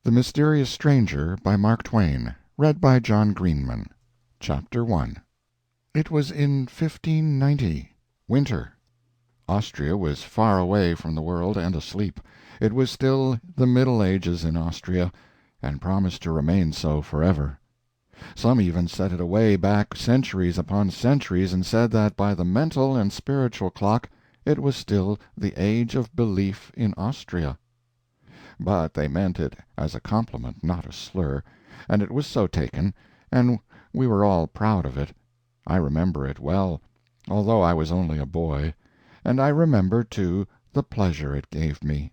The Mysterious Stranger, by Mark Twain. Read by John Greenman. Chapter 1. It was in 1590. Winter. Austria was far away from the world and asleep. It was still the Middle Ages in Austria, and promised to remain so forever. Some even set it away back centuries upon centuries, and said that by the mental and spiritual clock it was still the age of belief in Austria. But they meant it as a compliment, not a slur, and it was so taken, and we were all proud of it. I remember it well, although I was only a boy, and I remember, too, the pleasure it gave me.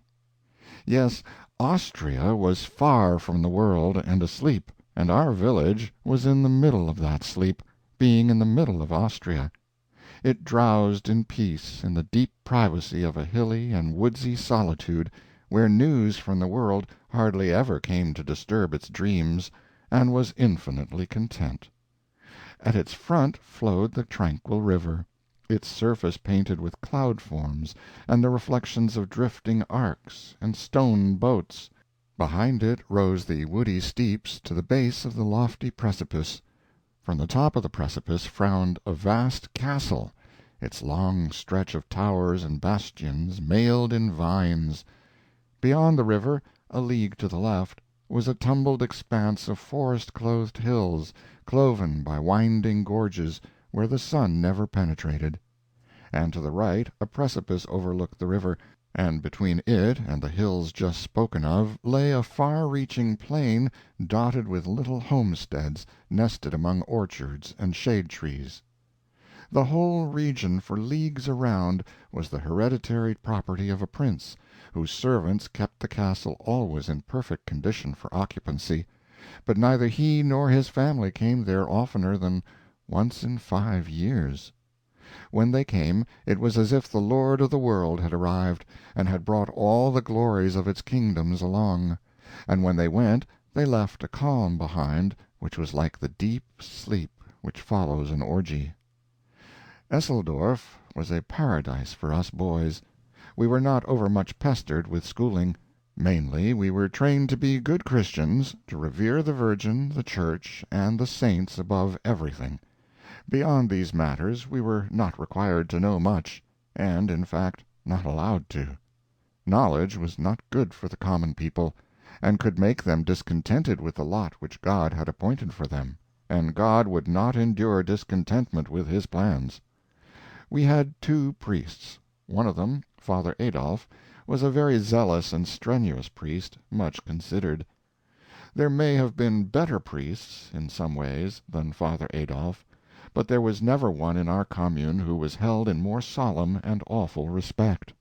Yes, Austria was far from the world and asleep, and our village was in the middle of that sleep, being in the middle of Austria. It drowsed in peace in the deep privacy of a hilly and woodsy solitude, where news from the world hardly ever came to disturb its dreams, and was infinitely content. At its front flowed the tranquil river, its surface painted with cloud forms and the reflections of drifting arcs and stone boats. Behind it rose the woody steeps to the base of the lofty precipice. From the top of the precipice frowned a vast castle, its long stretch of towers and bastions mailed in vines. Beyond the river, a league to the left, was a tumbled expanse of forest-clothed hills, cloven by winding gorges where the sun never penetrated. And to the right a precipice overlooked the river, and between it and the hills just spoken of lay a far-reaching plain dotted with little homesteads nested among orchards and shade-trees. The whole region for leagues around was the hereditary property of a prince, whose servants kept the castle always in perfect condition for occupancy, but neither he nor his family came there oftener than once in 5 years. When they came, it was as if the Lord of the world had arrived, and had brought all the glories of its kingdoms along, and when they went they left a calm behind which was like the deep sleep which follows an orgy. Esseldorf was a paradise for us boys. We were not overmuch pestered with schooling. Mainly we were trained to be good Christians, to revere the Virgin, the Church, and the saints above everything. Beyond these matters we were not required to know much, and, in fact, not allowed to. Knowledge was not good for the common people, and could make them discontented with the lot which God had appointed for them, and God would not endure discontentment with his plans. We had 2 priests. One of them, Father Adolf, was a very zealous and strenuous priest, much considered. There may have been better priests, in some ways, than Father Adolf, but there was never one in our commune who was held in more solemn and awful respect.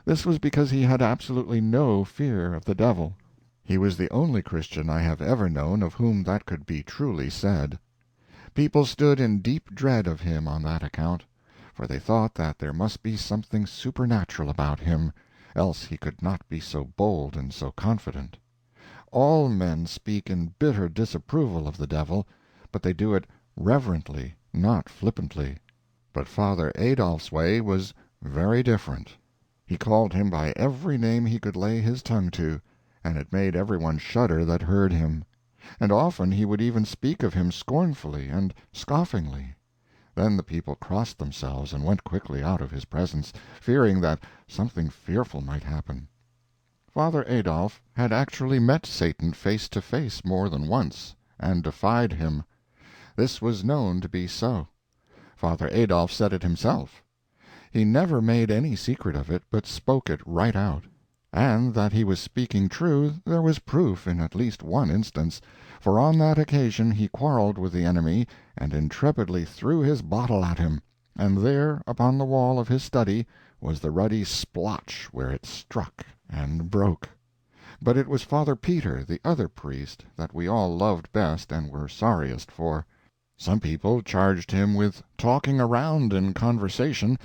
This was because he had absolutely no fear of the devil. He was the only Christian I have ever known of whom that could be truly said. People stood in deep dread of him on that account, for they thought that there must be something supernatural about him, else he could not be so bold and so confident. All men speak in bitter disapproval of the devil, but they do it reverently, not flippantly. But Father Adolf's way was very different. He called him by every name he could lay his tongue to, and it made everyone shudder that heard him. And often he would even speak of him scornfully and scoffingly. Then the people crossed themselves and went quickly out of his presence, fearing that something fearful might happen. Father Adolf had actually met Satan face to face more than once, and defied him. This was known to be so. Father Adolf said it himself. He never made any secret of it, but spoke it right out. And that he was speaking true there was proof in at least one instance, for on that occasion he quarreled with the enemy and intrepidly threw his bottle at him, and there, upon the wall of his study, was the ruddy splotch where it struck and broke. But it was Father Peter, the other priest, that we all loved best and were sorriest for. Some people charged him with talking around in conversation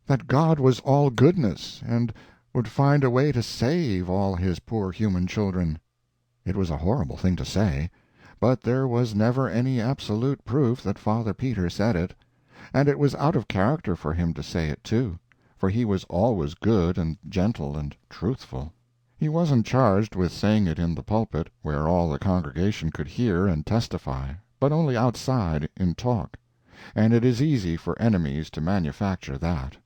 that God was all goodness, and would find a way to save all his poor human children. It was a horrible thing to say, but there was never any absolute proof that Father Peter said it, and it was out of character for him to say it, too, for he was always good and gentle and truthful. He wasn't charged with saying it in the pulpit, where all the congregation could hear and testify, but only outside in talk, and it is easy for enemies to manufacture that.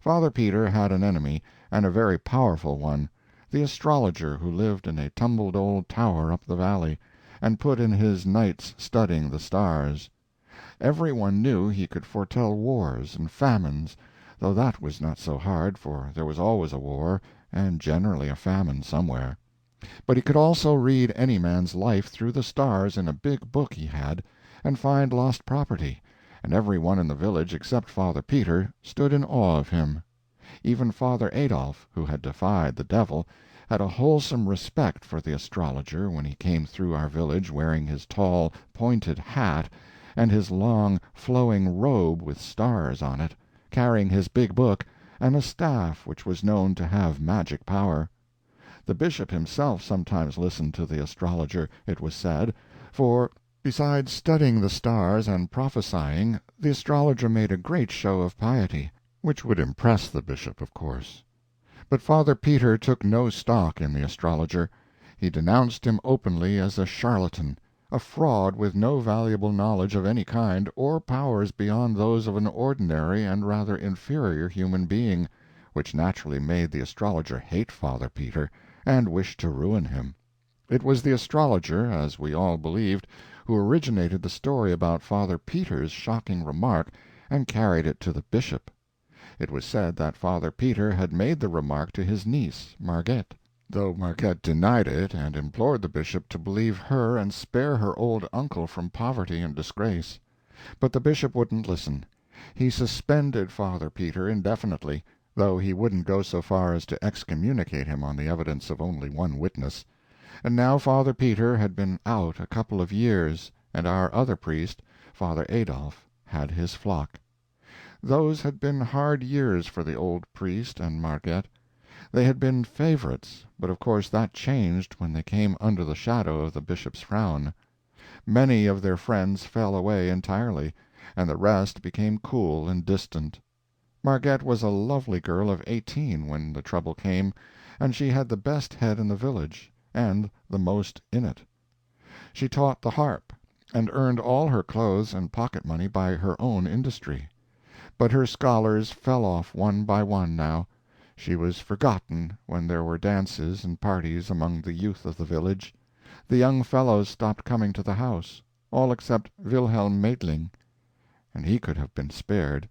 Father Peter had an enemy, and a very powerful one, the astrologer who lived in a tumbled old tower up the valley, and put in his nights studying the stars. Every one knew he could foretell wars and famines, though that was not so hard, for there was always a war, and generally a famine somewhere. But he could also read any man's life through the stars in a big book he had, and find lost property, and every one in the village except Father Peter stood in awe of him. Even Father Adolf, who had defied the devil, had a wholesome respect for the astrologer when he came through our village wearing his tall, pointed hat and his long, flowing robe with stars on it, carrying his big book, and a staff which was known to have magic power. The bishop himself sometimes listened to the astrologer, it was said, for, besides studying the stars and prophesying, the astrologer made a great show of piety, which would impress the bishop, of course. But Father Peter took no stock in the astrologer. He denounced him openly as a charlatan, a fraud with no valuable knowledge of any kind, or powers beyond those of an ordinary and rather inferior human being, which naturally made the astrologer hate Father Peter, and wish to ruin him. It was the astrologer, as we all believed, who originated the story about Father Peter's shocking remark and carried it to the bishop. It was said that Father Peter had made the remark to his niece, Margette, though Margette denied it and implored the bishop to believe her and spare her old uncle from poverty and disgrace. But the bishop wouldn't listen. He suspended Father Peter indefinitely, though he wouldn't go so far as to excommunicate him on the evidence of only one witness. And now Father Peter had been out a couple of years, and our other priest, Father Adolf, had his flock. Those had been hard years for the old priest and Margette. They had been favorites, but of course that changed when they came under the shadow of the bishop's frown. Many of their friends fell away entirely, and the rest became cool and distant. Margette was a lovely girl of 18 when the trouble came, and she had the best head in the village, and the most in it. She taught the harp, and earned all her clothes and pocket money by her own industry. But her scholars fell off one by one now. She was forgotten when there were dances and parties among the youth of the village. The young fellows stopped coming to the house, all except Wilhelm Meidling, and he could have been spared.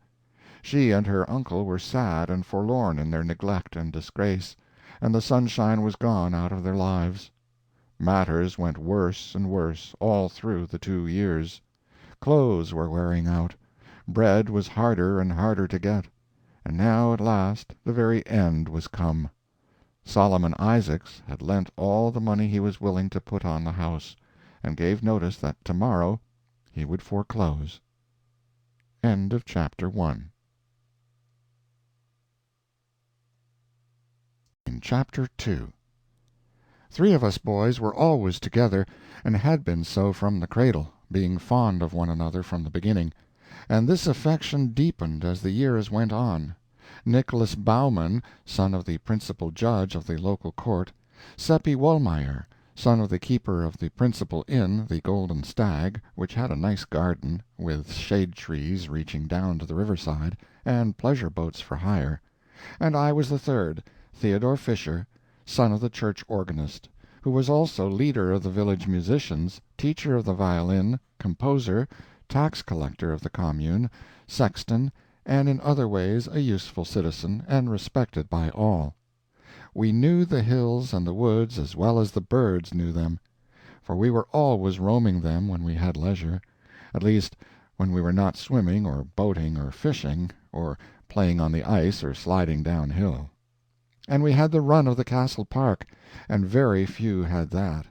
She and her uncle were sad and forlorn in their neglect and disgrace, and the sunshine was gone out of their lives. Matters went worse and worse all through the 2 years. Clothes were wearing out, bread was harder and harder to get, and now at last the very end was come. Solomon Isaacs had lent all the money he was willing to put on the house, and gave notice that tomorrow he would foreclose. End of chapter 1. In chapter 2. 3 of us boys were always together, and had been so from the cradle, being fond of one another from the beginning, and this affection deepened as the years went on. Nicholas Baumann, son of the principal judge of the local court; Seppi Wohlmeyer, son of the keeper of the principal inn, the Golden Stag, which had a nice garden, with shade-trees reaching down to the riverside, and pleasure boats for hire; and I was the third, Theodore Fisher, son of the church organist, who was also leader of the village musicians, teacher of the violin, composer, tax-collector of the commune, sexton, and in other ways a useful citizen, and respected by all. We knew the hills and the woods as well as the birds knew them, for we were always roaming them when we had leisure, at least when we were not swimming or boating or fishing, or playing on the ice or sliding downhill. And we had the run of the castle park, and very few had that.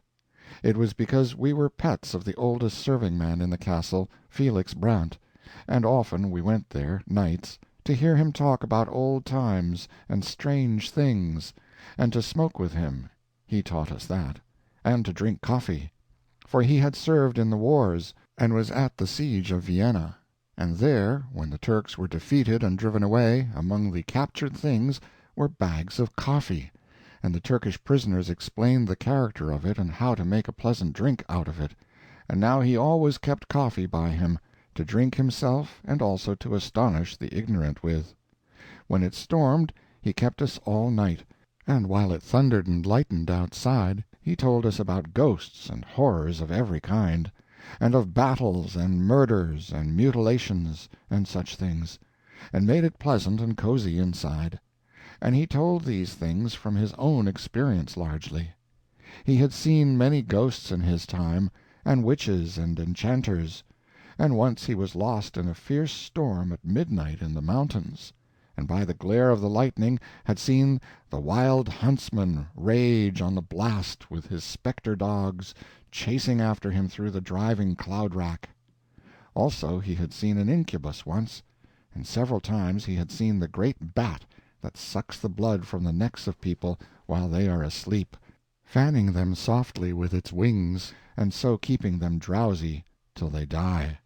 It was because we were pets of the oldest serving-man in the castle, Felix Brandt, and often we went there, nights, to hear him talk about old times and strange things, and to smoke with him (he taught us that), and to drink coffee, for he had served in the wars, and was at the siege of Vienna, and there, when the Turks were defeated and driven away, among the captured things were bags of coffee, and the Turkish prisoners explained the character of it and how to make a pleasant drink out of it, and now he always kept coffee by him, to drink himself and also to astonish the ignorant with. When it stormed he kept us all night, and while it thundered and lightened outside he told us about ghosts and horrors of every kind, and of battles and murders and mutilations and such things, and made it pleasant and cozy inside. And he told these things from his own experience largely. He had seen many ghosts in his time, and witches and enchanters, and once he was lost in a fierce storm at midnight in the mountains, and by the glare of the lightning had seen the wild huntsman rage on the blast with his spectre dogs chasing after him through the driving cloud-rack. Also he had seen an incubus once, and several times he had seen the great bat that sucks the blood from the necks of people while they are asleep, fanning them softly with its wings, and so keeping them drowsy till they die.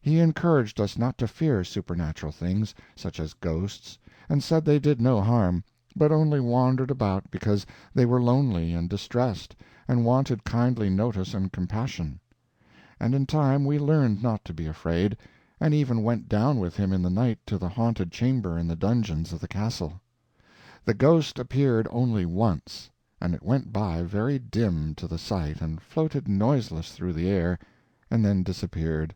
He encouraged us not to fear supernatural things, such as ghosts, and said they did no harm, but only wandered about because they were lonely and distressed, and wanted kindly notice and compassion. And in time we learned not to be afraid, and even went down with him in the night to the haunted chamber in the dungeons of the castle. The ghost appeared only once, and it went by very dim to the sight and floated noiseless through the air, and then disappeared,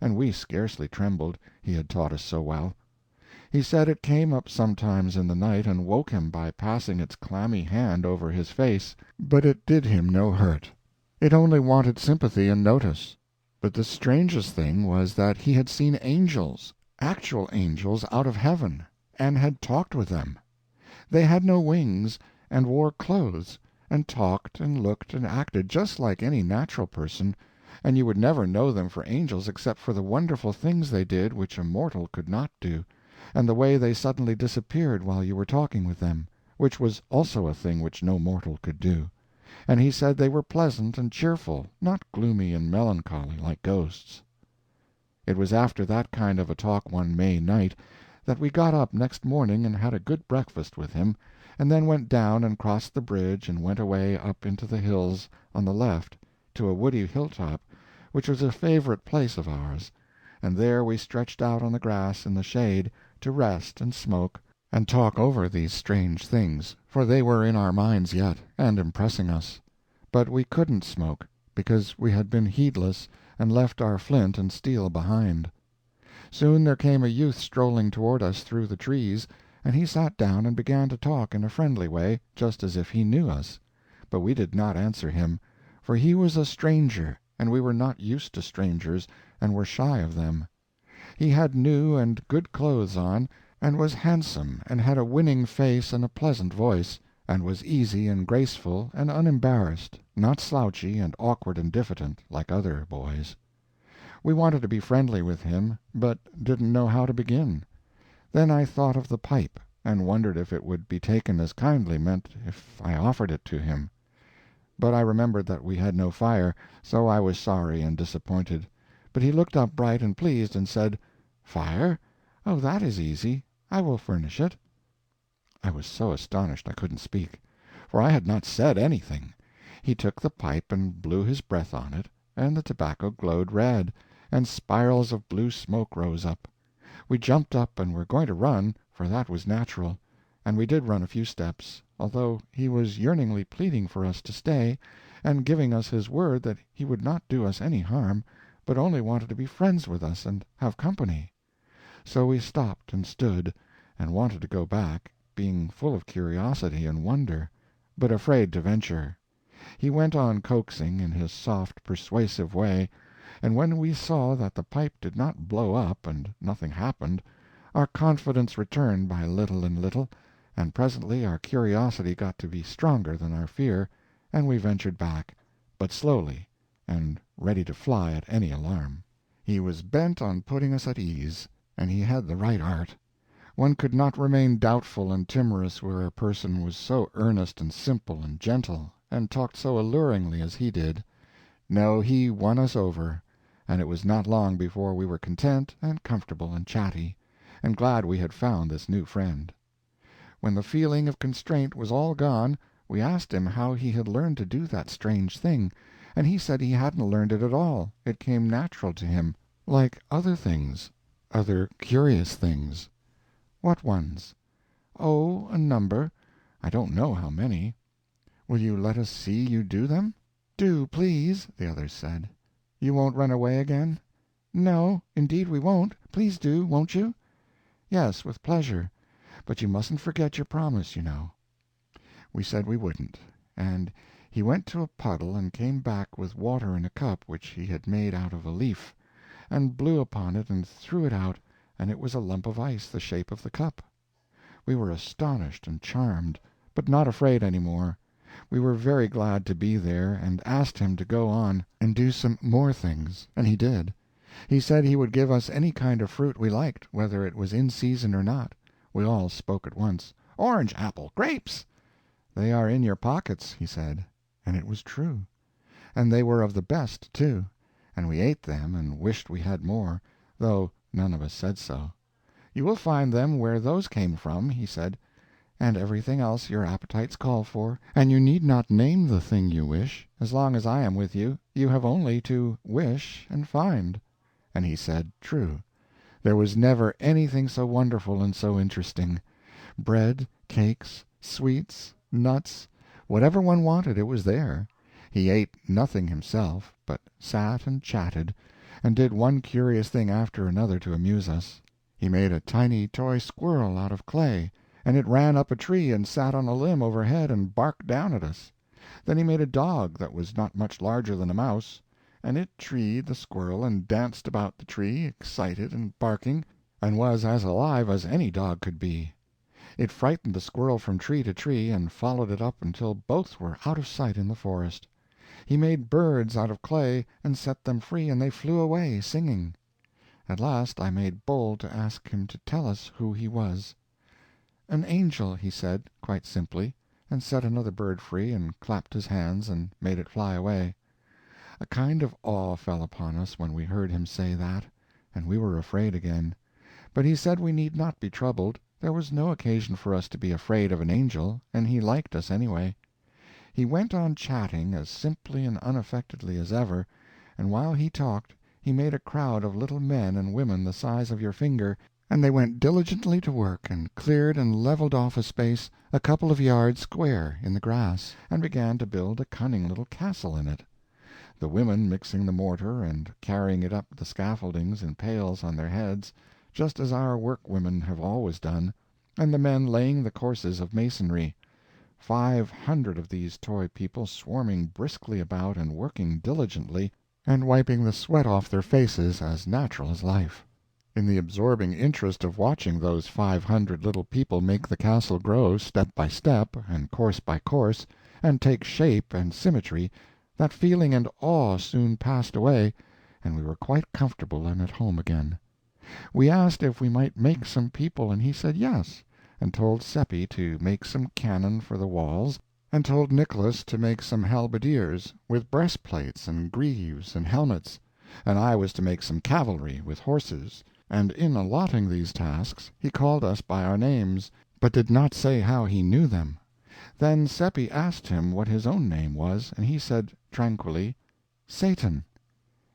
and we scarcely trembled, he had taught us so well. He said it came up sometimes in the night and woke him by passing its clammy hand over his face, but it did him no hurt. It only wanted sympathy and notice. But the strangest thing was that he had seen angels, actual angels out of heaven, and had talked with them. They had no wings, and wore clothes, and talked and looked and acted just like any natural person, and you would never know them for angels except for the wonderful things they did which a mortal could not do, and the way they suddenly disappeared while you were talking with them, which was also a thing which no mortal could do. And he said they were pleasant and cheerful, not gloomy and melancholy like ghosts. It was after that kind of a talk one May night that we got up next morning and had a good breakfast with him, and then went down and crossed the bridge and went away up into the hills on the left to a woody hilltop, which was a favorite place of ours, and there we stretched out on the grass in the shade to rest and smoke, and talk over these strange things, for they were in our minds yet, and impressing us. But we couldn't smoke, because we had been heedless, and left our flint and steel behind. Soon there came a youth strolling toward us through the trees, and he sat down and began to talk in a friendly way, just as if he knew us. But we did not answer him, for he was a stranger, and we were not used to strangers, and were shy of them. He had new and good clothes on, and was handsome, and had a winning face and a pleasant voice, and was easy and graceful and unembarrassed, not slouchy and awkward and diffident, like other boys. We wanted to be friendly with him, but didn't know how to begin. Then I thought of the pipe, and wondered if it would be taken as kindly meant if I offered it to him. But I remembered that we had no fire, so I was sorry and disappointed. But he looked up bright and pleased, and said, "Fire? Oh, that is easy. I will furnish it." I was so astonished I couldn't speak, for I had not said anything. He took the pipe and blew his breath on it, and the tobacco glowed red, and spirals of blue smoke rose up. We jumped up and were going to run, for that was natural, and we did run a few steps, although he was yearningly pleading for us to stay, and giving us his word that he would not do us any harm, but only wanted to be friends with us and have company. So we stopped and stood, and wanted to go back, being full of curiosity and wonder, but afraid to venture. He went on coaxing, in his soft, persuasive way, and when we saw that the pipe did not blow up and nothing happened, our confidence returned by little and little, and presently our curiosity got to be stronger than our fear, and we ventured back, but slowly, and ready to fly at any alarm. He was bent on putting us at ease, and he had the right art. One could not remain doubtful and timorous where a person was so earnest and simple and gentle, and talked so alluringly as he did. No, he won us over, and it was not long before we were content and comfortable and chatty, and glad we had found this new friend. When the feeling of constraint was all gone, we asked him how he had learned to do that strange thing, and he said he hadn't learned it at all, it came natural to him, like other things, other curious things. What ones? Oh, a number. I don't know how many. Will you let us see you do them? Do, please, the others said. You won't run away again? No, indeed we won't. Please do, won't you? Yes, with pleasure. But you mustn't forget your promise, you know. We said we wouldn't, and he went to a puddle and came back with water in a cup which he had made out of a leaf, and blew upon it and threw it out, and it was a lump of ice the shape of the cup. We were astonished and charmed, but not afraid any more. We were very glad to be there, and asked him to go on and do some more things, and he did. He said he would give us any kind of fruit we liked, whether it was in season or not. We all spoke at once. Orange, apple, grapes! They are in your pockets, he said, and it was true. And they were of the best, too, and we ate them and wished we had more, though none of us said so. You will find them where those came from, he said, and everything else your appetites call for, and you need not name the thing you wish. As long as I am with you, you have only to wish and find. And he said, true. There was never anything so wonderful and so interesting. Bread, cakes, sweets, nuts, whatever one wanted, it was there. He ate nothing himself, but sat and chatted, and did one curious thing after another to amuse us. He made a tiny toy squirrel out of clay, and it ran up a tree and sat on a limb overhead and barked down at us. Then he made a dog that was not much larger than a mouse, and it treed the squirrel and danced about the tree, excited and barking, and was as alive as any dog could be. It frightened the squirrel from tree to tree, and followed it up until both were out of sight in the forest. He made birds out of clay and set them free, and they flew away, singing. At last I made bold to ask him to tell us who he was. An angel, he said, quite simply, and set another bird free, and clapped his hands and made it fly away. A kind of awe fell upon us when we heard him say that, and we were afraid again. But he said we need not be troubled. There was no occasion for us to be afraid of an angel, and he liked us anyway. He went on chatting as simply and unaffectedly as ever, and while he talked he made a crowd of little men and women the size of your finger, and they went diligently to work and cleared and leveled off a space a couple of yards square in the grass, and began to build a cunning little castle in it. The women mixing the mortar and carrying it up the scaffoldings in pails on their heads, just as our workwomen have always done, and the men laying the courses of masonry. 500 of these toy people swarming briskly about and working diligently, and wiping the sweat off their faces as natural as life. In the absorbing interest of watching those 500 little people make the castle grow step by step, and course by course, and take shape and symmetry, that feeling and awe soon passed away, and we were quite comfortable and at home again. We asked if we might make some people, and he said yes, and told Seppi to make some cannon for the walls, and told Nicholas to make some halberdiers, with breastplates and greaves and helmets, and I was to make some cavalry, with horses, and in allotting these tasks he called us by our names, but did not say how he knew them. Then Seppi asked him what his own name was, and he said tranquilly, Satan,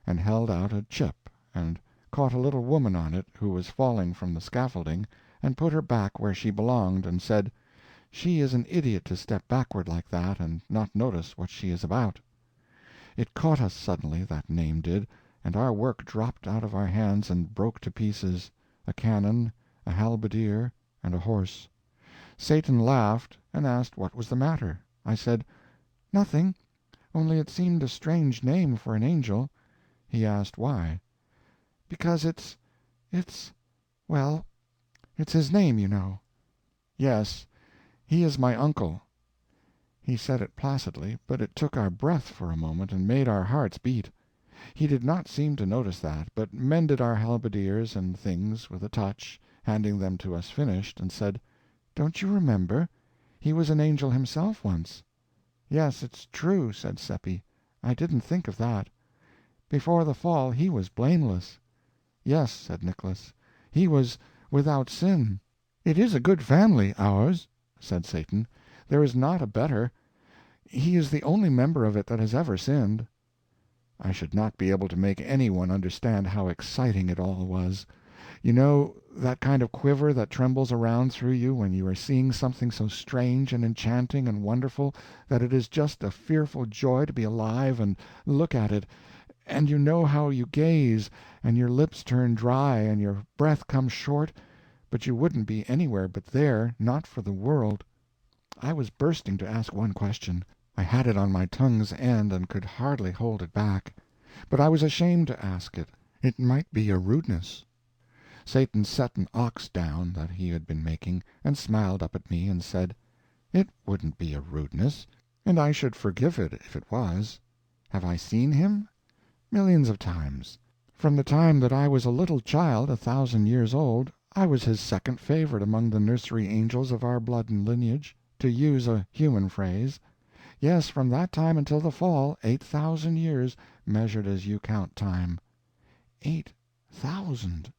and held out a chip, and caught a little woman on it who was falling from the scaffolding, and put her back where she belonged, and said, she is an idiot to step backward like that and not notice what she is about. It caught us suddenly, that name did, and our work dropped out of our hands and broke to pieces, a cannon, a halberdier, and a horse. Satan laughed, and asked what was the matter. I said, nothing, only it seemed a strange name for an angel. He asked why. Because well, it's his name, you know. Yes, he is my uncle. He said it placidly, but it took our breath for a moment and made our hearts beat. He did not seem to notice that, but mended our halberdiers and things with a touch, handing them to us finished, and said, don't you remember? He was an angel himself once. Yes, it's true, said Seppi. I didn't think of that. Before the fall he was blameless. Yes, said Nicholas, he was without sin. It is a good family, ours. said Satan. "There is not a better. He is the only member of it that has ever sinned." I should not be able to make any one understand how exciting it all was. You know that kind of quiver that trembles around through you when you are seeing something so strange and enchanting and wonderful that it is just a fearful joy to be alive and look at it, and you know how you gaze, and your lips turn dry and your breath comes short, but you wouldn't be anywhere but there, not for the world. I was bursting to ask one question. I had it on my tongue's end and could hardly hold it back. But I was ashamed to ask it. It might be a rudeness. Satan set an ox down that he had been making, and smiled up at me and said, "It wouldn't be a rudeness, and I should forgive it if it was. Have I seen him? Millions of times. From the time that I was a little child, 1,000 years old, I was his second favorite among the nursery angels of our blood and lineage, to use a human phrase. Yes, from that time until the fall, 8,000 years, measured as you count time." 8,000!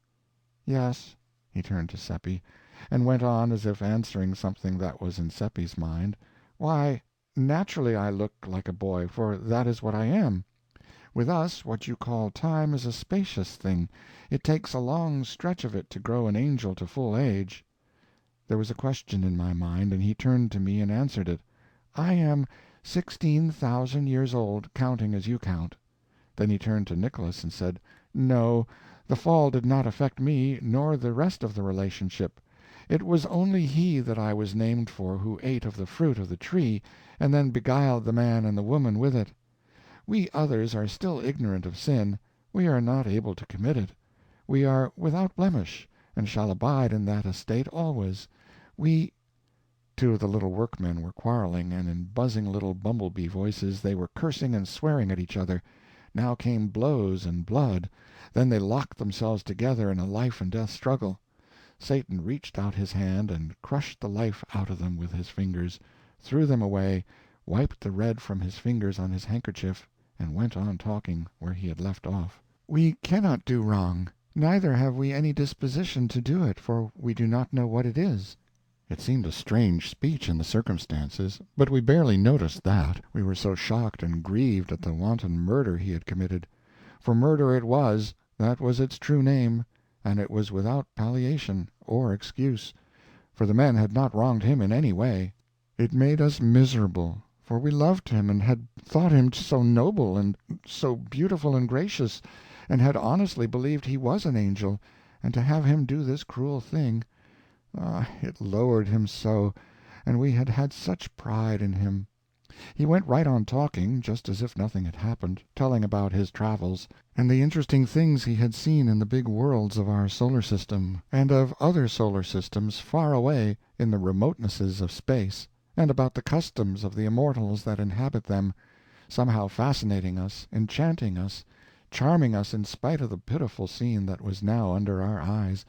Yes. He turned to Seppi, and went on as if answering something that was in Seppi's mind. "Why, naturally I look like a boy, for that is what I am. With us what you call time is a spacious thing. It takes a long stretch of it to grow an angel to full age." There was a question in my mind, and he turned to me and answered it. "I am 16,000 years old, counting as you count." Then he turned to Nicholas and said, "No, the fall did not affect me, nor the rest of the relationship. It was only he that I was named for who ate of the fruit of the tree, and then beguiled the man and the woman with it. We others are still ignorant of sin. We are not able to commit it. We are without blemish, and shall abide in that estate always. We—" Two of the little workmen were quarreling, and in buzzing little bumblebee voices they were cursing and swearing at each other. Now came blows and blood. Then they locked themselves together in a life-and-death struggle. Satan reached out his hand and crushed the life out of them with his fingers, threw them away, wiped the red from his fingers on his handkerchief, and went on talking where he had left off. "We cannot do wrong, neither have we any disposition to do it, for we do not know what it is." It seemed a strange speech in the circumstances, but we barely noticed that, we were so shocked and grieved at the wanton murder he had committed. For murder it was, that was its true name, and it was without palliation or excuse, for the men had not wronged him in any way. It made us miserable, for we loved him and had thought him so noble and so beautiful and gracious, and had honestly believed he was an angel, and to have him do this cruel thing, it lowered him so, and we had had such pride in him. He went right on talking, just as if nothing had happened, telling about his travels, and the interesting things he had seen in the big worlds of our solar system, and of other solar systems far away in the remotenesses of space, and about the customs of the immortals that inhabit them, somehow fascinating us, enchanting us, charming us in spite of the pitiful scene that was now under our eyes.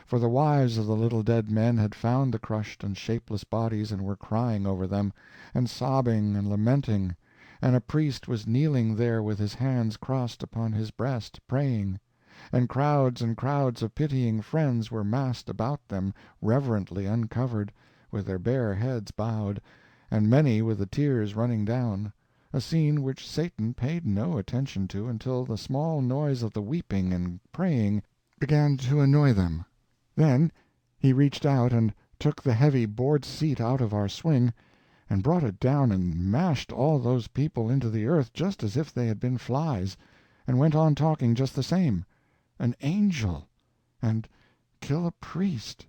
For the wives of the little dead men had found the crushed and shapeless bodies and were crying over them, and sobbing and lamenting, and a priest was kneeling there with his hands crossed upon his breast, praying, and crowds of pitying friends were massed about them, reverently uncovered, with their bare heads bowed, and many with the tears running down, a scene which Satan paid no attention to until the small noise of the weeping and praying began to annoy them. Then he reached out and took the heavy board seat out of our swing, and brought it down and mashed all those people into the earth just as if they had been flies, and went on talking just the same. An angel! And kill a priest!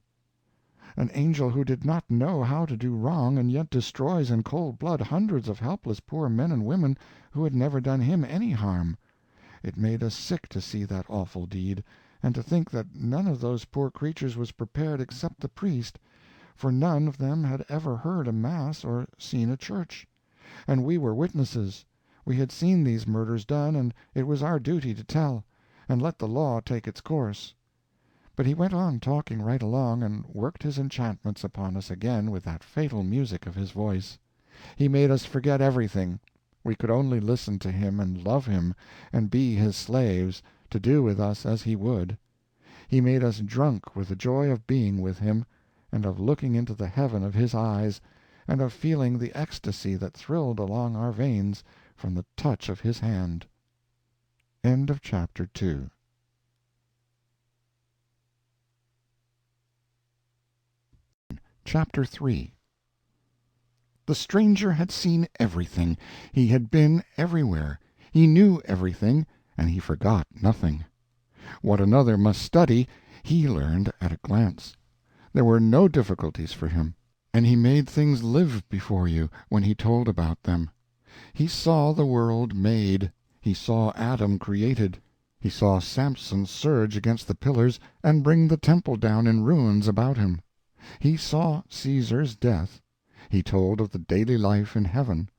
An angel who did not know how to do wrong, and yet destroys in cold blood hundreds of helpless poor men and women who had never done him any harm. It made us sick to see that awful deed, and to think that none of those poor creatures was prepared except the priest, for none of them had ever heard a mass or seen a church. And we were witnesses. We had seen these murders done, and it was our duty to tell, and let the law take its course. But he went on talking right along, and worked his enchantments upon us again with that fatal music of his voice. He made us forget everything. We could only listen to him and love him, and be his slaves, to do with us as he would. He made us drunk with the joy of being with him, and of looking into the heaven of his eyes, and of feeling the ecstasy that thrilled along our veins from the touch of his hand. End of chapter 2. Chapter 3. The stranger had seen everything, he had been everywhere, he knew everything, and he forgot nothing. What another must study, he learned at a glance. There were no difficulties for him, and he made things live before you when he told about them. He saw the world made, he saw Adam created, he saw Samson surge against the pillars and bring the temple down in ruins about him. He saw Caesar's death. He told of the daily life in heaven.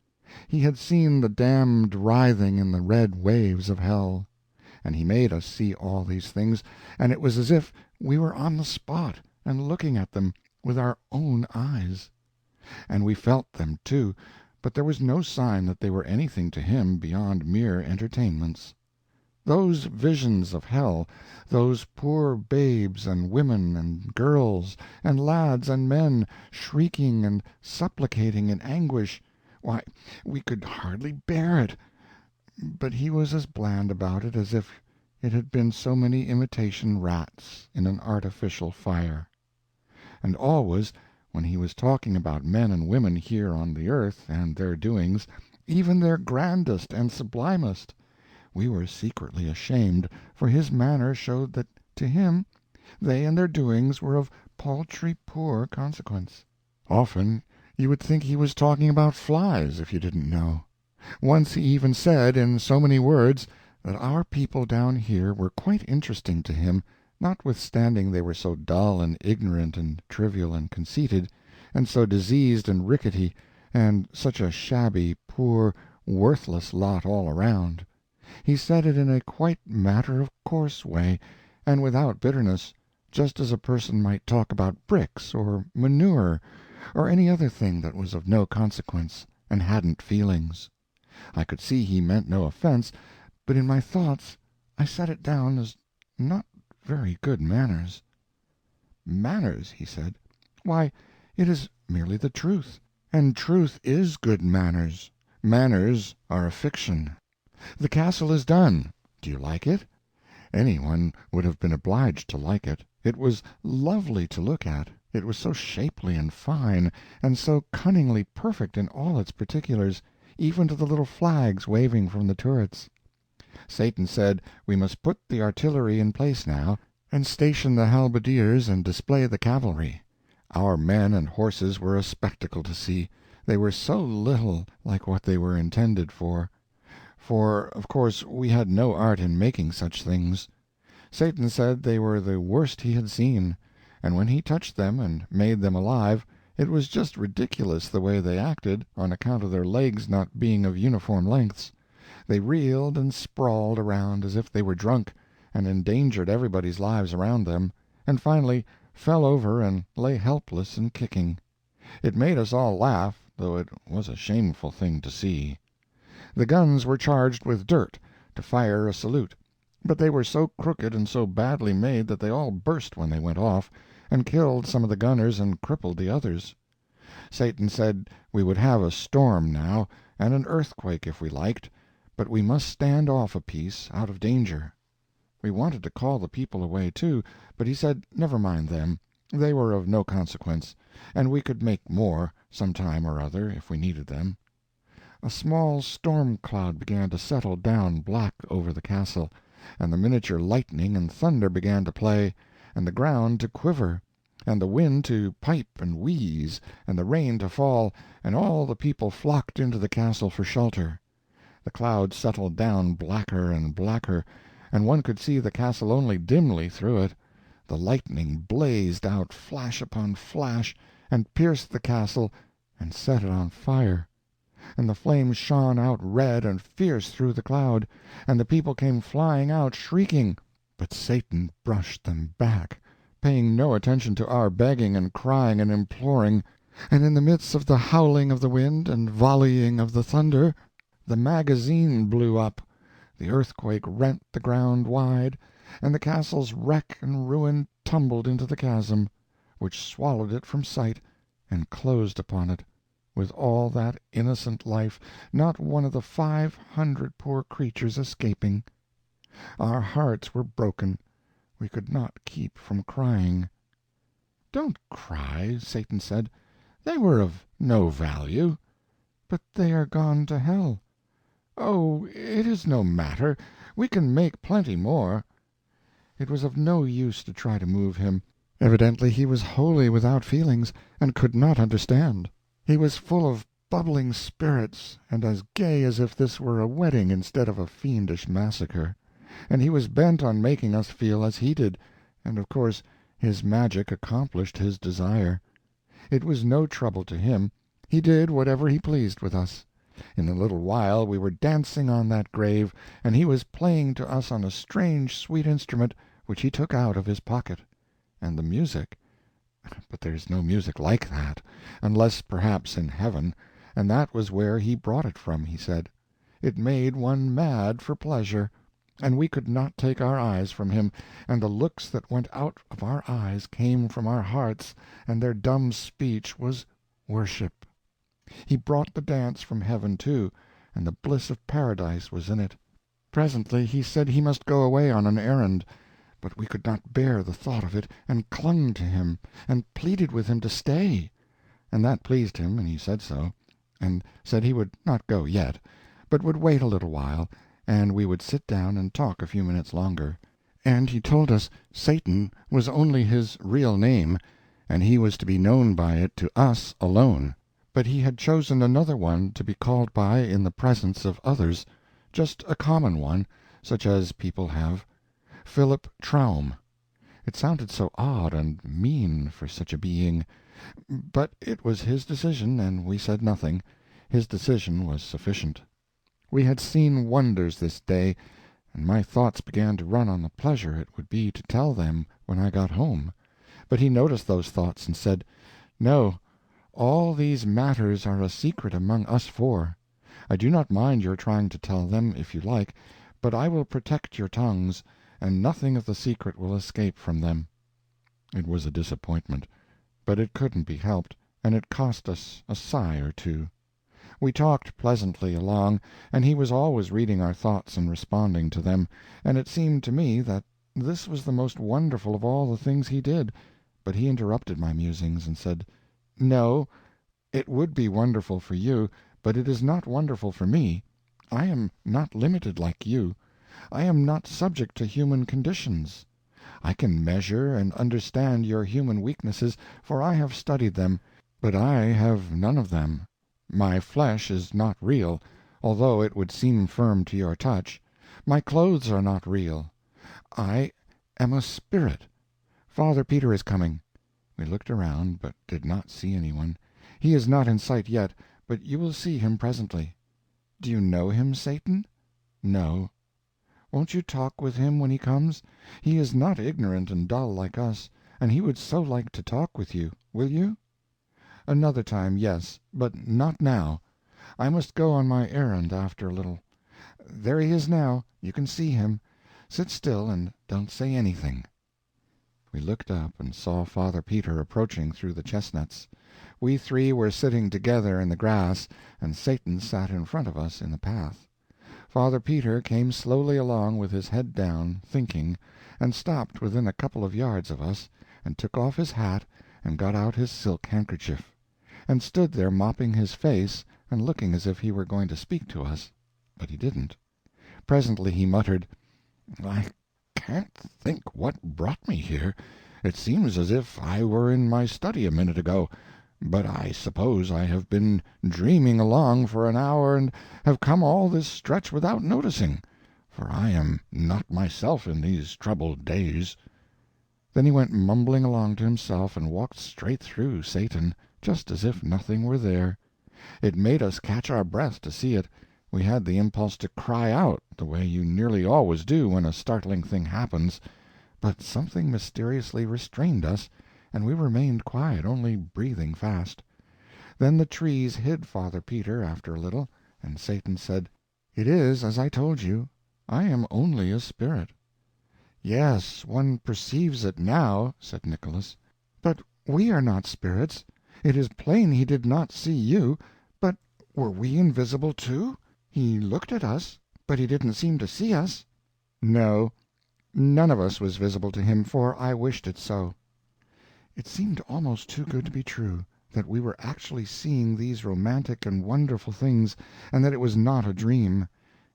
He had seen the damned writhing in the red waves of hell. And he made us see all these things, and it was as if we were on the spot and looking at them with our own eyes. And we felt them, too, but there was no sign that they were anything to him beyond mere entertainments. Those visions of hell, those poor babes and women and girls and lads and men shrieking and supplicating in anguish, why, we could hardly bear it. But he was as bland about it as if it had been so many imitation rats in an artificial fire. And always, when he was talking about men and women here on the earth and their doings, even their grandest and sublimest, we were secretly ashamed, for his manner showed that to him they and their doings were of paltry poor consequence. Often you would think he was talking about flies if you didn't know. Once he even said, in so many words, that our people down here were quite interesting to him, notwithstanding they were so dull and ignorant and trivial and conceited, and so diseased and rickety, and such a shabby, poor, worthless lot all around. He said it in a quite matter-of-course way, and without bitterness, just as a person might talk about bricks or manure or any other thing that was of no consequence and hadn't feelings. I could see he meant no offense, but in my thoughts I set it down as not very good manners. "Manners," he said, "why, it is merely the truth, and truth is good manners. Manners are a fiction. The castle is done. Do you like it?" Any one would have been obliged to like it. It was lovely to look at, it was so shapely and fine, and so cunningly perfect in all its particulars, even to the little flags waving from the turrets. Satan said we must put the artillery in place now, and station the halberdiers and display the cavalry. Our men and horses were a spectacle to see, they were so little like what they were intended for. For, of course, we had no art in making such things. Satan said they were the worst he had seen, and when he touched them and made them alive, it was just ridiculous the way they acted, on account of their legs not being of uniform lengths. They reeled and sprawled around as if they were drunk, and endangered everybody's lives around them, and finally fell over and lay helpless and kicking. It made us all laugh, though it was a shameful thing to see. The guns were charged with dirt, to fire a salute, but they were so crooked and so badly made that they all burst when they went off, and killed some of the gunners and crippled the others. Satan said we would have a storm now, and an earthquake if we liked, but we must stand off a piece, out of danger. We wanted to call the people away, too, but he said never mind them, they were of no consequence, and we could make more, some time or other, if we needed them. A small storm-cloud began to settle down black over the castle, and the miniature lightning and thunder began to play, and the ground to quiver, and the wind to pipe and wheeze, and the rain to fall, and all the people flocked into the castle for shelter. The cloud settled down blacker and blacker, and one could see the castle only dimly through it. The lightning blazed out flash upon flash, and pierced the castle and set it on fire. And the flames shone out red and fierce through the cloud, and the people came flying out shrieking, but Satan brushed them back, paying no attention to our begging and crying and imploring, and in the midst of the howling of the wind and volleying of the thunder, the magazine blew up, the earthquake rent the ground wide, and the castle's wreck and ruin tumbled into the chasm, which swallowed it from sight and closed upon it, with all that innocent life, not one of the 500 poor creatures escaping. Our hearts were broken. We could not keep from crying. "Don't cry," Satan said. "They were of no value." "But they are gone to hell." "Oh, it is no matter. We can make plenty more." It was of no use to try to move him. Evidently he was wholly without feelings, and could not understand. He was full of bubbling spirits, and as gay as if this were a wedding instead of a fiendish massacre. And he was bent on making us feel as he did, and of course his magic accomplished his desire. It was no trouble to him. He did whatever he pleased with us. In a little while we were dancing on that grave, and he was playing to us on a strange sweet instrument which he took out of his pocket. And the music—but there's no music like that, unless perhaps in heaven, and that was where he brought it from, he said. It made one mad for pleasure, and we could not take our eyes from him, and the looks that went out of our eyes came from our hearts, and their dumb speech was worship. He brought the dance from heaven, too, and the bliss of paradise was in it. Presently he said he must go away on an errand, but we could not bear the thought of it, and clung to him, and pleaded with him to stay. And that pleased him, and he said so, and said he would not go yet, but would wait a little while, and we would sit down and talk a few minutes longer. And he told us Satan was only his real name, and he was to be known by it to us alone, but he had chosen another one to be called by in the presence of others, just a common one, such as people have, Philip Traum. It sounded so odd and mean for such a being, but it was his decision, and we said nothing. His decision was sufficient. We had seen wonders this day, and my thoughts began to run on the pleasure it would be to tell them when I got home. But he noticed those thoughts and said, "No, all these matters are a secret among us four. I do not mind your trying to tell them, if you like, but I will protect your tongues, and nothing of the secret will escape from them." It was a disappointment, but it couldn't be helped, and it cost us a sigh or two. We talked pleasantly along, and he was always reading our thoughts and responding to them, and it seemed to me that this was the most wonderful of all the things he did, but he interrupted my musings and said, "No, it would be wonderful for you, but it is not wonderful for me. I am not limited like you. I am not subject to human conditions. I can measure and understand your human weaknesses, for I have studied them, but I have none of them. My flesh is not real, although it would seem firm to your touch. My clothes are not real. I am a spirit. Father Peter is coming." We looked around, but did not see anyone. "He is not in sight yet, but you will see him presently." "Do you know him, Satan?" "No." "Won't you talk with him when he comes? He is not ignorant and dull like us, and he would so like to talk with you. Will you?" "Another time, yes, but not now. I must go on my errand after a little. There he is now. You can see him. Sit still and don't say anything." We looked up and saw Father Peter approaching through the chestnuts. We three were sitting together in the grass, and Satan sat in front of us in the path. Father Peter came slowly along with his head down, thinking, and stopped within a couple of yards of us, and took off his hat and got out his silk handkerchief, and stood there mopping his face and looking as if he were going to speak to us, but he didn't. Presently he muttered, "I can't think what brought me here. It seems as if I were in my study a minute ago, but I suppose I have been dreaming along for an hour and have come all this stretch without noticing, for I am not myself in these troubled days." Then he went mumbling along to himself and walked straight through Satan, just as if nothing were there. It made us catch our breath to see it. We had the impulse to cry out, the way you nearly always do when a startling thing happens, but something mysteriously restrained us, and we remained quiet, only breathing fast. Then the trees hid Father Peter after a little, and Satan said, "It is as I told you. I am only a spirit." "Yes, one perceives it now," said Nicholas. "But We are not spirits. It is plain he did not see you, but were we invisible, too? He looked at us, but he didn't seem to see us." "No, none of us was visible to him, for I wished it so." It seemed almost too good to be true, that we were actually seeing these romantic and wonderful things, and that it was not a dream.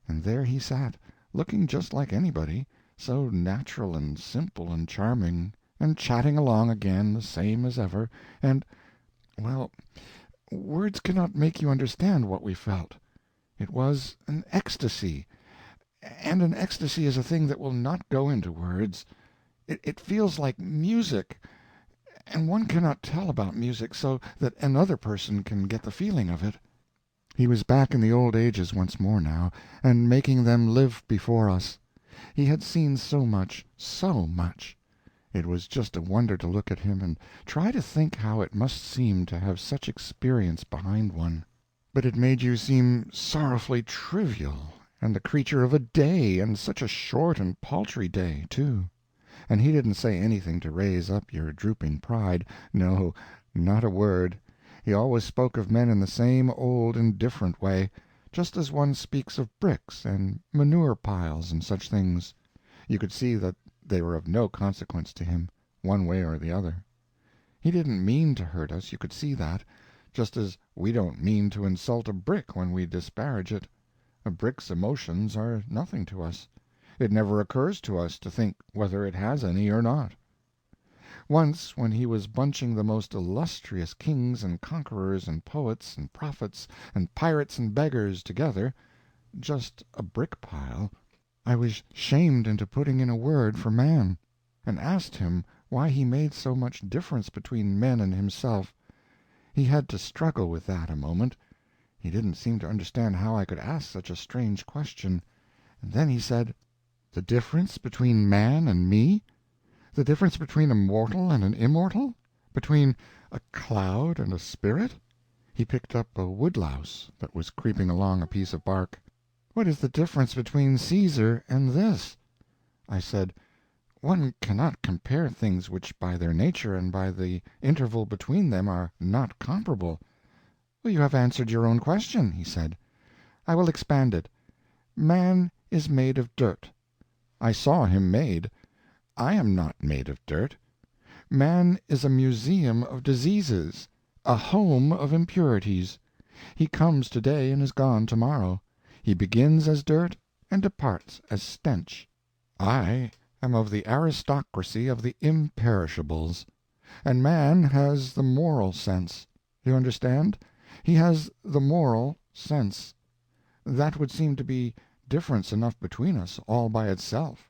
And there he sat, looking just like anybody, so natural and simple and charming, and chatting along again the same as ever, and, well, words cannot make you understand what we felt. It was an ecstasy, and an ecstasy is a thing that will not go into words. It feels like music, and one cannot tell about music so that another person can get the feeling of it. He was back in the old ages once more now, and making them live before us. He had seen so much, so much. It was just a wonder to look at him and try to think how it must seem to have such experience behind one. But it made you seem sorrowfully trivial, and the creature of a day, and such a short and paltry day, too. And he didn't say anything to raise up your drooping pride. No, not a word. He always spoke of men in the same old indifferent way, just as one speaks of bricks and manure piles and such things. You could see that they were of no consequence to him, one way or the other. He didn't mean to hurt us, you could see that, just as we don't mean to insult a brick when we disparage it. A brick's emotions are nothing to us. It never occurs to us to think whether it has any or not. Once, when he was bunching the most illustrious kings and conquerors and poets and prophets and pirates and beggars together, just a brick pile, I was shamed into putting in a word for man, and asked him why he made so much difference between men and himself. He had to struggle with that a moment. He didn't seem to understand how I could ask such a strange question, and then he said, "The difference between man and me? The difference between a mortal and an immortal? Between a cloud and a spirit?" He picked up a woodlouse that was creeping along a piece of bark. "What is the difference between Caesar and this?" I said, "One cannot compare things which by their nature and by the interval between them are not comparable." "Well, you have answered your own question," he said. "I will expand it. Man is made of dirt. I saw him made. I am not made of dirt. Man is a museum of diseases, a home of impurities. He comes today and is gone tomorrow. He begins as dirt and departs as stench. I am of the aristocracy of the imperishables. And man has the moral sense. You understand? He has the moral sense. That would seem to be difference enough between us, all by itself."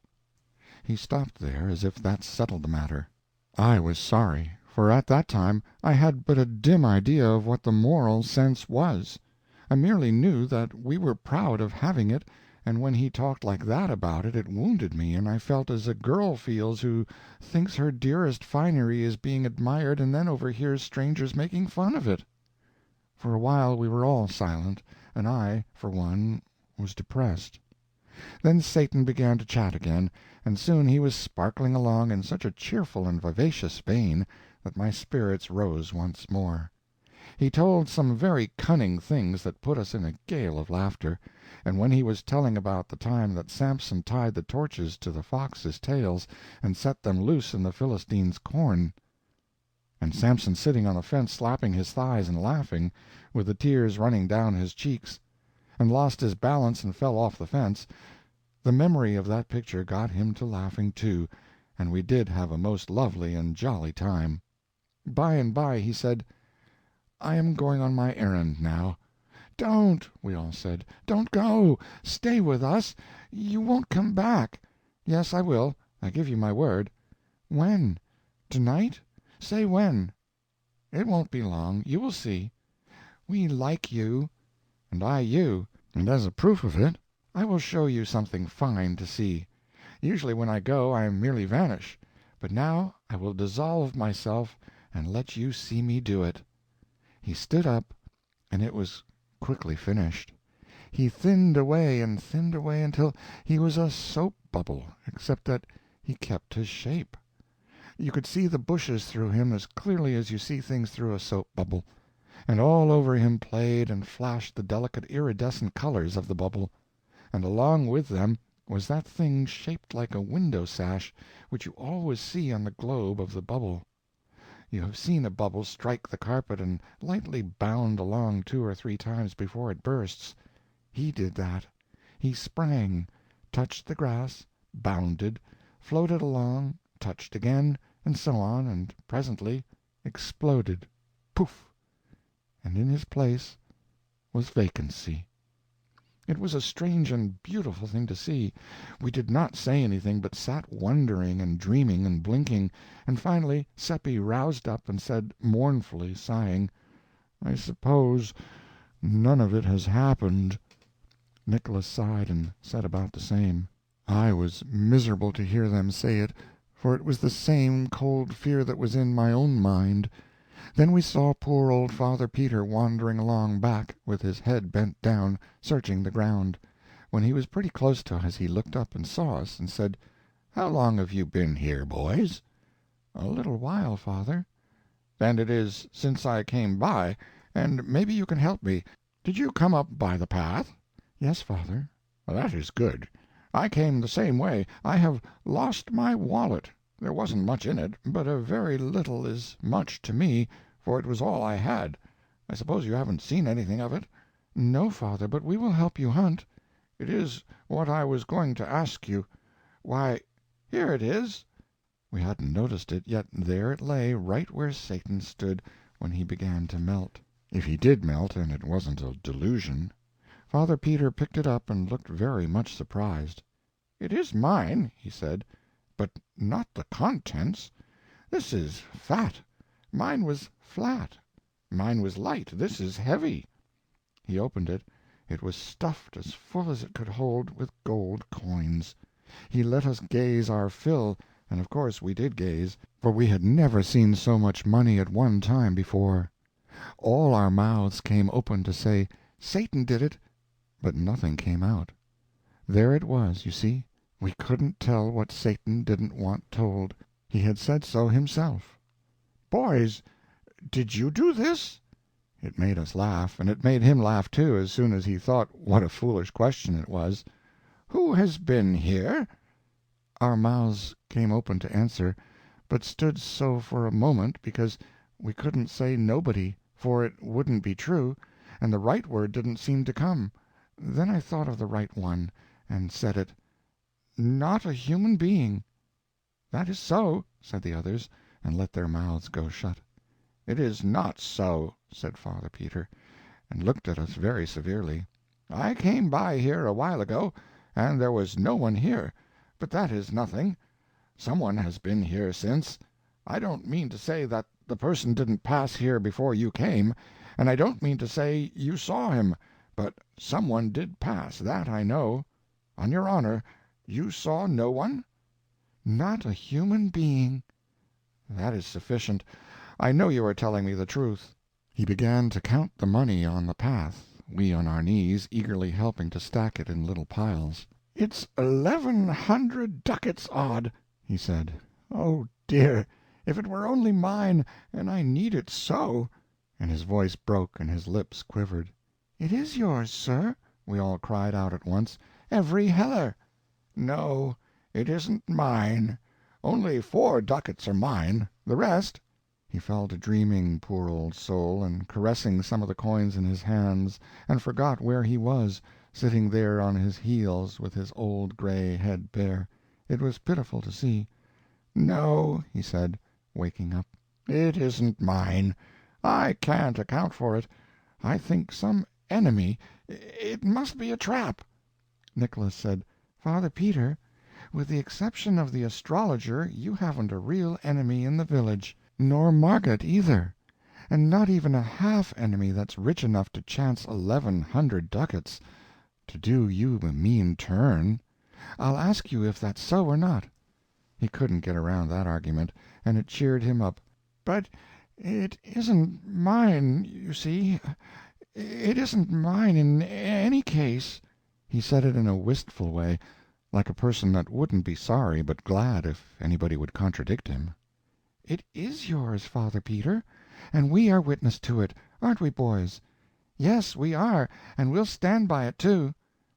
He stopped there, as if that settled the matter. I was sorry, for at that time I had but a dim idea of what the moral sense was. I merely knew that we were proud of having it, and when he talked like that about it, it wounded me, and I felt as a girl feels who thinks her dearest finery is being admired and then overhears strangers making fun of it. For a while we were all silent, and I, for one, was depressed. Then Satan began to chat again, and soon he was sparkling along in such a cheerful and vivacious vein that my spirits rose once more. He told some very cunning things that put us in a gale of laughter, and when he was telling about the time that Samson tied the torches to the foxes' tails and set them loose in the Philistines' corn, and Samson sitting on the fence slapping his thighs and laughing, with the tears running down his cheeks, and lost his balance and fell off the fence, the memory of that picture got him to laughing too, and we did have a most lovely and jolly time. By and by he said, "I am going on my errand now." "Don't," we all said, "don't go. Stay with us. You won't come back." "Yes, I will. I give you my word." "When? Tonight? Say when." "It won't be long. You will see." "We like you." "And I you. And as a proof of it, I will show you something fine to see. Usually when I go I merely vanish, but now I will dissolve myself and let you see me do it." He stood up, and it was quickly finished. He thinned away and thinned away until he was a soap bubble, except that he kept his shape. You could see the bushes through him as clearly as you see things through a soap bubble, and all over him played and flashed the delicate iridescent colors of the bubble, and along with them was that thing shaped like a window sash which you always see on the globe of the bubble. You have seen a bubble strike the carpet and lightly bound along 2 or 3 times before it bursts. He did that. He sprang, touched the grass, bounded, floated along, touched again, and so on, and presently exploded. Poof! And in his place was vacancy. It was a strange and beautiful thing to see. We did not say anything, but sat wondering and dreaming and blinking, and finally Seppi roused up and said, mournfully, sighing, "I suppose none of it has happened." Nicholas sighed and said about the same. I was miserable to hear them say it, for it was the same cold fear that was in my own mind. Then we saw poor old Father Peter wandering along back, with his head bent down, searching the ground. When he was pretty close to us he looked up and saw us, and said, "How long have you been here, boys?" "A little while, Father." "Then it is since I came by, and maybe you can help me. Did you come up by the path?" "Yes, Father." "That is good. I came the same way. I have lost my wallet. There wasn't much in it, but a very little is much to me, for it was all I had. I suppose you haven't seen anything of it?" "No, Father, but we will help you hunt." "It is what I was going to ask you. Why, here it is." We hadn't noticed it, yet there it lay, right where Satan stood when he began to melt. If he did melt, and it wasn't a delusion. Father Peter picked it up and looked very much surprised. "It is mine," he said, "but not the contents. This is fat. Mine was flat. Mine was light. This is heavy." He opened it. It was stuffed as full as it could hold with gold coins. He let us gaze our fill, and of course we did gaze, for we had never seen so much money at one time before. All our mouths came open to say, "Satan did it," but nothing came out. There it was, you see. We couldn't tell what Satan didn't want told. He had said so himself. "Boys, did you do this?" It made us laugh, and it made him laugh, too, as soon as he thought what a foolish question it was. "Who has been here?" Our mouths came open to answer, but stood so for a moment because we couldn't say nobody, for it wouldn't be true, and the right word didn't seem to come. Then I thought of the right one, and said it. "Not a human being." "That is so," said the others, and let their mouths go shut. "It is not so," said Father Peter, and looked at us very severely. "I came by here a while ago, and there was no one here, but that is nothing. Some one has been here since. I don't mean to say that the person didn't pass here before you came, and I don't mean to say you saw him, but some one did pass, that I know. On your honor, you saw no one?" "Not a human being." "That is sufficient. I know you are telling me the truth." He began to count the money on the path, we on our knees, eagerly helping to stack it in little piles. "It's 1,100 ducats odd," he said. "Oh, dear, if it were only mine, and I need it so!" And his voice broke and his lips quivered. "It is yours, sir," we all cried out at once. "Every heller." "No, it isn't mine. Only 4 ducats are mine. The rest—" He fell to dreaming, poor old soul, and caressing some of the coins in his hands, and forgot where he was, sitting there on his heels with his old gray head bare. It was pitiful to see. "No," he said, waking up, "it isn't mine. I can't account for it. I think some enemy—it must be a trap." Nicholas said, "Father Peter, with the exception of the astrologer, you haven't a real enemy in the village, nor Margaret either, and not even a half enemy that's rich enough to chance 1,100 ducats to do you a mean turn. I'll ask you if that's so or not." He couldn't get around that argument, and it cheered him up. "But it isn't mine, you see. It isn't mine in any case." He said it in a wistful way, like a person that wouldn't be sorry but glad if anybody would contradict him. "It is yours, Father Peter, and we are witness to it, aren't we, boys?" "Yes, we are, and we'll stand by it, too."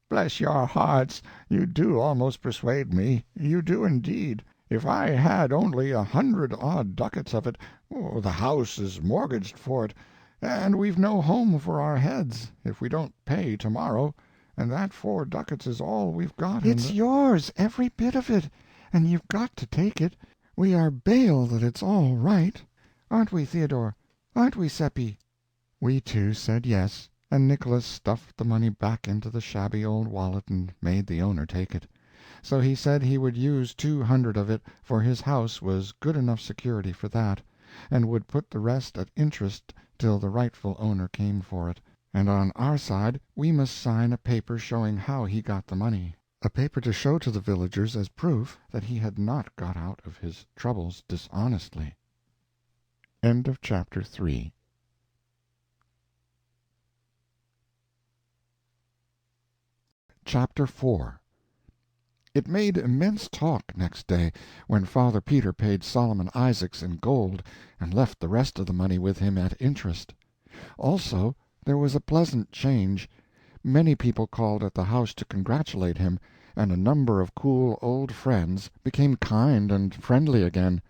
"Bless your hearts, you do almost persuade me. You do indeed. If I had only 100 odd ducats of it, the house is mortgaged for it, and we've no home for our heads if we don't pay to-morrow, and that 4 ducats is all we've got in "It's the—" yours, every bit of it, and you've got to take it. We are bail that it's all right. Aren't we, Theodore? Aren't we, Seppi?" We two said yes, and Nicholas stuffed the money back into the shabby old wallet and made the owner take it. So he said he would use 200 of it, for his house was good enough security for that, and would put the rest at interest till the rightful owner came for it, and on our side we must sign a paper showing how he got the money, a paper to show to the villagers as proof that he had not got out of his troubles dishonestly. End of Chapter 3. Chapter 4. It made immense talk next day, when Father Peter paid Solomon Isaacs in gold and left the rest of the money with him at interest. Also, there was a pleasant change. Many people called at the house to congratulate him, and a number of cool old friends became kind and friendly again.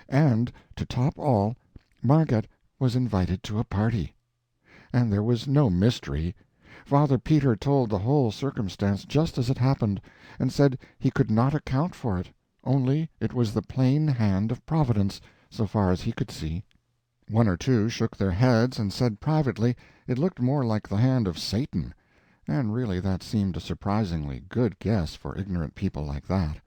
And, to top all, Marget was invited to a party. And there was no mystery. Father Peter told the whole circumstance just as it happened, and said he could not account for it, only it was the plain hand of Providence, so far as he could see. One or two shook their heads and said privately it looked more like the hand of Satan, and really that seemed a surprisingly good guess for ignorant people like that.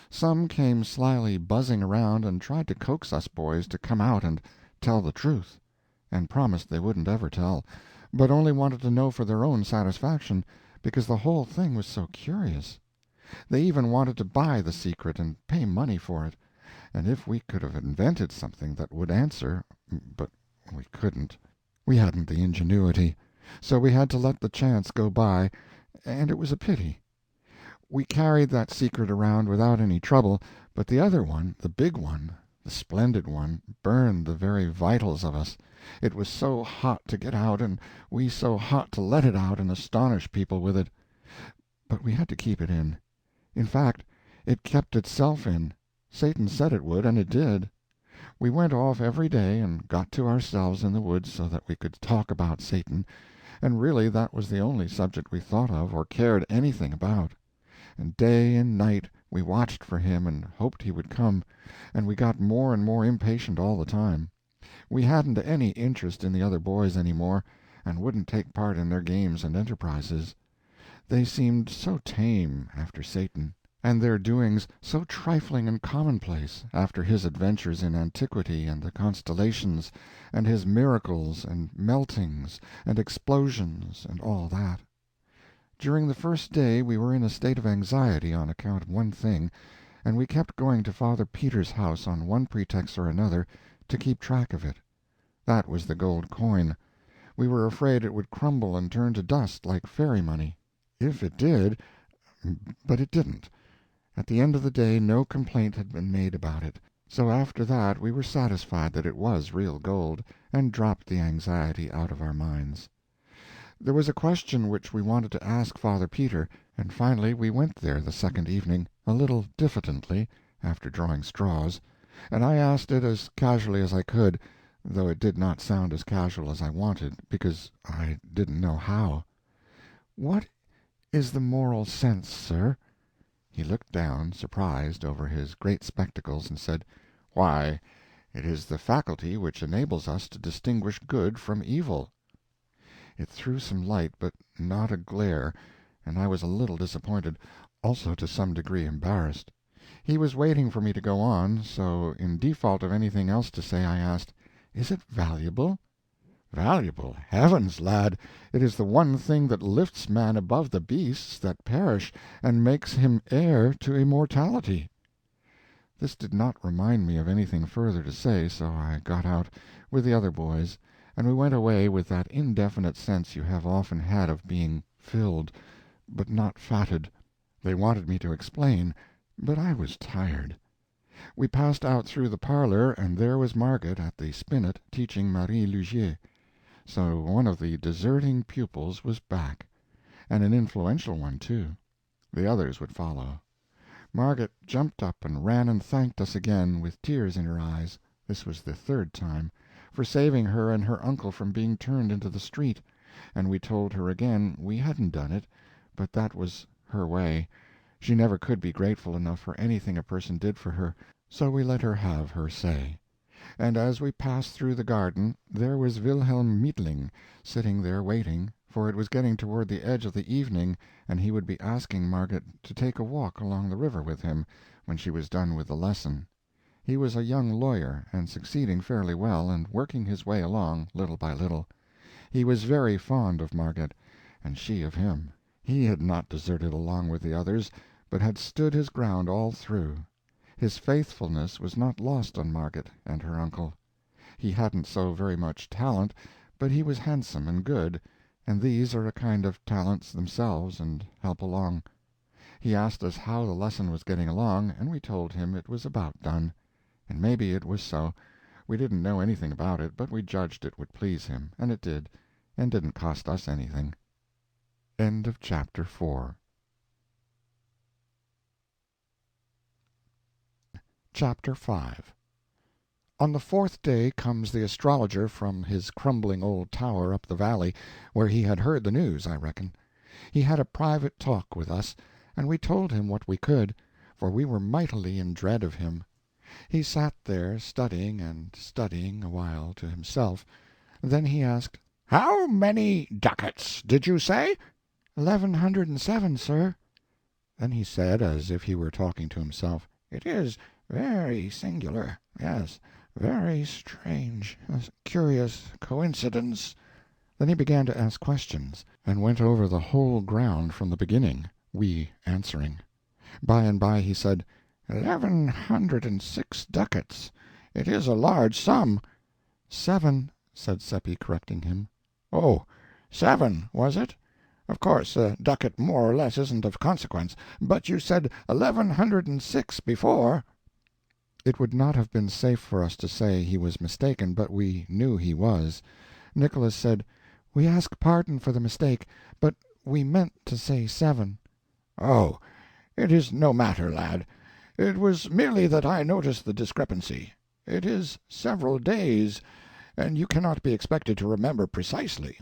Some came slyly buzzing around and tried to coax us boys to come out and tell the truth, and promised they wouldn't ever tell, but only wanted to know for their own satisfaction, because the whole thing was so curious. They even wanted to buy the secret and pay money for it, and if we could have invented something that would answer, but we couldn't. We hadn't the ingenuity, so we had to let the chance go by, and it was a pity. We carried that secret around without any trouble, but the other one, the big one, the splendid one, burned the very vitals of us. It was so hot to get out, and we so hot to let it out and astonish people with it. But we had to keep it in. In fact, it kept itself in. Satan said it would, and it did. We went off every day and got to ourselves in the woods so that we could talk about Satan, and really that was the only subject we thought of or cared anything about. And day and night we watched for him and hoped he would come, and we got more and more impatient all the time. We hadn't any interest in the other boys any more, and wouldn't take part in their games and enterprises. They seemed so tame after Satan, and their doings so trifling and commonplace after his adventures in antiquity and the constellations, and his miracles and meltings and explosions and all that. During the first day we were in a state of anxiety on account of one thing, and we kept going to Father Peter's house on one pretext or another to keep track of it. That was the gold coin. We were afraid it would crumble and turn to dust like fairy money. If it did, but it didn't. At the end of the day no complaint had been made about it, so after that we were satisfied that it was real gold, and dropped the anxiety out of our minds. There was a question which we wanted to ask Father Peter, and finally we went there the second evening, a little diffidently, after drawing straws, and I asked it as casually as I could, though it did not sound as casual as I wanted, because I didn't know how. "What is the moral sense, sir?" He looked down, surprised, over his great spectacles, and said, "Why, it is the faculty which enables us to distinguish good from evil." It threw some light, but not a glare, and I was a little disappointed, also to some degree embarrassed. He was waiting for me to go on, so in default of anything else to say I asked, "Is it valuable?" "Valuable? Heavens, lad, it is the one thing that lifts man above the beasts that perish, and makes him heir to immortality." This did not remind me of anything further to say, so I got out, with the other boys, and we went away with that indefinite sense you have often had of being filled, but not fatted. They wanted me to explain, but I was tired. We passed out through the parlor, and there was Margaret at the spinet teaching Marie Lugier. So one of the deserting pupils was back, and an influential one, too. The others would follow. Margaret jumped up and ran and thanked us again, with tears in her eyes (this was the third time), for saving her and her uncle from being turned into the street, and we told her again we hadn't done it, but that was her way. She never could be grateful enough for anything a person did for her, so we let her have her say. And as we passed through the garden, there was Wilhelm Meidling sitting there waiting, for it was getting toward the edge of the evening, and he would be asking Margaret to take a walk along the river with him when she was done with the lesson. He was a young lawyer, and succeeding fairly well, and working his way along, little by little. He was very fond of Margaret, and she of him. He had not deserted along with the others, but had stood his ground all through. His faithfulness was not lost on Margaret and her uncle. He hadn't so very much talent, but he was handsome and good, and these are a kind of talents themselves and help along. He asked us how the lesson was getting along, and we told him it was about done. And maybe it was so. We didn't know anything about it, but we judged it would please him, and it did, and didn't cost us anything. End of chapter 4. Chapter 5. On the fourth day comes the astrologer from his crumbling old tower up the valley, where he had heard the news, I reckon. He had a private talk with us, and we told him what we could, for we were mightily in dread of him. He sat there studying and studying a while to himself. Then he asked, "How many ducats did you say?" 1107, sir. Then he said, as if he were talking to himself, "It is very singular. Yes, very strange. A curious coincidence." Then he began to ask questions, and went over the whole ground from the beginning, we answering. By and by he said, 1106 ducats. It is a large sum. 7, said Seppi, correcting him. Oh, 7, was it? Of course, a ducat more or less isn't of consequence, but you said 1106 before. It would not have been safe for us to say he was mistaken, but we knew he was. Nicholas said, "We ask pardon for the mistake, but we meant to say 7. "Oh, it is no matter, lad. It was merely that I noticed the discrepancy. It is several days, and you cannot be expected to remember precisely.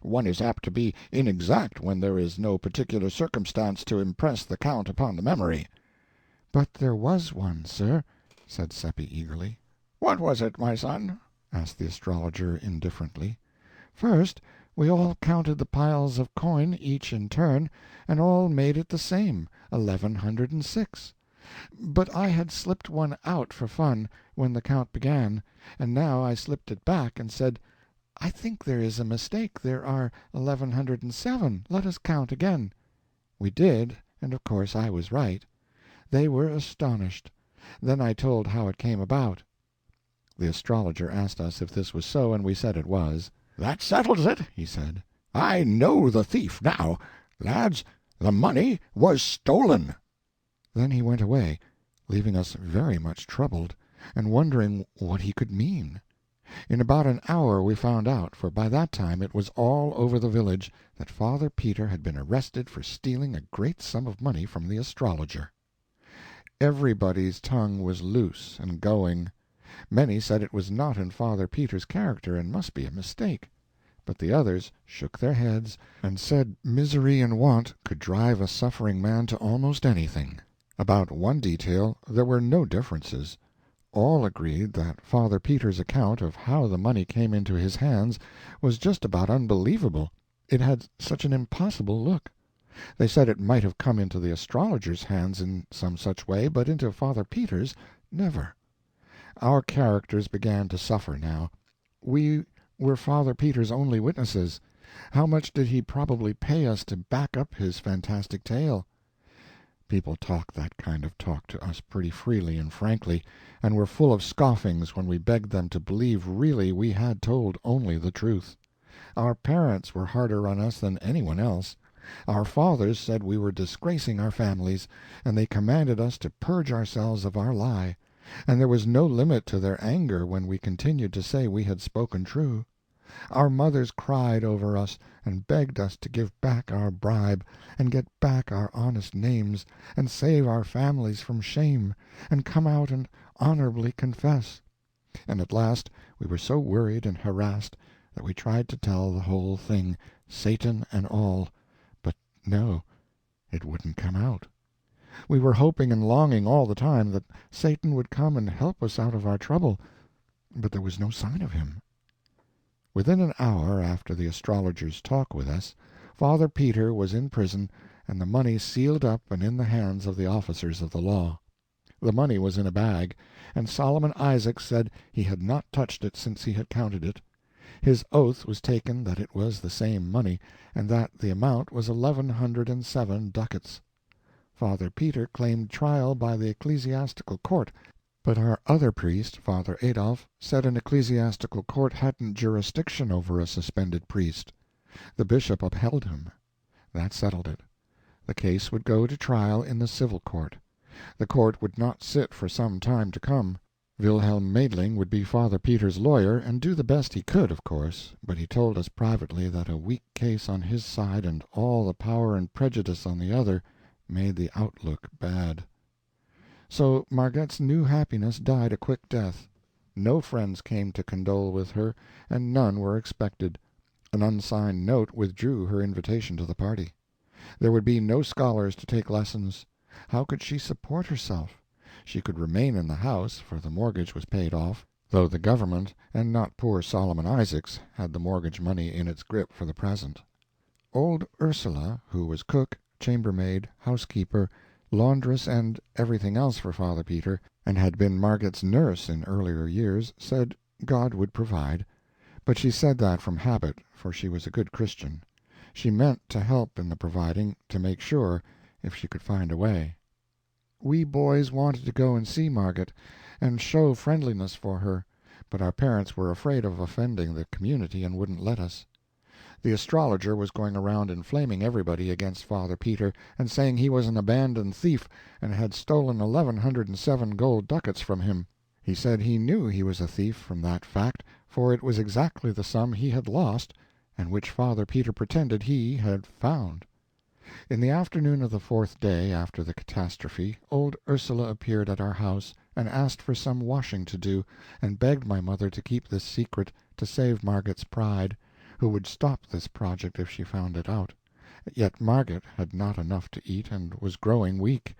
One is apt to be inexact when there is no particular circumstance to impress the count upon the memory." "But there was one, sir," said Seppi eagerly. "What was it, my son?" asked the astrologer indifferently. "First, we all counted the piles of coin, each in turn, and all made it the same, 1106. But I had slipped one out for fun, when the count began, and now I slipped it back and said, 'I think there is a mistake, there are 1107, let us count again.' We did, and of course I was right. They were astonished. Then I told how it came about." The astrologer asked us if this was so, and we said it was. "That settles it," he said. "I know the thief now. Lads, the money was stolen." Then he went away, leaving us very much troubled, and wondering what he could mean. In about an hour we found out, for by that time it was all over the village, that Father Peter had been arrested for stealing a great sum of money from the astrologer. Everybody's tongue was loose and going. Many said it was not in Father Peter's character and must be a mistake. But the others shook their heads and said misery and want could drive a suffering man to almost anything. About one detail there were no differences. All agreed that Father Peter's account of how the money came into his hands was just about unbelievable. It had such an impossible look. They said it might have come into the astrologer's hands in some such way, but into Father Peter's, never. Our characters began to suffer now. We were Father Peter's only witnesses. How much did he probably pay us to back up his fantastic tale? People talked that kind of talk to us pretty freely and frankly, and were full of scoffings when we begged them to believe really we had told only the truth. Our parents were harder on us than anyone else. Our fathers said we were disgracing our families, and they commanded us to purge ourselves of our lie, and there was no limit to their anger when we continued to say we had spoken true. Our mothers cried over us and begged us to give back our bribe, and get back our honest names, and save our families from shame, and come out and honorably confess. And at last we were so worried and harassed that we tried to tell the whole thing, Satan and all, but no, it wouldn't come out. We were hoping and longing all the time that Satan would come and help us out of our trouble, but there was no sign of him. Within an hour after the astrologer's talk with us, Father Peter was in prison and the money sealed up and in the hands of the officers of the law. The money was in a bag, and Solomon Isaacs said he had not touched it since he had counted it. His oath was taken that it was the same money, and that the amount was 1,107 ducats. Father Peter claimed trial by the ecclesiastical court, but our other priest, Father Adolf, said an ecclesiastical court hadn't jurisdiction over a suspended priest. The bishop upheld him. That settled it. The case would go to trial in the civil court. The court would not sit for some time to come. Wilhelm Meidling would be Father Peter's lawyer, and do the best he could, of course, but he told us privately that a weak case on his side and all the power and prejudice on the other made the outlook bad. So Margette's new happiness died a quick death. No friends came to condole with her, and none were expected. An unsigned note withdrew her invitation to the party. There would be no scholars to take lessons. How could she support herself? She could remain in the house, for the mortgage was paid off, though the government, and not poor Solomon Isaacs, had the mortgage money in its grip for the present. Old Ursula, who was cook, chambermaid, housekeeper, laundress, and everything else for Father Peter, and had been Margette's nurse in earlier years, said God would provide. But she said that from habit, for she was a good Christian. She meant to help in the providing, to make sure, if she could find a way. We boys wanted to go and see Margette, and show friendliness for her, but our parents were afraid of offending the community and wouldn't let us. The astrologer was going around inflaming everybody against Father Peter, and saying he was an abandoned thief, and had stolen 1,107 gold ducats from him. He said he knew he was a thief from that fact, for it was exactly the sum he had lost, and which Father Peter pretended he had found. In the afternoon of the fourth day after the catastrophe, old Ursula appeared at our house, and asked for some washing to do, and begged my mother to keep this secret, to save Margette's pride, who would stop this project if she found it out. Yet Margette had not enough to eat, and was growing weak.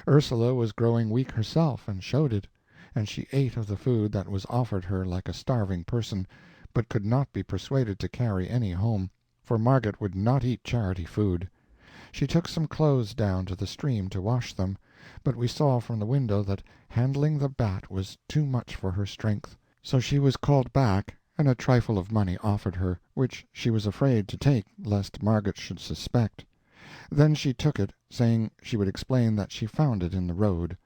Ursula was growing weak herself, and showed it, and she ate of the food that was offered her like a starving person, but could not be persuaded to carry any home, for Margette would not eat charity food. She took some clothes down to the stream to wash them, but we saw from the window that handling the bat was too much for her strength, so she was called back, and a trifle of money offered her, which she was afraid to take lest Margette should suspect. Then she took it, saying she would explain that she found it in the road.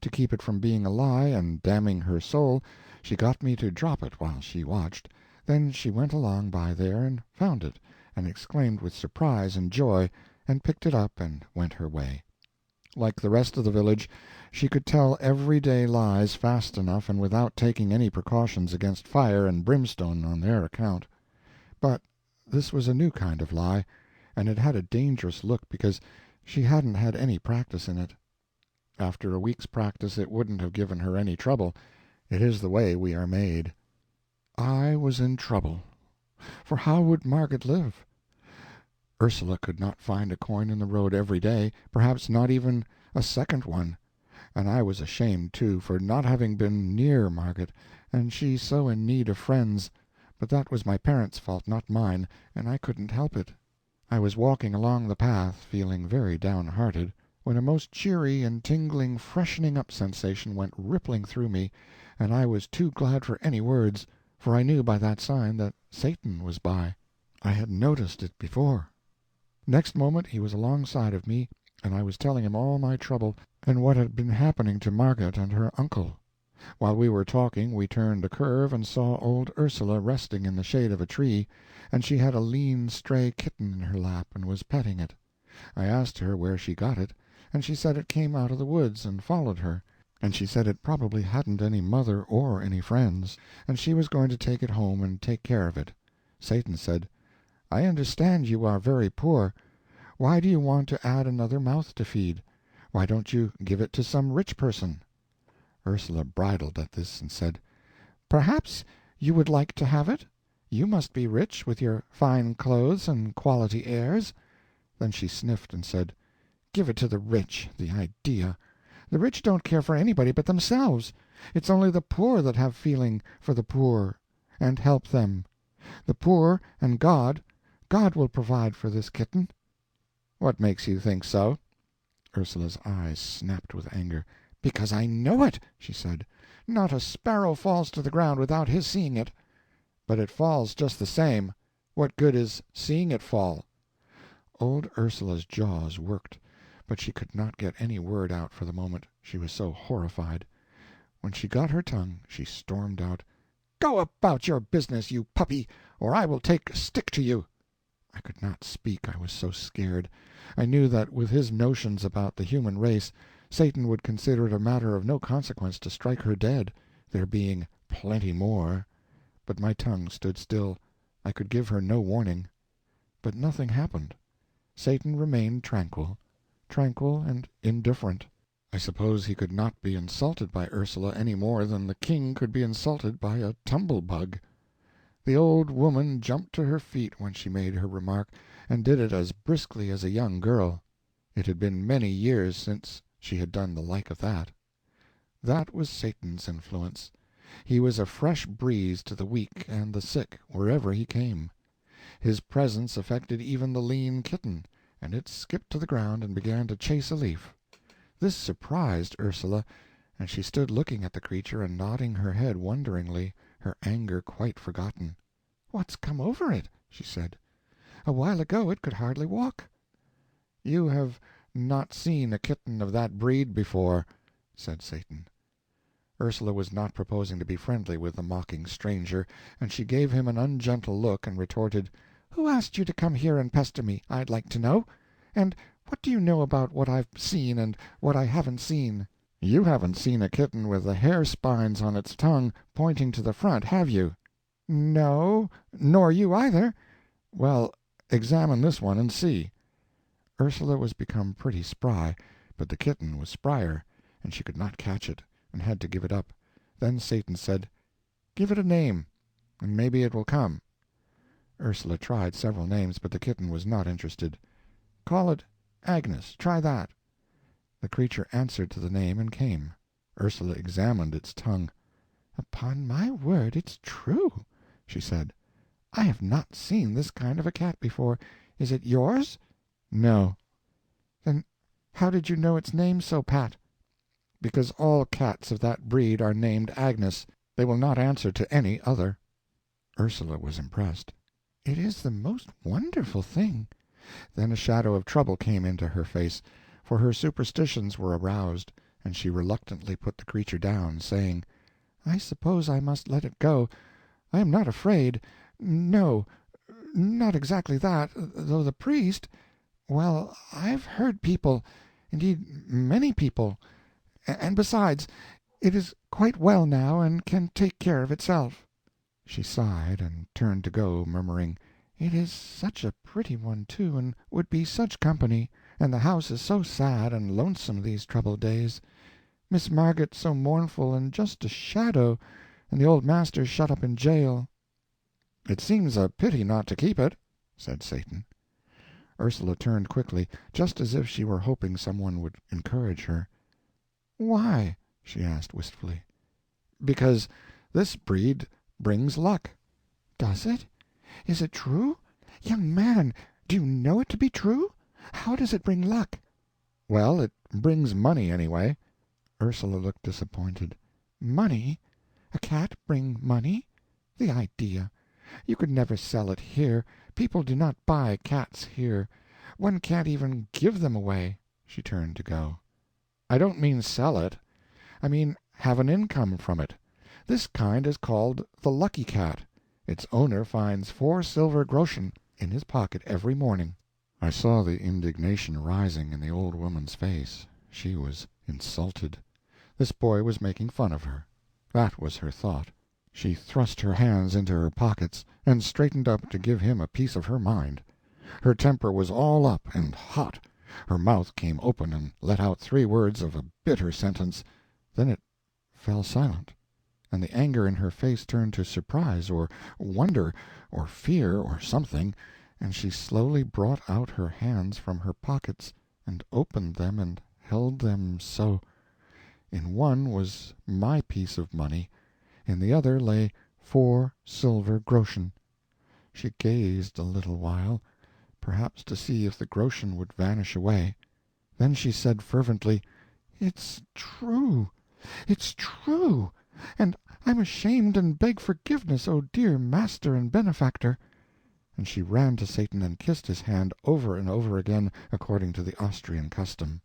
To keep it from being a lie and damning her soul, she got me to drop it while she watched. Then she went along by there and found it, and exclaimed with surprise and joy, and picked it up and went her way. Like the rest of the village, she could tell everyday lies fast enough and without taking any precautions against fire and brimstone on their account. But this was a new kind of lie, and it had a dangerous look because she hadn't had any practice in it. After a week's practice it wouldn't have given her any trouble. It is the way we are made. I was in trouble, for how would Margette live? Ursula could not find a coin in the road every day, perhaps not even a second one, and I was ashamed, too, for not having been near Margette, and she so in need of friends, but that was my parents' fault, not mine, and I couldn't help it. I was walking along the path, feeling very downhearted, when a most cheery and tingling freshening-up sensation went rippling through me, and I was too glad for any words, for I knew by that sign that Satan was by. I had noticed it before. Next moment he was alongside of me, and I was telling him all my trouble, and what had been happening to Margette and her uncle. While we were talking we turned a curve and saw old Ursula resting in the shade of a tree, and she had a lean stray kitten in her lap and was petting it. I asked her where she got it, and she said it came out of the woods and followed her. and she said it probably hadn't any mother or any friends, and she was going to take it home and take care of it. Satan said, "I understand you are very poor. Why do you want to add another mouth to feed? Why don't you give it to some rich person?" Ursula bridled at this and said, "Perhaps you would like to have it? You must be rich, with your fine clothes and quality airs." Then she sniffed and said, "Give it to the rich, the idea! The rich don't care for anybody but themselves. It's only the poor that have feeling for the poor, and help them. The poor and God will provide for this kitten." "What makes you think so?" Ursula's eyes snapped with anger. "Because I know it," she said. "Not a sparrow falls to the ground without his seeing it." "But it falls just the same. What good is seeing it fall?" Old Ursula's jaws worked, but she could not get any word out for the moment, she was so horrified. When she got her tongue, she stormed out, "Go about your business, you puppy, or I will take a stick to you." I could not speak, I was so scared. I knew that with his notions about the human race, Satan would consider it a matter of no consequence to strike her dead, there being plenty more. But my tongue stood still. I could give her no warning. But nothing happened. Satan remained tranquil and indifferent. I suppose he could not be insulted by Ursula any more than the king could be insulted by a tumble-bug. The old woman jumped to her feet when she made her remark, and did it as briskly as a young girl. It had been many years since she had done the like of that. That was Satan's influence. He was a fresh breeze to the weak and the sick wherever he came. His presence affected even the lean kitten, and it skipped to the ground and began to chase a leaf. This surprised Ursula, and she stood looking at the creature and nodding her head wonderingly, her anger quite forgotten. "What's come over it?" she said. "A while ago it could hardly walk." "You have not seen a kitten of that breed before," said Satan. Ursula was not proposing to be friendly with the mocking stranger, and she gave him an ungentle look and retorted, "Who asked you to come here and pester me, I'd like to know? And what do you know about what I've seen and what I haven't seen?" "You haven't seen a kitten with the hair spines on its tongue pointing to the front, have you?" "No, nor you either." "Well, examine this one and see." Ursula was become pretty spry, but the kitten was sprier, and she could not catch it, and had to give it up. Then Satan said, "Give it a name, and maybe it will come." Ursula tried several names, but the kitten was not interested. "Call it Agnes. Try that." The creature answered to the name and came. Ursula examined its tongue. "Upon my word, it's true," she said. "I have not seen this kind of a cat before. Is it yours?" "No." "Then how did you know its name so pat?" "Because all cats of that breed are named Agnes. They will not answer to any other." Ursula was impressed. "It is the most wonderful thing." Then a shadow of trouble came into her face, for her superstitions were aroused, and she reluctantly put the creature down, saying, "I suppose I must let it go. I am not afraid. No, not exactly that, though the priest— Well, I've heard people, indeed many people, and besides, it is quite well now and can take care of itself." She sighed and turned to go, murmuring, "It is such a pretty one, too, and would be such company, and the house is so sad and lonesome these troubled days. Miss Margaret so mournful and just a shadow, and the old master shut up in jail." "It seems a pity not to keep it," said Satan. Ursula turned quickly, just as if she were hoping someone would encourage her. "Why?" she asked wistfully. "Because this breed brings luck." "Does it? Is it true? Young man, do you know it to be true? How does it bring luck?" "Well, it brings money, anyway." Ursula looked disappointed. "Money? A cat bring money? The idea! You could never sell it here. People do not buy cats here. One can't even give them away." She turned to go. "I don't mean sell it. I mean have an income from it. This kind is called the lucky cat. Its owner finds 4 silver groschen in his pocket every morning." I saw the indignation rising in the old woman's face. She was insulted. This boy was making fun of her. That was her thought. She thrust her hands into her pockets, and straightened up to give him a piece of her mind. Her temper was all up and hot. Her mouth came open and let out 3 words of a bitter sentence. Then it fell silent, and the anger in her face turned to surprise or wonder or fear or something, and she slowly brought out her hands from her pockets and opened them and held them so. In one was my piece of money, in the other lay 4 silver groschen. She gazed a little while, perhaps to see if the groschen would vanish away. Then she said fervently, "It's true, it's true, and I'm ashamed and beg forgiveness, O dear master and benefactor." And she ran to Satan and kissed his hand over and over again, according to the Austrian custom.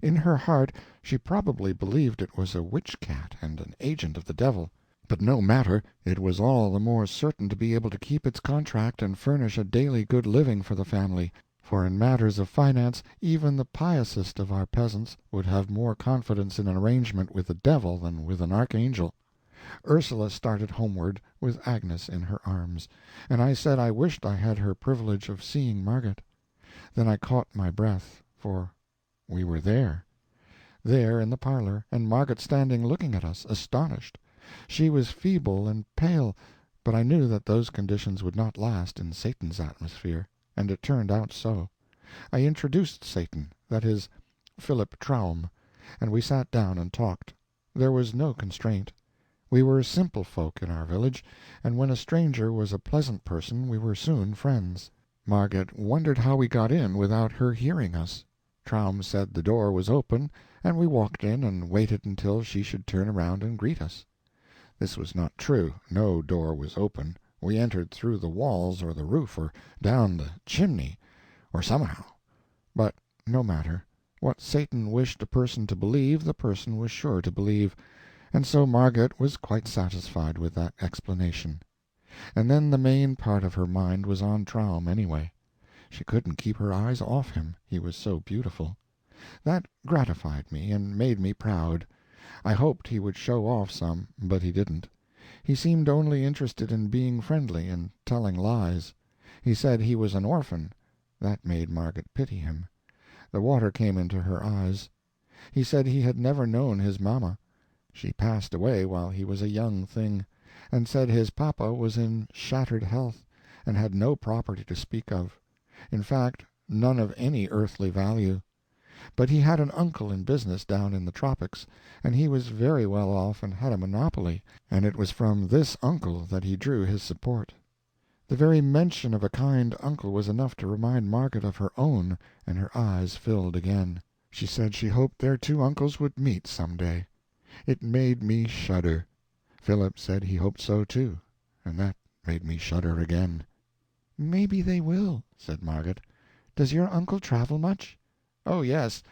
In her heart she probably believed it was a witch-cat and an agent of the devil. But no matter, it was all the more certain to be able to keep its contract and furnish a daily good living for the family, for in matters of finance even the piousest of our peasants would have more confidence in an arrangement with the devil than with an archangel. Ursula started homeward, with Agnes in her arms, and I said I wished I had her privilege of seeing Margaret. Then I caught my breath, for we were there in the parlor, and Margaret standing looking at us, astonished. She was feeble and pale, but I knew that those conditions would not last in Satan's atmosphere, and it turned out so. I introduced Satan, that is, Philip Traum, and we sat down and talked. There was no constraint. We were simple folk in our village, and when a stranger was a pleasant person we were soon friends. Margaret wondered how we got in without her hearing us. Traum said the door was open, and we walked in and waited until she should turn around and greet us. This was not true. No door was open. We entered through the walls or the roof or down the chimney, or somehow. But no matter. What Satan wished a person to believe, the person was sure to believe, and so Margaret was quite satisfied with that explanation. And then the main part of her mind was on Traum, anyway. She couldn't keep her eyes off him, he was so beautiful. That gratified me and made me proud. I hoped he would show off some, but he didn't. He seemed only interested in being friendly and telling lies. He said he was an orphan. That made Margaret pity him. The water came into her eyes. He said he had never known his mamma. She passed away while he was a young thing, and said his papa was in shattered health, and had no property to speak of. In fact, none of any earthly value. But he had an uncle in business down in the tropics, and he was very well off and had a monopoly, and it was from this uncle that he drew his support. The very mention of a kind uncle was enough to remind Margaret of her own, and her eyes filled again. She said she hoped their 2 uncles would meet some day. It made me shudder. Philip said he hoped so, too, and that made me shudder again. "Maybe they will," said Margaret. "Does your uncle travel much?" "Oh, yes.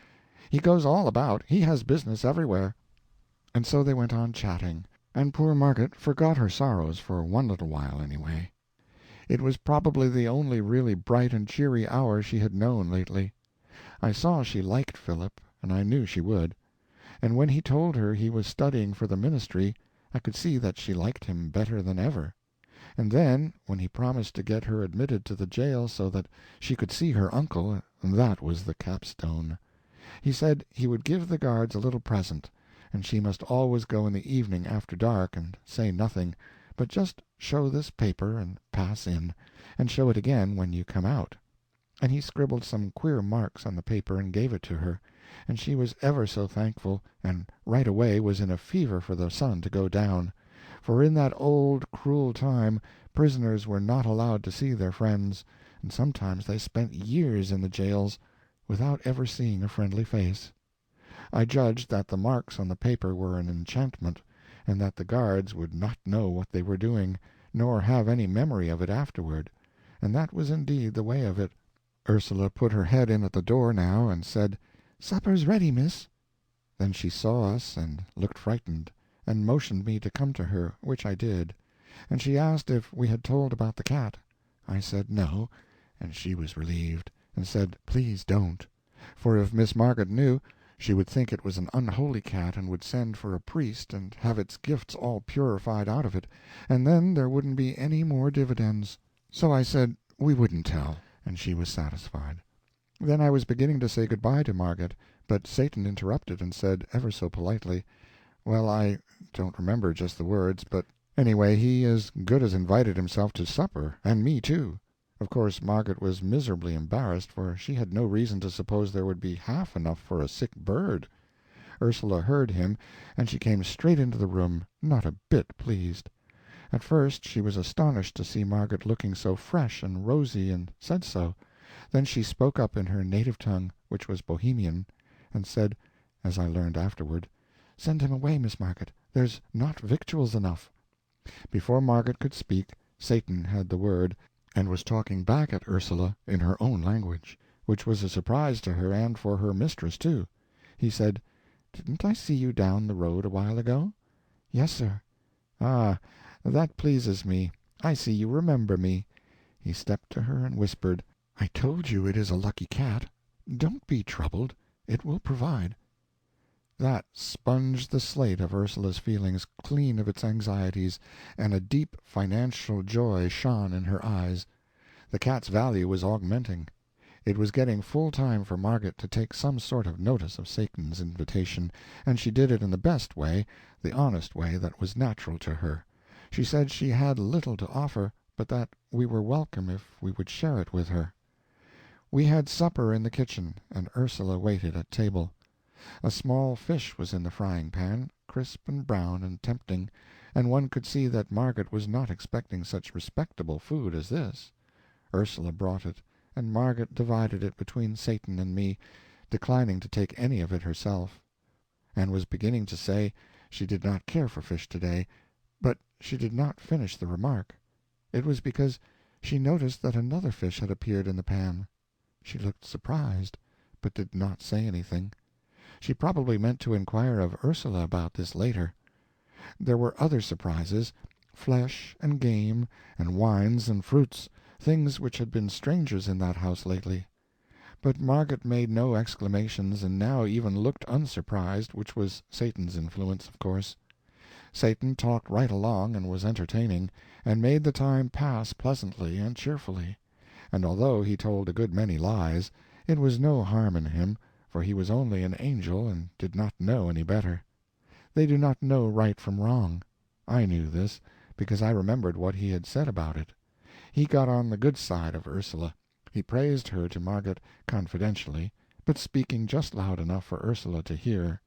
He goes all about. He has business everywhere." And so they went on chatting, and poor Margaret forgot her sorrows for one little while, anyway. It was probably the only really bright and cheery hour she had known lately. I saw she liked Philip, and I knew she would. And when he told her he was studying for the ministry, I could see that she liked him better than ever. And then, when he promised to get her admitted to the jail so that she could see her uncle, that was the capstone. He said he would give the guards a little present, and she must always go in the evening after dark and say nothing, but just show this paper and pass in, and show it again when you come out. And he scribbled some queer marks on the paper and gave it to her, and she was ever so thankful, and right away was in a fever for the sun to go down. For in that old cruel time prisoners were not allowed to see their friends, and sometimes they spent years in the jails without ever seeing a friendly face. I judged that the marks on the paper were an enchantment, and that the guards would not know what they were doing, nor have any memory of it afterward, and that was indeed the way of it. Ursula put her head in at the door now, and said, "Supper's ready, miss." Then she saw us and looked frightened, and motioned me to come to her, which I did, and she asked if we had told about the cat. I said no, and she was relieved, and said please don't, for if Miss Margaret knew, She would think it was an unholy cat and would send for a priest and have its gifts all purified out of it, and then there wouldn't be any more dividends. So I said we wouldn't tell, and she was satisfied. Then I was beginning to say good-bye to Margaret, but Satan interrupted and said, ever so politely, well, I don't remember just the words, but anyway he as good as invited himself to supper, and me too. Of course Margaret was miserably embarrassed, for she had no reason to suppose there would be half enough for a sick bird. Ursula heard him, and she came straight into the room, not a bit pleased. At first she was astonished to see Margaret looking so fresh and rosy, and said so. Then she spoke up in her native tongue, which was Bohemian, and said, as I learned afterward, "Send him away, Miss Margaret. There's not victuals enough." Before Margaret could speak, Satan had the word, and was talking back at Ursula in her own language, which was a surprise to her and for her mistress too. He said, "Didn't I see you down the road a while ago?" "Yes, sir." "Ah, that pleases me. I see you remember me." He stepped to her and whispered, "I told you it is a lucky cat. Don't be troubled. It will provide." That sponged the slate of Ursula's feelings clean of its anxieties, and a deep financial joy shone in her eyes. The cat's value was augmenting. It was getting full time for Margaret to take some sort of notice of Satan's invitation, and she did it in the best way, the honest way that was natural to her. She said she had little to offer, but that we were welcome if we would share it with her. We had supper in the kitchen, and Ursula waited at table. A small fish was in the frying-pan, crisp and brown and tempting, and one could see that Margaret was not expecting such respectable food as this. Ursula brought it, and Margaret divided it between Satan and me, declining to take any of it herself, and was beginning to say she did not care for fish today, but she did not finish the remark. It was because she noticed that another fish had appeared in the pan. She looked surprised, but did not say anything. She probably meant to inquire of Ursula about this later. There were other surprises, flesh and game, and wines and fruits, things which had been strangers in that house lately. But Margaret made no exclamations, and now even looked unsurprised, which was Satan's influence, of course. Satan talked right along, and was entertaining, and made the time pass pleasantly and cheerfully. And although he told a good many lies, it was no harm in him, for he was only an angel and did not know any better. They do not know right from wrong. I knew this, because I remembered what he had said about it. He got on the good side of Ursula. He praised her to Margaret confidentially, but speaking just loud enough for Ursula to hear.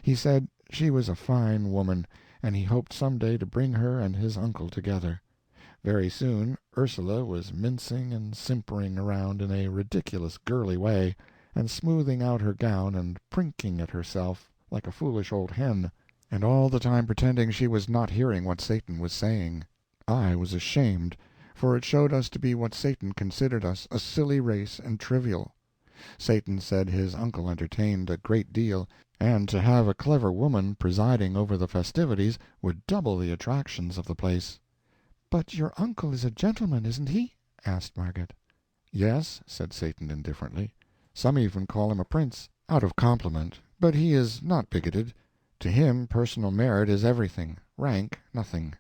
He said she was a fine woman, and he hoped some day to bring her and his uncle together. Very soon Ursula was mincing and simpering around in a ridiculous girly way, and smoothing out her gown and prinking at herself like a foolish old hen, and all the time pretending she was not hearing what Satan was saying. I was ashamed, for it showed us to be what Satan considered us, a silly race and trivial. Satan said his uncle entertained a great deal, and to have a clever woman presiding over the festivities would double the attractions of the place. "But your uncle is a gentleman, isn't he?" asked Margaret. "Yes," said Satan indifferently. "Some even call him a prince, out of compliment, but he is not bigoted. To him personal merit is everything, rank nothing."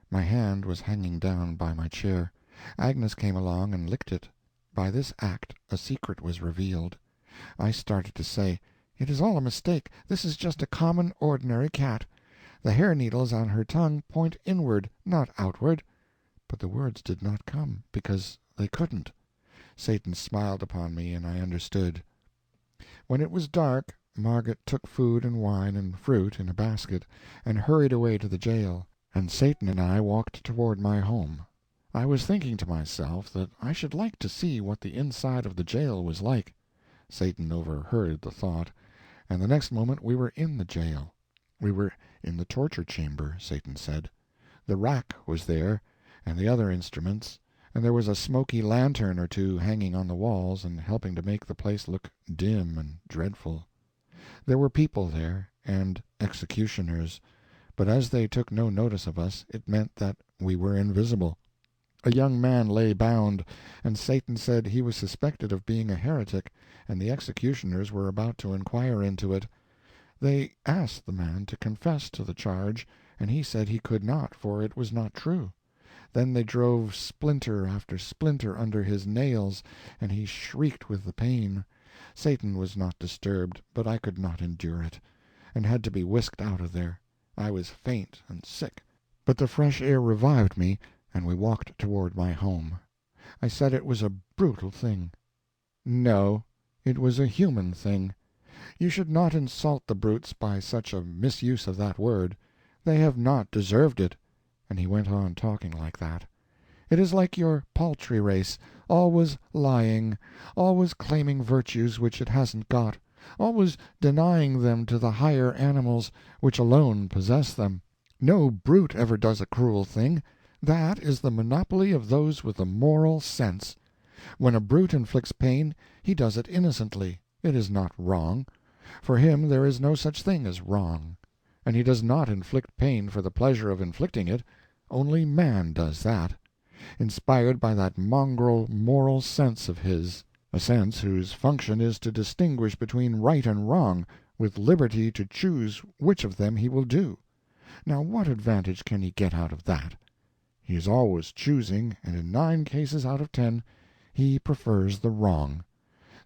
My hand was hanging down by my chair. Agnes came along and licked it. By this act a secret was revealed. I started to say, "It is all a mistake. This is just a common, ordinary cat. The hair-needles on her tongue point inward, not outward." But the words did not come, because they couldn't. Satan smiled upon me, and I understood. When it was dark, Margaret took food and wine and fruit in a basket, and hurried away to the jail, and Satan and I walked toward my home. I was thinking to myself that I should like to see what the inside of the jail was like. Satan overheard the thought, and the next moment we were in the jail. We were in the torture chamber, Satan said. The rack was there, and the other instruments, and there was a smoky lantern or two hanging on the walls and helping to make the place look dim and dreadful. There were people there, and executioners, but as they took no notice of us, it meant that we were invisible. A young man lay bound, and Satan said he was suspected of being a heretic, and the executioners were about to inquire into it. They asked the man to confess to the charge, and he said he could not, for it was not true. Then they drove splinter after splinter under his nails, and he shrieked with the pain. Satan was not disturbed, but I could not endure it, and had to be whisked out of there. I was faint and sick, but the fresh air revived me, and we walked toward my home. I said it was a brutal thing. No, it was a human thing. You should not insult the brutes by such a misuse of that word. They have not deserved it. And he went on talking like that. It is like your paltry race, always lying, always claiming virtues which it hasn't got, always denying them to the higher animals which alone possess them. No brute ever does a cruel thing. That is the monopoly of those with the moral sense. When a brute inflicts pain, he does it innocently. It is not wrong. For him there is no such thing as wrong. And he does not inflict pain for the pleasure of inflicting it. Only man does that, inspired by that mongrel moral sense of his, a sense whose function is to distinguish between right and wrong, with liberty to choose which of them he will do. Now what advantage can he get out of that? He is always choosing, and in 9 cases out of 10 he prefers the wrong.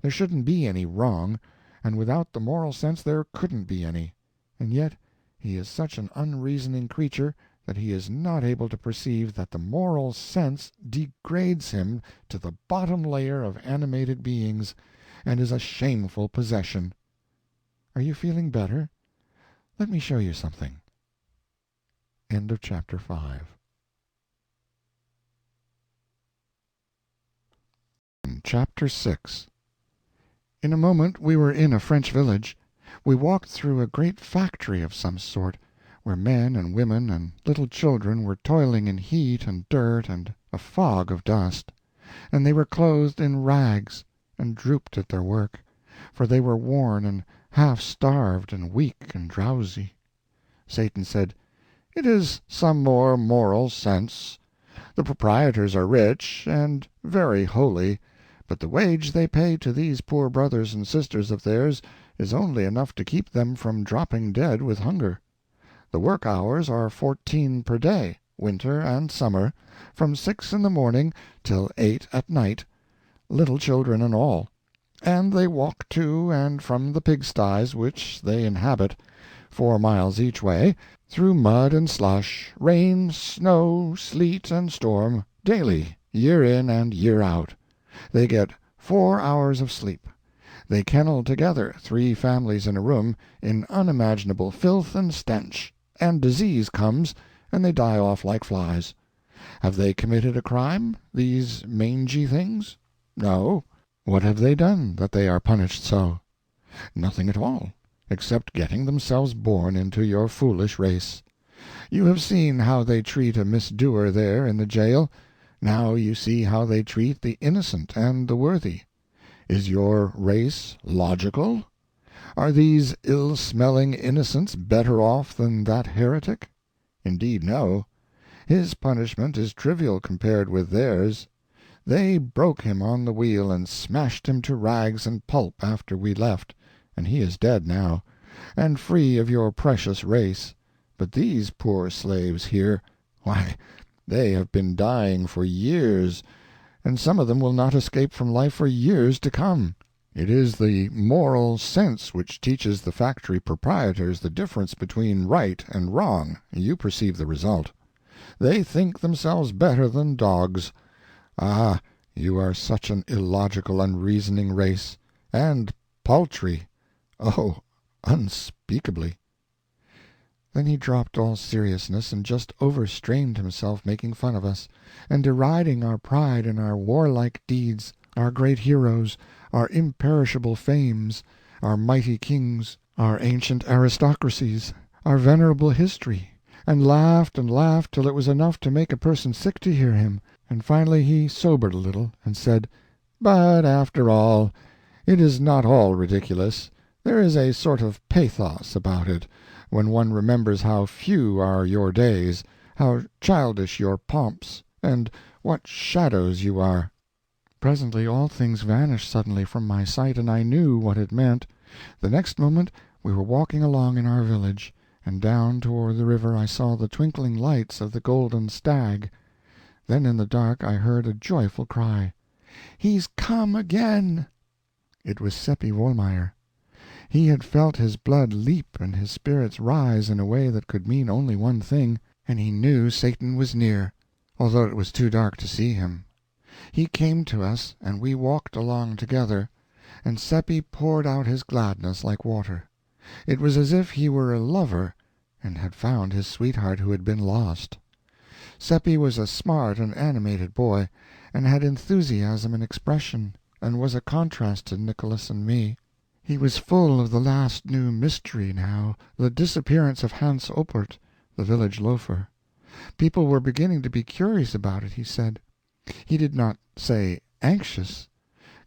There shouldn't be any wrong, and without the moral sense there couldn't be any. And yet he is such an unreasoning creature that he is not able to perceive that the moral sense degrades him to the bottom layer of animated beings, and is a shameful possession. Are you feeling better? Let me show you something. End of chapter 5. Chapter 6. In a moment we were in a French village. We walked through a great factory of some sort, where men and women and little children were toiling in heat and dirt and a fog of dust, and they were clothed in rags, and drooped at their work, for they were worn and half-starved and weak and drowsy. Satan said, "It is some more moral sense. The proprietors are rich and very holy, but the wage they pay to these poor brothers and sisters of theirs is only enough to keep them from dropping dead with hunger. The work hours are 14 per day, winter and summer, from 6 in the morning till 8 at night, little children and all. And they walk to and from the pigsties which they inhabit, 4 miles each way, through mud and slush, rain, snow, sleet, and storm, daily, year in and year out. They get 4 hours of sleep. They kennel together, 3 families in a room, in unimaginable filth and stench, and disease comes, and they die off like flies. Have they committed a crime, these mangy things? No. What have they done, that they are punished so? Nothing at all, except getting themselves born into your foolish race. You have seen how they treat a misdoer there in the jail. Now you see how they treat the innocent and the worthy. Is your race logical? Are these ill-smelling innocents better off than that heretic? Indeed, no. His punishment is trivial compared with theirs. They broke him on the wheel and smashed him to rags and pulp after we left, and he is dead now, and free of your precious race. But these poor slaves here, why, they have been dying for years, and some of them will not escape from life for years to come. It is the moral sense which teaches the factory proprietors the difference between right and wrong. You perceive the result. They think themselves better than dogs. Ah, you are such an illogical, unreasoning race, and paltry. Oh, unspeakably." Then he dropped all seriousness and just overstrained himself making fun of us, and deriding our pride in our warlike deeds, our great heroes, our imperishable fames, our mighty kings, our ancient aristocracies, our venerable history, and laughed till it was enough to make a person sick to hear him, and finally he sobered a little, and said, "But after all, it is not all ridiculous. There is a sort of pathos about it, when one remembers how few are your days, how childish your pomps, and what shadows you are!" Presently all things vanished suddenly from my sight, and I knew what it meant. The next moment we were walking along in our village, and down toward the river I saw the twinkling lights of the Golden Stag. Then in the dark I heard a joyful cry: "He's come again!" It was Seppi Wohlmeyer. He had felt his blood leap and his spirits rise in a way that could mean only one thing, and he knew Satan was near, although it was too dark to see him. He came to us, and we walked along together, and Seppi poured out his gladness like water. It was as if he were a lover and had found his sweetheart who had been lost. Seppi was a smart and animated boy, and had enthusiasm and expression, and was a contrast to Nicholas and me. He was full of the last new mystery now, the disappearance of Hans Oppert, the village loafer. People were beginning to be curious about it, he said. He did not say anxious.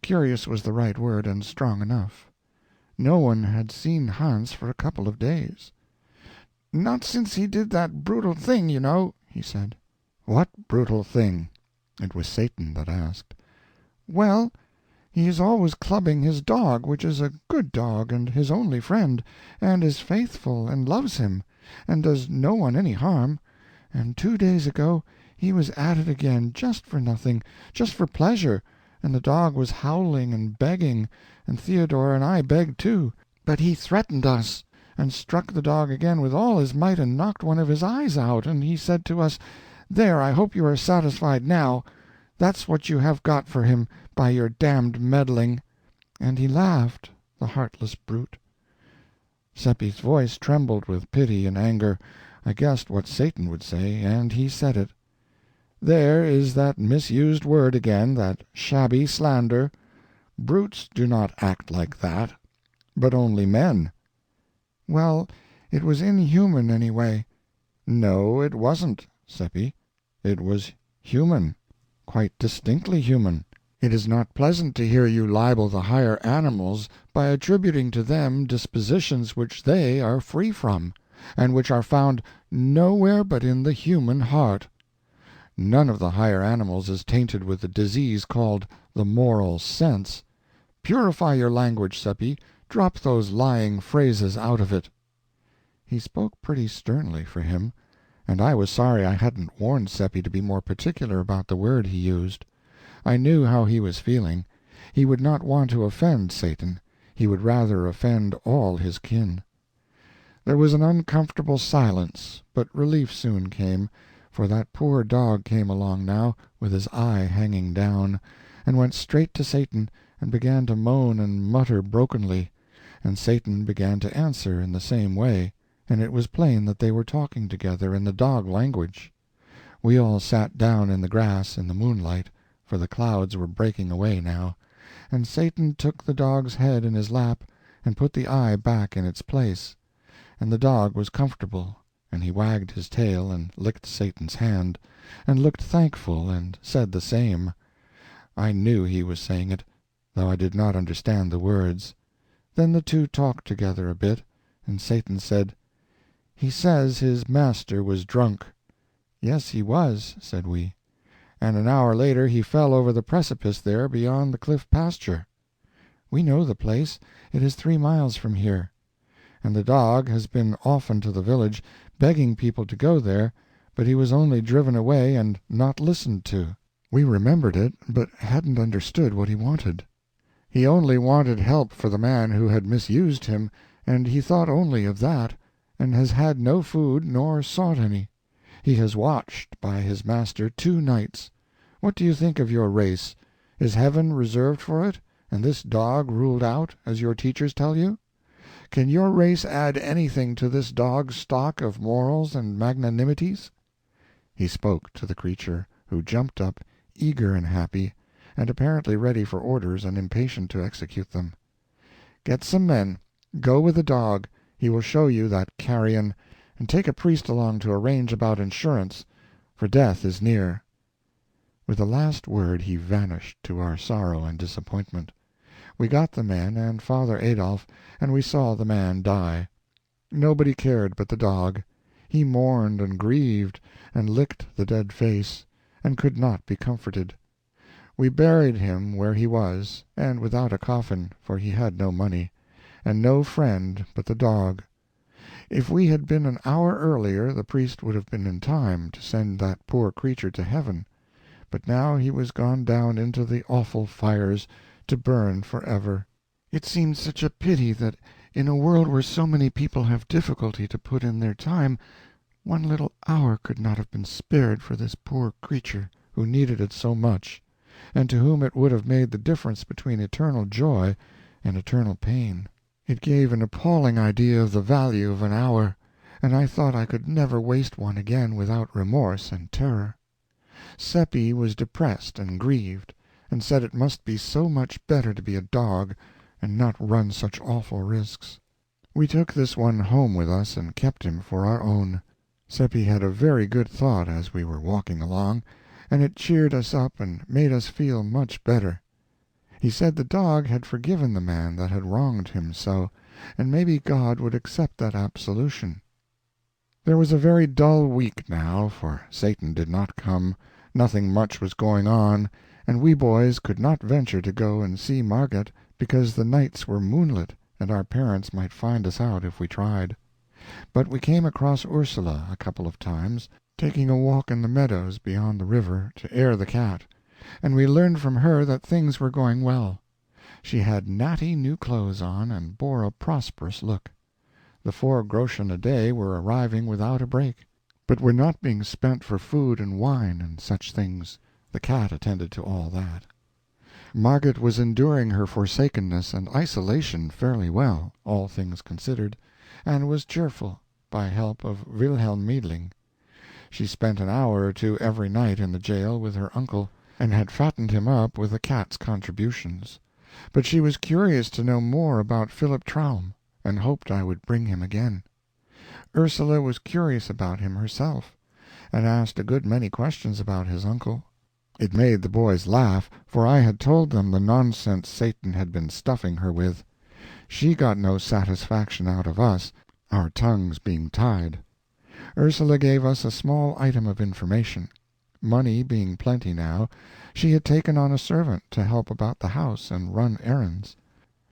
Curious was the right word, and strong enough. No one had seen Hans for a couple of days. "Not since he did that brutal thing, you know," he said. "What brutal thing?" It was Satan that asked. "Well, he is always clubbing his dog, which is a good dog, and his only friend, and is faithful, and loves him, and does no one any harm, and 2 days ago he was at it again, just for nothing, just for pleasure, and the dog was howling and begging, and Theodore and I begged too, but he threatened us, and struck the dog again with all his might and knocked one of his eyes out, and he said to us, 'There, I hope you are satisfied now. That's what you have got for him by your damned meddling.' And he laughed, the heartless brute." Seppi's voice trembled with pity and anger. I guessed what Satan would say, and he said it. "There is that misused word again, that shabby slander. Brutes do not act like that, but only men." "Well, it was inhuman, anyway." "No, it wasn't, Seppi. It was human, quite distinctly human. It is not pleasant to hear you libel the higher animals by attributing to them dispositions which they are free from, and which are found nowhere but in the human heart. None of the higher animals is tainted with the disease called the moral sense. Purify your language, Seppi, drop those lying phrases out of it." He spoke pretty sternly for him, and I was sorry I hadn't warned Seppi to be more particular about the word he used. I knew how he was feeling. He would not want to offend Satan. He would rather offend all his kin. There was an uncomfortable silence, but relief soon came, for that poor dog came along now, with his eye hanging down, and went straight to Satan and began to moan and mutter brokenly, and Satan began to answer in the same way, and it was plain that they were talking together in the dog language. We all sat down in the grass in the moonlight, for the clouds were breaking away now, and Satan took the dog's head in his lap and put the eye back in its place, and the dog was comfortable, and he wagged his tail and licked Satan's hand, and looked thankful and said the same. I knew he was saying it, though I did not understand the words. Then the two talked together a bit, and Satan said, "He says his master was drunk." "Yes, he was," said we. "And an hour later he fell over the precipice there beyond the cliff pasture." "We know the place. It is 3 miles from here." "And the dog has been often to the village, begging people to go there, but he was only driven away and not listened to." We remembered it, but hadn't understood what he wanted. "He only wanted help for the man who had misused him, and he thought only of that, and has had no food nor sought any. He has watched by his master 2 nights. What do you think of your race? Is heaven reserved for it, and this dog ruled out, as your teachers tell you? Can your race add anything to this dog's stock of morals and magnanimities?" He spoke to the creature, who jumped up, eager and happy, and apparently ready for orders and impatient to execute them. "Get some men. Go with the dog. He will show you that carrion, and take a priest along to arrange about insurance, for death is near." With the last word he vanished, to our sorrow and disappointment. We got the men and Father Adolf, and we saw the man die. Nobody cared but the dog. He mourned and grieved, and licked the dead face, and could not be comforted. We buried him where he was, and without a coffin, for he had no money, and no friend but the dog. If we had been an hour earlier the priest would have been in time to send that poor creature to heaven, but now he was gone down into the awful fires, to burn forever. It seemed such a pity that in a world where so many people have difficulty to put in their time, one little hour could not have been spared for this poor creature who needed it so much, and to whom it would have made the difference between eternal joy and eternal pain. It gave an appalling idea of the value of an hour, and I thought I could never waste one again without remorse and terror. Seppi was depressed and grieved, and said it must be so much better to be a dog and not run such awful risks. We took this one home with us and kept him for our own. Seppi had a very good thought as we were walking along, and it cheered us up and made us feel much better. He said the dog had forgiven the man that had wronged him so, and maybe God would accept that absolution. There was a very dull week now, for Satan did not come, nothing much was going on, and we boys could not venture to go and see Margaret, because the nights were moonlit, and our parents might find us out if we tried. But we came across Ursula a couple of times, taking a walk in the meadows beyond the river to air the cat, and we learned from her that things were going well. She had natty new clothes on, and bore a prosperous look. The 4 groschen a day were arriving without a break, but were not being spent for food and wine and such things. The cat attended to all that. Margaret was enduring her forsakenness and isolation fairly well, all things considered, and was cheerful, by help of Wilhelm Meidling. She spent an hour or 2 every night in the jail with her uncle, and had fattened him up with the cat's contributions. But she was curious to know more about Philip Traum, and hoped I would bring him again. Ursula was curious about him herself, and asked a good many questions about his uncle. It made the boys laugh, for I had told them the nonsense Satan had been stuffing her with. She got no satisfaction out of us, our tongues being tied. Ursula gave us a small item of information. Money being plenty now, she had taken on a servant to help about the house and run errands.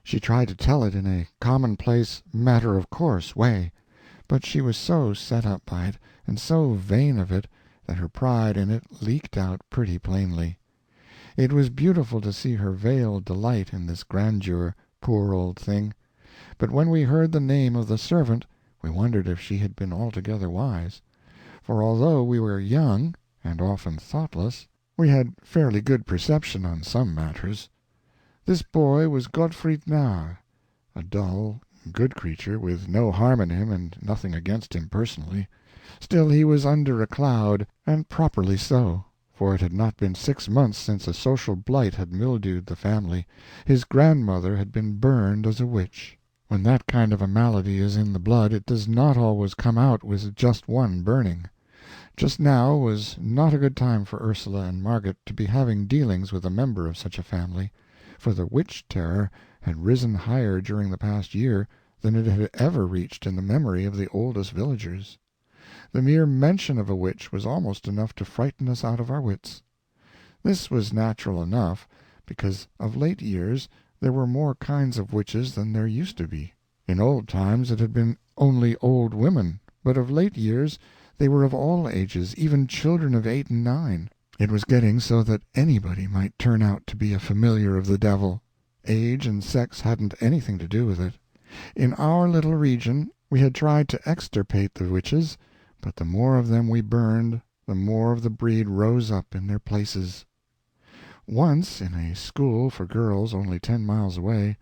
She tried to tell it in a commonplace, matter-of-course way, but she was so set up by it, and so vain of it, that her pride in it leaked out pretty plainly. It was beautiful to see her veiled delight in this grandeur, poor old thing, but when we heard the name of the servant we wondered if she had been altogether wise, for although we were young, and often thoughtless, we had fairly good perception on some matters. This boy was Gottfried Nahr, a dull, good creature, with no harm in him and nothing against him personally. Still he was under a cloud, and properly so, for it had not been 6 months since a social blight had mildewed the family. His grandmother had been burned as a witch. When that kind of a malady is in the blood, it does not always come out with just one burning. Just now was not a good time for Ursula and Margaret to be having dealings with a member of such a family, for the witch-terror had risen higher during the past year than it had ever reached in the memory of the oldest villagers. The mere mention of a witch was almost enough to frighten us out of our wits. This was natural enough, because of late years there were more kinds of witches than there used to be. In old times it had been only old women, but of late years they were of all ages, even children of 8 and 9. It was getting so that anybody might turn out to be a familiar of the devil. Age and sex hadn't anything to do with it. In our little region we had tried to extirpate the witches, but the more of them we burned, the more of the breed rose up in their places. Once, in a school for girls only 10 miles away,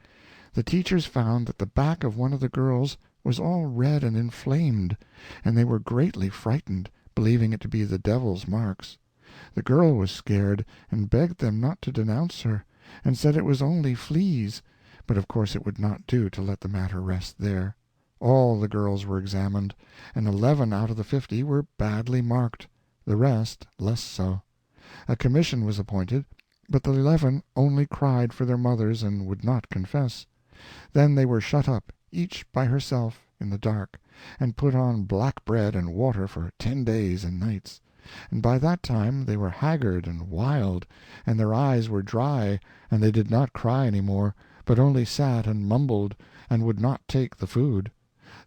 the teachers found that the back of one of the girls was all red and inflamed, and they were greatly frightened, believing it to be the devil's marks. The girl was scared, and begged them not to denounce her, and said it was only fleas, but of course it would not do to let the matter rest there. All the girls were examined, and 11 out of the 50 were badly marked, the rest less so. A commission was appointed, but the 11 only cried for their mothers and would not confess. Then they were shut up, each by herself, in the dark, and put on black bread and water for 10 days and nights, and by that time they were haggard and wild, and their eyes were dry, and they did not cry any more, but only sat and mumbled, and would not take the food.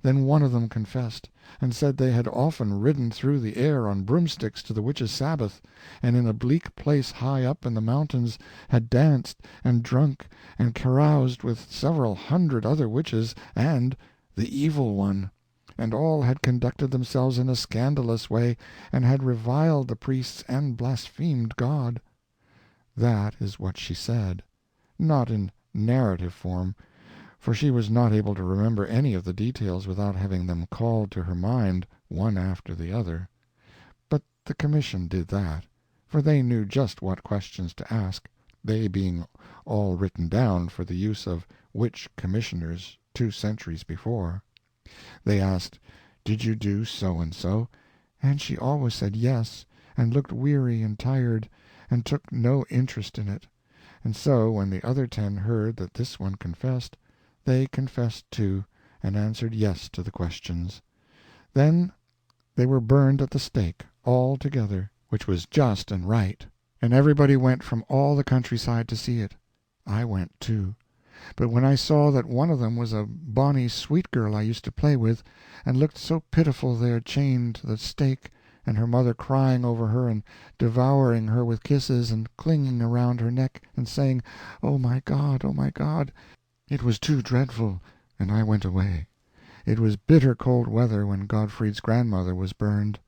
Then one of them confessed, and said they had often ridden through the air on broomsticks to the witches' sabbath, and in a bleak place high up in the mountains had danced and drunk and caroused with several hundred other witches and the Evil One, and all had conducted themselves in a scandalous way, and had reviled the priests and blasphemed God. That is what she said, not in narrative form, for she was not able to remember any of the details without having them called to her mind one after the other. But the commission did that, for they knew just what questions to ask, they being all written down for the use of witch commissioners 2 centuries before. They asked, "Did you do so and so?" and she always said yes, and looked weary and tired, and took no interest in it. And so when the other 10 heard that this one confessed, they confessed too, and answered yes to the questions. Then they were burned at the stake, all together, which was just and right, and everybody went from all the countryside to see it. I went too. But when I saw that one of them was a bonny sweet girl I used to play with, and looked so pitiful there chained to the stake, and her mother crying over her and devouring her with kisses, and clinging around her neck, and saying, "Oh, my God, oh, my God," it was too dreadful, and I went away. It was bitter cold weather when Godfried's grandmother was burned.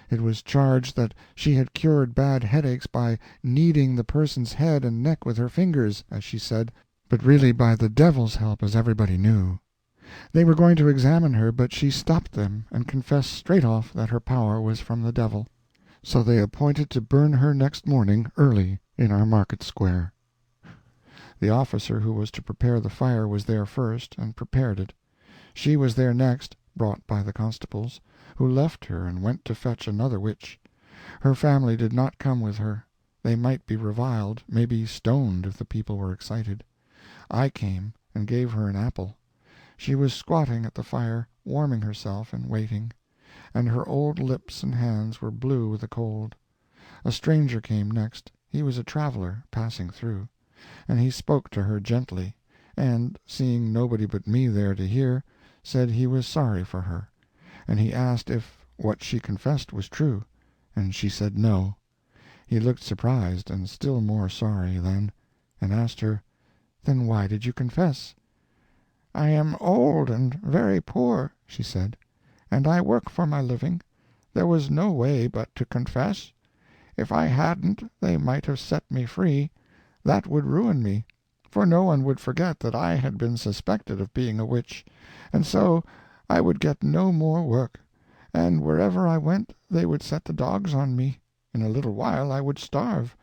It was charged that she had cured bad headaches by kneading the person's head and neck with her fingers, as she said, but really by the devil's help, as everybody knew. They were going to examine her, but she stopped them, and confessed straight off that her power was from the devil. So they appointed to burn her next morning early in our market square. The officer who was to prepare the fire was there first, and prepared it. She was there next, brought by the constables, who left her and went to fetch another witch. Her family did not come with her. They might be reviled, maybe stoned if the people were excited. I came, and gave her an apple. She was squatting at the fire, warming herself and waiting, and her old lips and hands were blue with the cold. A stranger came next. He was a traveler, passing through, and he spoke to her gently, and, seeing nobody but me there to hear, said he was sorry for her, and he asked if what she confessed was true, and she said no. He looked surprised, and still more sorry then, and asked her, "Then why did you confess?" "I am old and very poor," she said, "and I work for my living. There was no way but to confess. If I hadn't, they might have set me free. That would ruin me, for no one would forget that I had been suspected of being a witch, and so I would get no more work, and wherever I went they would set the dogs on me. In a little while I would starve.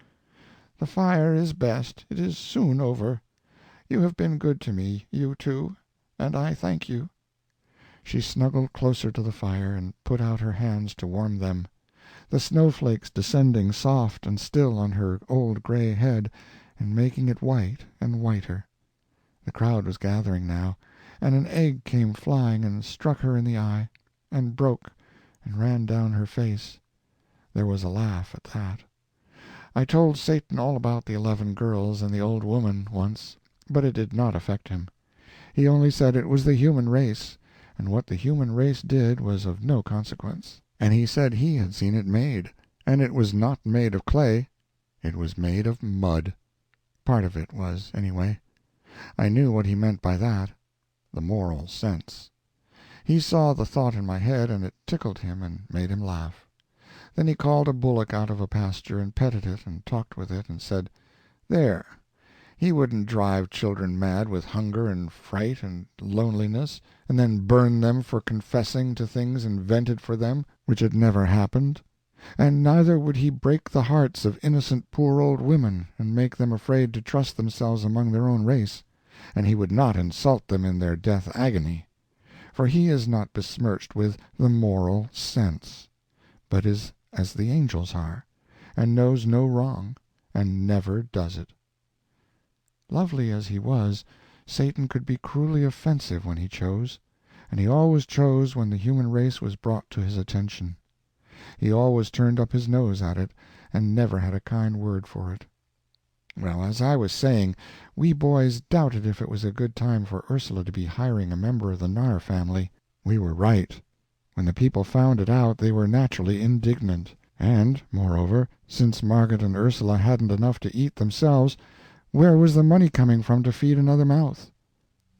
The fire is best. It is soon over. You have been good to me, you too, and I thank you." She snuggled closer to the fire, and put out her hands to warm them, the snowflakes descending soft and still on her old gray head, and making it white and whiter. The crowd was gathering now, and an egg came flying and struck her in the eye, and broke, and ran down her face. There was a laugh at that. I told Satan all about the 11 girls and the old woman, once, but it did not affect him. He only said it was the human race, and what the human race did was of no consequence, and he said he had seen it made, and it was not made of clay, it was made of mud. Part of it was, anyway. I knew what he meant by that, the moral sense. He saw the thought in my head, and it tickled him and made him laugh. Then he called a bullock out of a pasture and petted it and talked with it, and said, "There, he wouldn't drive children mad with hunger and fright and loneliness, and then burn them for confessing to things invented for them which had never happened. And neither would he break the hearts of innocent poor old women, and make them afraid to trust themselves among their own race, and he would not insult them in their death agony. For he is not besmirched with the moral sense, but is as the angels are, and knows no wrong, and never does it." Lovely as he was, Satan could be cruelly offensive when he chose, and he always chose when the human race was brought to his attention. He always turned up his nose at it, and never had a kind word for it. Well, as I was saying, we boys doubted if it was a good time for Ursula to be hiring a member of the Narr family. We were right. When the people found it out they were naturally indignant, and, moreover, since Margaret and Ursula hadn't enough to eat themselves, where was the money coming from to feed another mouth?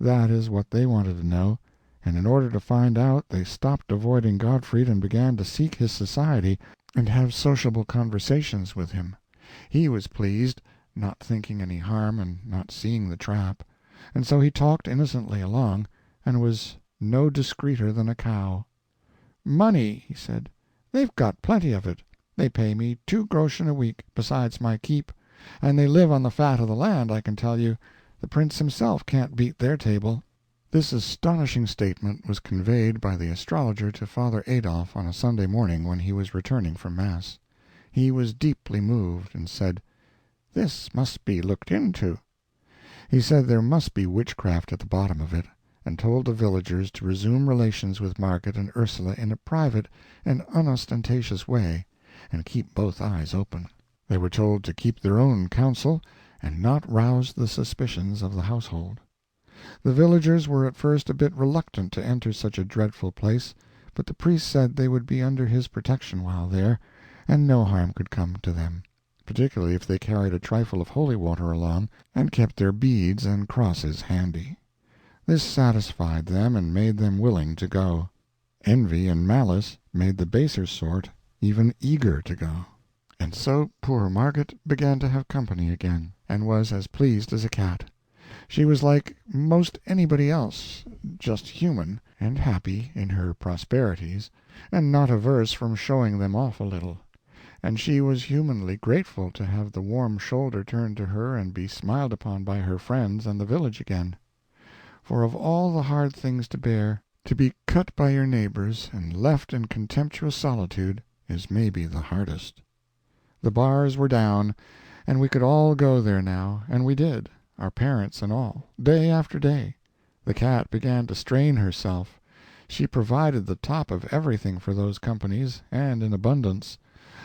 That is what they wanted to know, and in order to find out they stopped avoiding Gottfried and began to seek his society and have sociable conversations with him. He was pleased, not thinking any harm and not seeing the trap, and so he talked innocently along, and was no discreeter than a cow. "Money," he said, "they've got plenty of it. They pay me 2 groschen a week, besides my keep, and they live on the fat of the land, I can tell you. The prince himself can't beat their table." This astonishing statement was conveyed by the astrologer to Father Adolf on a Sunday morning when he was returning from Mass. He was deeply moved, and said, "This must be looked into." He said there must be witchcraft at the bottom of it, and told the villagers to resume relations with Margaret and Ursula in a private and unostentatious way, and keep both eyes open. They were told to keep their own counsel, and not rouse the suspicions of the household. The villagers were at first a bit reluctant to enter such a dreadful place, but the priest said they would be under his protection while there, and no harm could come to them, particularly if they carried a trifle of holy water along and kept their beads and crosses handy. This satisfied them and made them willing to go. Envy and malice made the baser sort even eager to go. And so poor Margaret began to have company again, and was as pleased as a cat. She was like most anybody else, just human, and happy in her prosperities, and not averse from showing them off a little. And she was humanly grateful to have the warm shoulder turned to her and be smiled upon by her friends and the village again. For of all the hard things to bear, to be cut by your neighbors and left in contemptuous solitude is maybe the hardest. The bars were down, and we could all go there now, and we did, our parents and all, day after day. The cat began to strain herself. She provided the top of everything for those companies, and in abundance.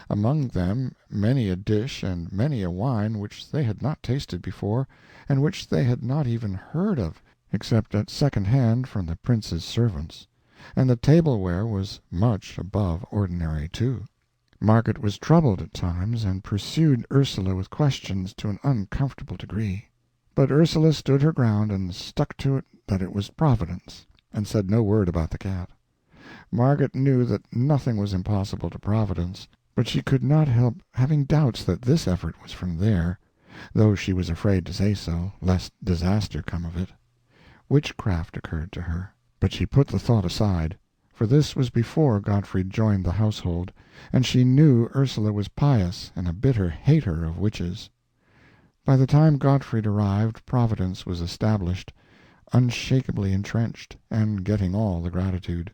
Among them many a dish and many a wine which they had not tasted before, and which they had not even heard of, except at second hand from the prince's servants. And the tableware was much above ordinary, too. Margaret was troubled at times, and pursued Ursula with questions to an uncomfortable degree. But Ursula stood her ground and stuck to it that it was Providence, and said no word about the cat. Margaret knew that nothing was impossible to Providence, but she could not help having doubts that this effort was from there, though she was afraid to say so, lest disaster come of it. Witchcraft occurred to her, but she put the thought aside, for this was before Gottfried joined the household, and she knew Ursula was pious and a bitter hater of witches. By the time Gottfried arrived, Providence was established, unshakably entrenched, and getting all the gratitude.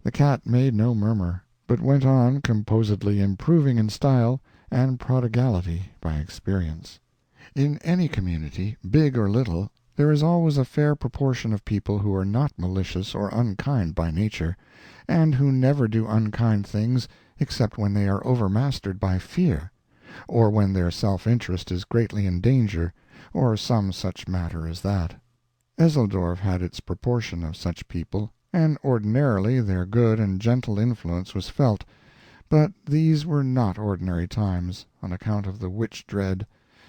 The cat made no murmur, but went on composedly improving in style and prodigality by experience. In any community, big or little, there is always a fair proportion of people who are not malicious or unkind by nature, and who never do unkind things except when they are overmastered by fear, or when their self-interest is greatly in danger, or some such matter as that. Eseldorf had its proportion of such people, and ordinarily their good and gentle influence was felt, but these were not ordinary times, on account of the witch-dread,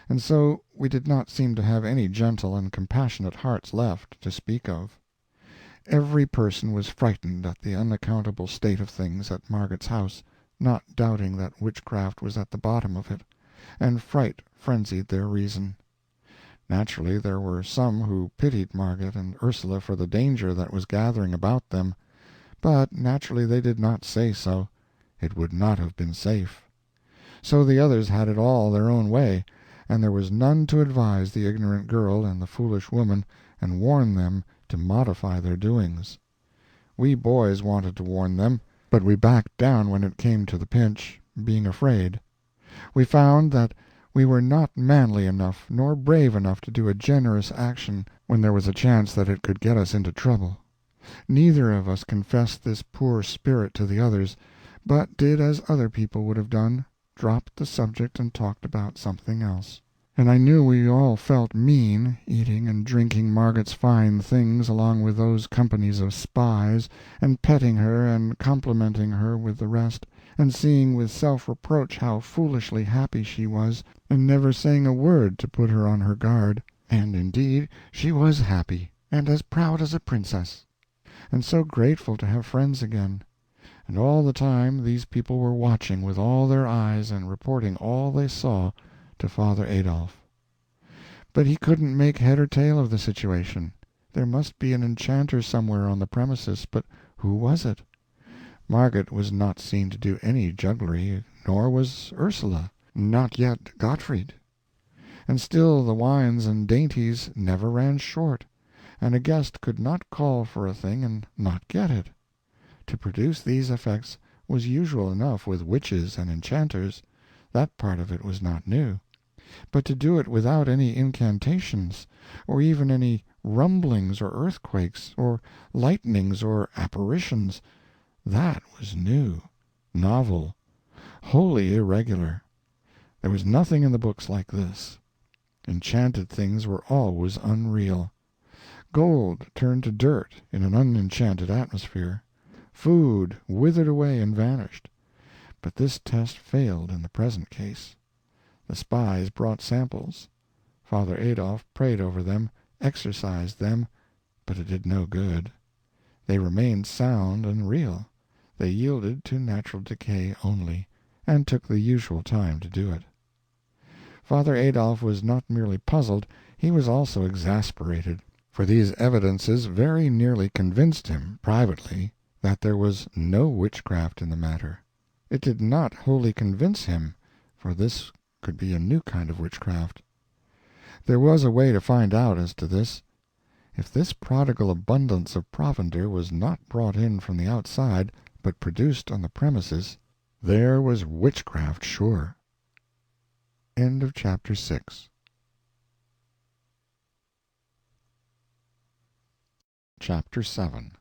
and so we did not seem to have any gentle and compassionate hearts left to speak of. Every person was frightened at the unaccountable state of things at Margaret's house, not doubting that witchcraft was at the bottom of it, and fright frenzied their reason. Naturally there were some who pitied Margaret and Ursula for the danger that was gathering about them, but naturally they did not say so. It would not have been safe. So the others had it all their own way, and there was none to advise the ignorant girl and the foolish woman, and warn them to modify their doings. We boys wanted to warn them, but we backed down when it came to the pinch, being afraid. We found that we were not manly enough nor brave enough to do a generous action when there was a chance that it could get us into trouble. Neither of us confessed this poor spirit to the others, but did as other people would have done, dropped the subject and talked about something else. And I knew we all felt mean, eating and drinking Margaret's fine things along with those companies of spies, and petting her and complimenting her with the rest, and seeing with self-reproach how foolishly happy she was, and never saying a word to put her on her guard. And indeed she was happy, and as proud as a princess, and so grateful to have friends again. And all the time these people were watching with all their eyes and reporting all they saw to Father Adolf. But he couldn't make head or tail of the situation. There must be an enchanter somewhere on the premises, but who was it? Margaret was not seen to do any jugglery, nor was Ursula, not yet Gottfried. And still the wines and dainties never ran short, and a guest could not call for a thing and not get it. To produce these effects was usual enough with witches and enchanters. That part of it was not new. But to do it without any incantations, or even any rumblings or earthquakes, or lightnings or apparitions, that was new, novel, wholly irregular. There was nothing in the books like this. Enchanted things were always unreal. Gold turned to dirt in an unenchanted atmosphere. Food withered away and vanished. But this test failed in the present case. The spies brought samples. Father Adolf prayed over them, exorcised them, but it did no good. They remained sound and real. They yielded to natural decay only, and took the usual time to do it. Father Adolf was not merely puzzled, he was also exasperated, for these evidences very nearly convinced him, privately, that there was no witchcraft in the matter. It did not wholly convince him, for this could be a new kind of witchcraft. There was a way to find out as to this. If this prodigal abundance of provender was not brought in from the outside, but produced on the premises, there was witchcraft sure. End of chapter 6. Chapter 7.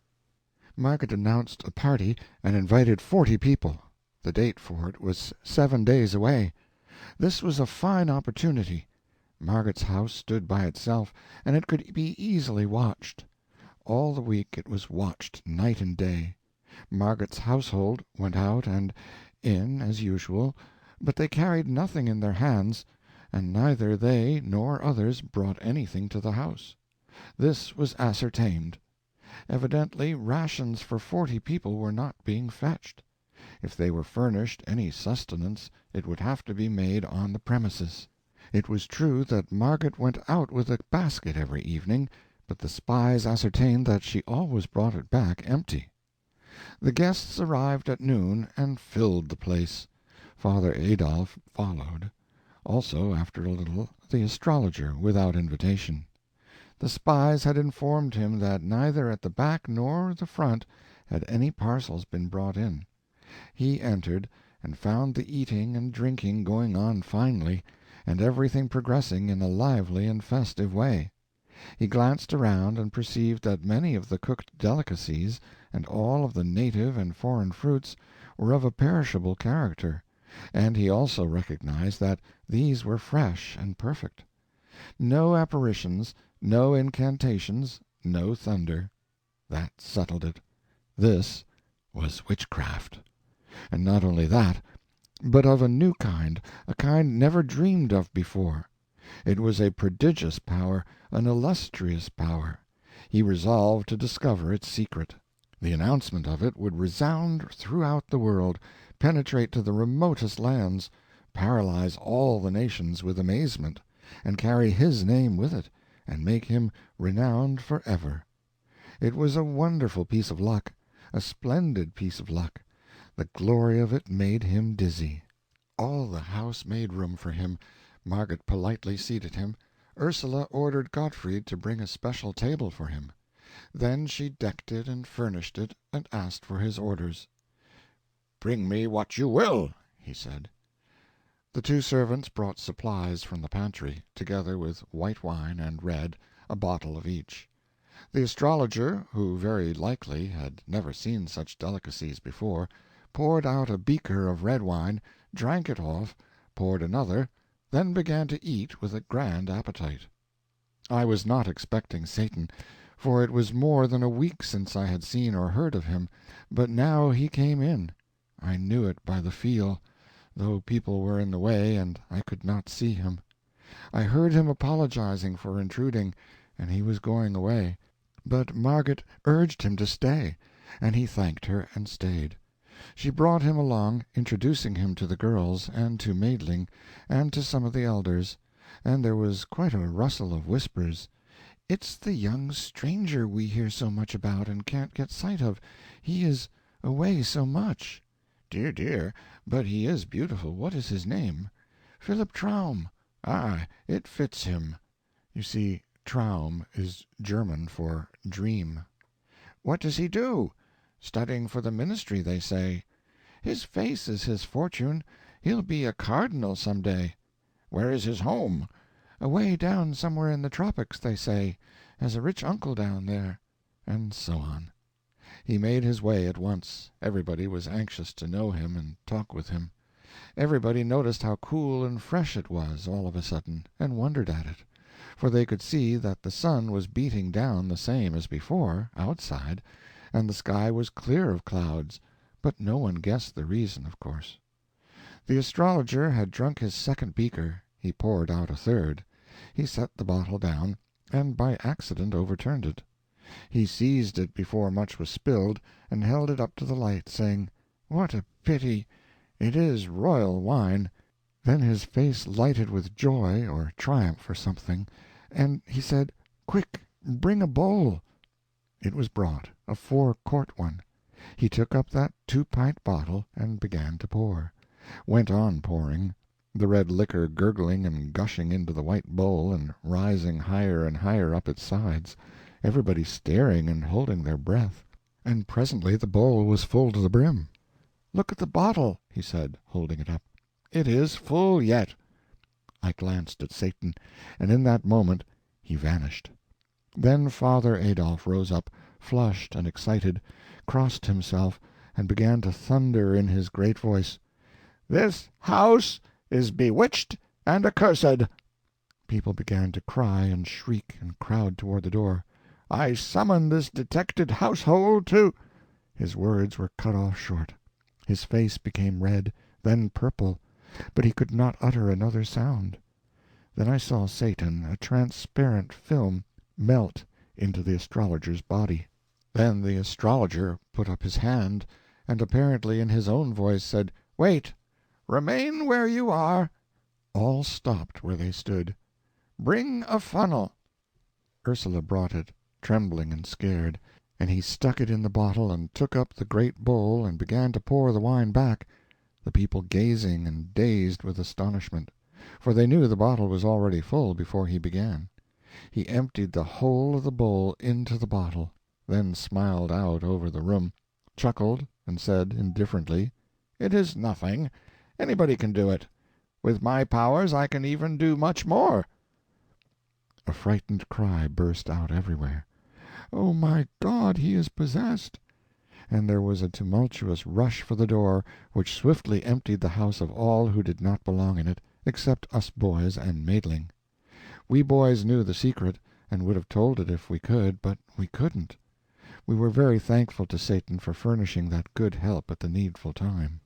Margaret announced a party and invited 40 people. The date for it was 7 days away. This was a fine opportunity. Margaret's house stood by itself, and it could be easily watched. All the week it was watched night and day. Margaret's household went out and in as usual, but they carried nothing in their hands, and neither they nor others brought anything to the house. This was ascertained. Evidently rations for 40 people were not being fetched. If they were furnished any sustenance, it would have to be made on the premises. It was true that Margaret went out with a basket every evening, but the spies ascertained that she always brought it back empty. The guests arrived at noon and filled the place. Father Adolf followed. Also, after a little, the astrologer, without invitation. The spies had informed him that neither at the back nor the front had any parcels been brought in. He entered, and found the eating and drinking going on finely, and everything progressing in a lively and festive way. He glanced around and perceived that many of the cooked delicacies, and all of the native and foreign fruits, were of a perishable character, and he also recognized that these were fresh and perfect. No apparitions, no incantations, no thunder. That settled it. This was witchcraft. And not only that, but of a new kind, a kind never dreamed of before. It was a prodigious power, an illustrious power. He resolved to discover its secret. The announcement of it would resound throughout the world, penetrate to the remotest lands, paralyze all the nations with amazement, and carry his name with it, and make him renowned forever. It was a wonderful piece of luck, a splendid piece of luck. The glory of it made him dizzy. All the house made room for him. Margaret politely seated him. Ursula ordered Gottfried to bring a special table for him. Then she decked it and furnished it, and asked for his orders. "Bring me what you will," he said. The 2 servants brought supplies from the pantry, together with white wine and red, a bottle of each. The astrologer, who very likely had never seen such delicacies before, poured out a beaker of red wine, drank it off, poured another, then began to eat with a grand appetite. I was not expecting Satan, for it was more than a week since I had seen or heard of him, but now he came in. I knew it by the feel, though people were in the way and I could not see him. I heard him apologizing for intruding, and he was going away, but Margaret urged him to stay, and he thanked her and stayed. She brought him along, introducing him to the girls, and to Maidling, and to some of the elders, and there was quite a rustle of whispers. "It's the young stranger we hear so much about and can't get sight of. He is away so much." "Dear, dear, but he is beautiful. What is his name?" "Philip Traum." "Ah, it fits him." You see, Traum is German for dream. "What does he do?" "Studying for the ministry, they say." "His face is his fortune. He'll be a cardinal some day." "Where is his home?" "Away down somewhere in the tropics, they say. Has a rich uncle down there." And so on. He made his way at once. Everybody was anxious to know him and talk with him. Everybody noticed how cool and fresh it was, all of a sudden, and wondered at it. For they could see that the sun was beating down the same as before, outside, and the sky was clear of clouds, but no one guessed the reason, of course. The astrologer had drunk his second beaker. He poured out a third. He set the bottle down, and by accident overturned it. He seized it before much was spilled, and held it up to the light, saying, "What a pity! It is royal wine." Then his face lighted with joy or triumph or something, and he said, "Quick, bring a bowl." It was brought, a 4-quart one. He took up that 2-pint bottle and began to pour. Went on pouring, the red liquor gurgling and gushing into the white bowl and rising higher and higher up its sides, everybody staring and holding their breath, and presently the bowl was full to the brim. "Look at the bottle," he said, holding it up. "It is full yet." I glanced at Satan, and in that moment he vanished. Then Father Adolf rose up, flushed and excited, crossed himself, and began to thunder in his great voice, "This house is bewitched and accursed." People began to cry and shriek and crowd toward the door. "I summon this detected household to—" His words were cut off short. His face became red, then purple, but he could not utter another sound. Then I saw Satan, a transparent film, melt into the astrologer's body. Then the astrologer put up his hand, and apparently in his own voice said, "Wait! Remain where you are." All stopped where they stood. "Bring a funnel." Ursula brought it, trembling and scared, and he stuck it in the bottle and took up the great bowl and began to pour the wine back, the people gazing and dazed with astonishment, for they knew the bottle was already full before he began. He emptied the whole of the bowl into the bottle, then smiled out over the room, chuckled, and said indifferently, "It is nothing. Anybody can do it. With my powers I can even do much more." A frightened cry burst out everywhere. "Oh, my God, he is possessed!" And there was a tumultuous rush for the door, which swiftly emptied the house of all who did not belong in it, except us boys and Maidling. We boys knew the secret, and would have told it if we could, but we couldn't. We were very thankful to Satan for furnishing that good help at the needful time.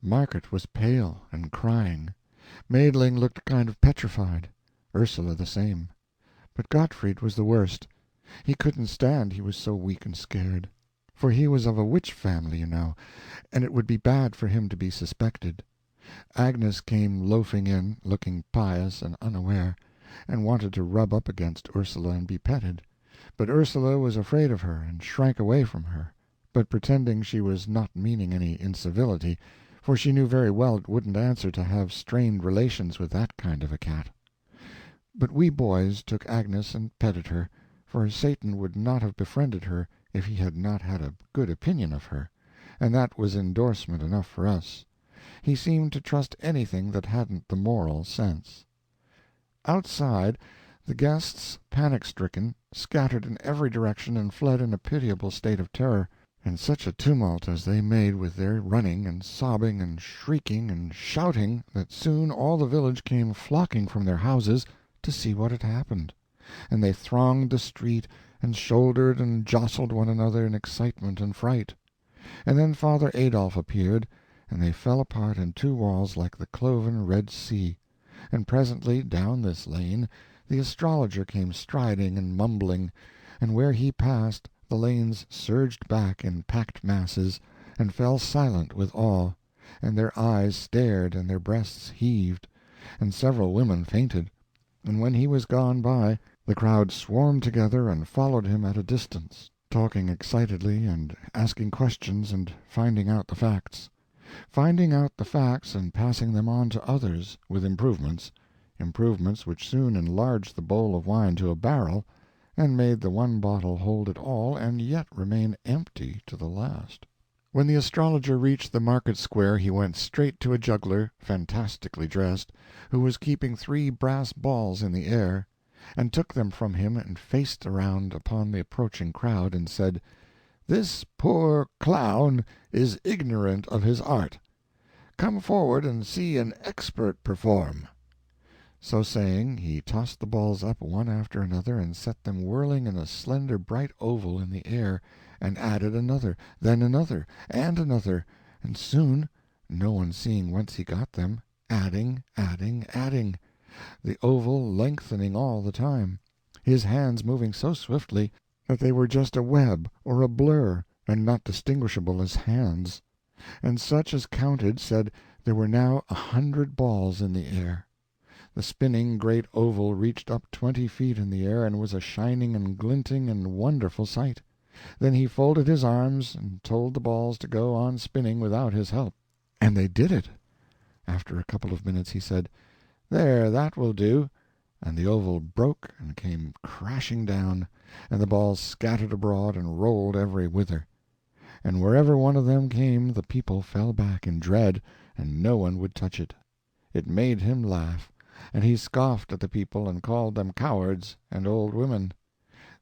Margaret was pale and crying. Maidling looked kind of petrified. Ursula the same. But Gottfried was the worst. He couldn't stand, he was so weak and scared. For he was of a witch family, you know, and it would be bad for him to be suspected. Agnes came loafing in, looking pious and unaware, and wanted to rub up against Ursula and be petted. But Ursula was afraid of her, and shrank away from her, but pretending she was not meaning any incivility, for she knew very well it wouldn't answer to have strained relations with that kind of a cat. But we boys took Agnes and petted her, for Satan would not have befriended her if he had not had a good opinion of her, and that was endorsement enough for us. He seemed to trust anything that hadn't the moral sense. Outside, the guests, panic-stricken, scattered in every direction and fled in a pitiable state of terror, and such a tumult as they made with their running and sobbing and shrieking and shouting that soon all the village came flocking from their houses to see what had happened, and they thronged the street and shouldered and jostled one another in excitement and fright. And then Father Adolf appeared, and they fell apart in two walls like the cloven Red Sea, and presently down this lane the astrologer came striding and mumbling, and where he passed the lanes surged back in packed masses, and fell silent with awe, and their eyes stared and their breasts heaved, and several women fainted, and when he was gone by, the crowd swarmed together and followed him at a distance, talking excitedly and asking questions and finding out the facts. Finding out the facts and passing them on to others, with improvements which soon enlarged the bowl of wine to a barrel, and made the one bottle hold it all and yet remain empty to the last. When the astrologer reached the market square he went straight to a juggler, fantastically dressed, who was keeping 3 brass balls in the air, and took them from him and faced around upon the approaching crowd, and said, "This poor clown is ignorant of his art. Come forward and see an expert perform." So saying, he tossed the balls up one after another and set them whirling in a slender bright oval in the air, and added another, then another, and another, and soon, no one seeing whence he got them, adding, the oval lengthening all the time, his hands moving so swiftly that they were just a web or a blur, and not distinguishable as hands. And such as counted said there were now 100 balls in the air. The spinning great oval reached up 20 feet in the air, and was a shining and glinting and wonderful sight. Then he folded his arms and told the balls to go on spinning without his help. And they did it. After a couple of minutes he said, "There, that will do," and the oval broke and came crashing down, and the balls scattered abroad and rolled every whither. And wherever one of them came the people fell back in dread, and no one would touch it. It made him laugh, and he scoffed at the people and called them cowards and old women.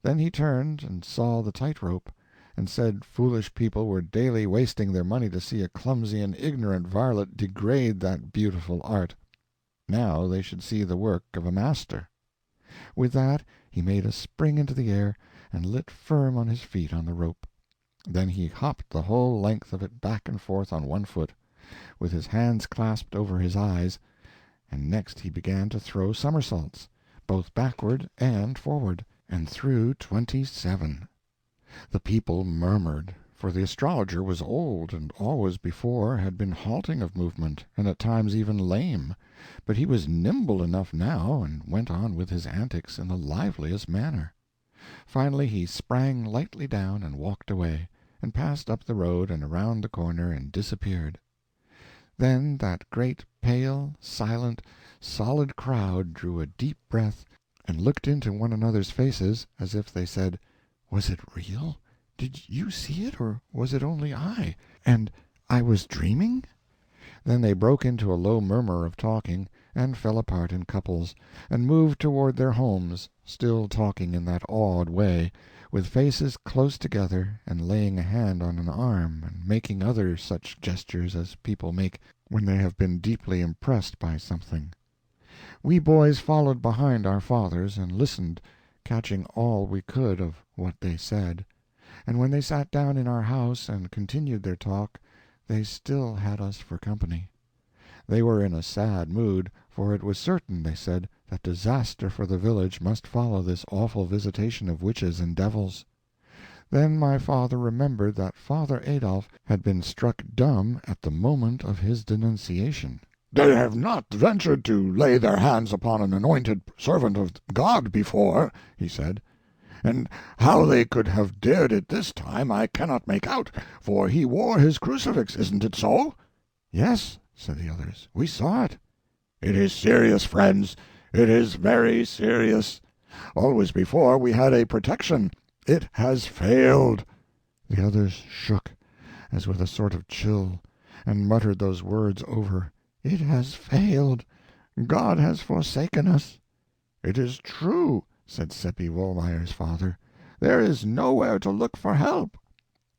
Then he turned and saw the tight-rope, and said foolish people were daily wasting their money to see a clumsy and ignorant varlet degrade that beautiful art. Now they should see the work of a master. With that he made a spring into the air, and lit firm on his feet on the rope. Then he hopped the whole length of it back and forth on one foot, with his hands clasped over his eyes, and next he began to throw somersaults, both backward and forward, and threw 27. The people murmured, for the astrologer was old, and always before had been halting of movement, and at times even lame, but he was nimble enough now, and went on with his antics in the liveliest manner. Finally he sprang lightly down and walked away, and passed up the road and around the corner and disappeared. Then that great, pale, silent, solid crowd drew a deep breath, and looked into one another's faces, as if they said, "Was it real? Did you see it, or was it only I? And I was dreaming?" Then they broke into a low murmur of talking, and fell apart in couples, and moved toward their homes, still talking in that awed way, with faces close together, and laying a hand on an arm, and making other such gestures as people make when they have been deeply impressed by something. We boys followed behind our fathers, and listened, catching all we could of what they said. And when they sat down in our house and continued their talk, they still had us for company. They were in a sad mood, for it was certain, they said, that disaster for the village must follow this awful visitation of witches and devils. Then my father remembered that Father Adolf had been struck dumb at the moment of his denunciation. "They have not ventured to lay their hands upon an anointed servant of God before," he said, "and how they could have dared it this time I cannot make out, for he wore his crucifix, isn't it so?" "Yes," said the others, "we saw it." "It is serious, friends, it is very serious. Always before we had a protection. It has failed." The others shook, as with a sort of chill, and muttered those words over. "It has failed. God has forsaken us." "It is true," said Seppi Wohlmeyer's father. "There is nowhere to look for help."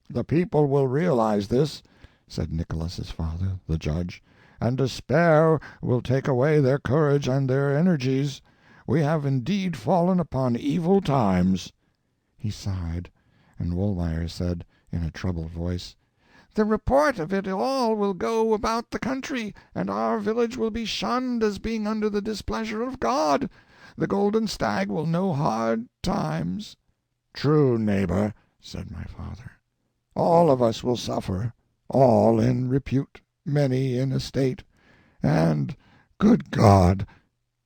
The people will realize this," said Nicholas's father, the judge, "and despair will take away their courage and their energies. We have indeed fallen upon evil times." He sighed, and Wohlmeyer said, in a troubled voice, "The report of it all will go about the country, and our village will be shunned as being under the displeasure of God. The Golden Stag will know hard times." "True, neighbor," said my father. "All of us will suffer, all in repute, many in estate, and, good God!"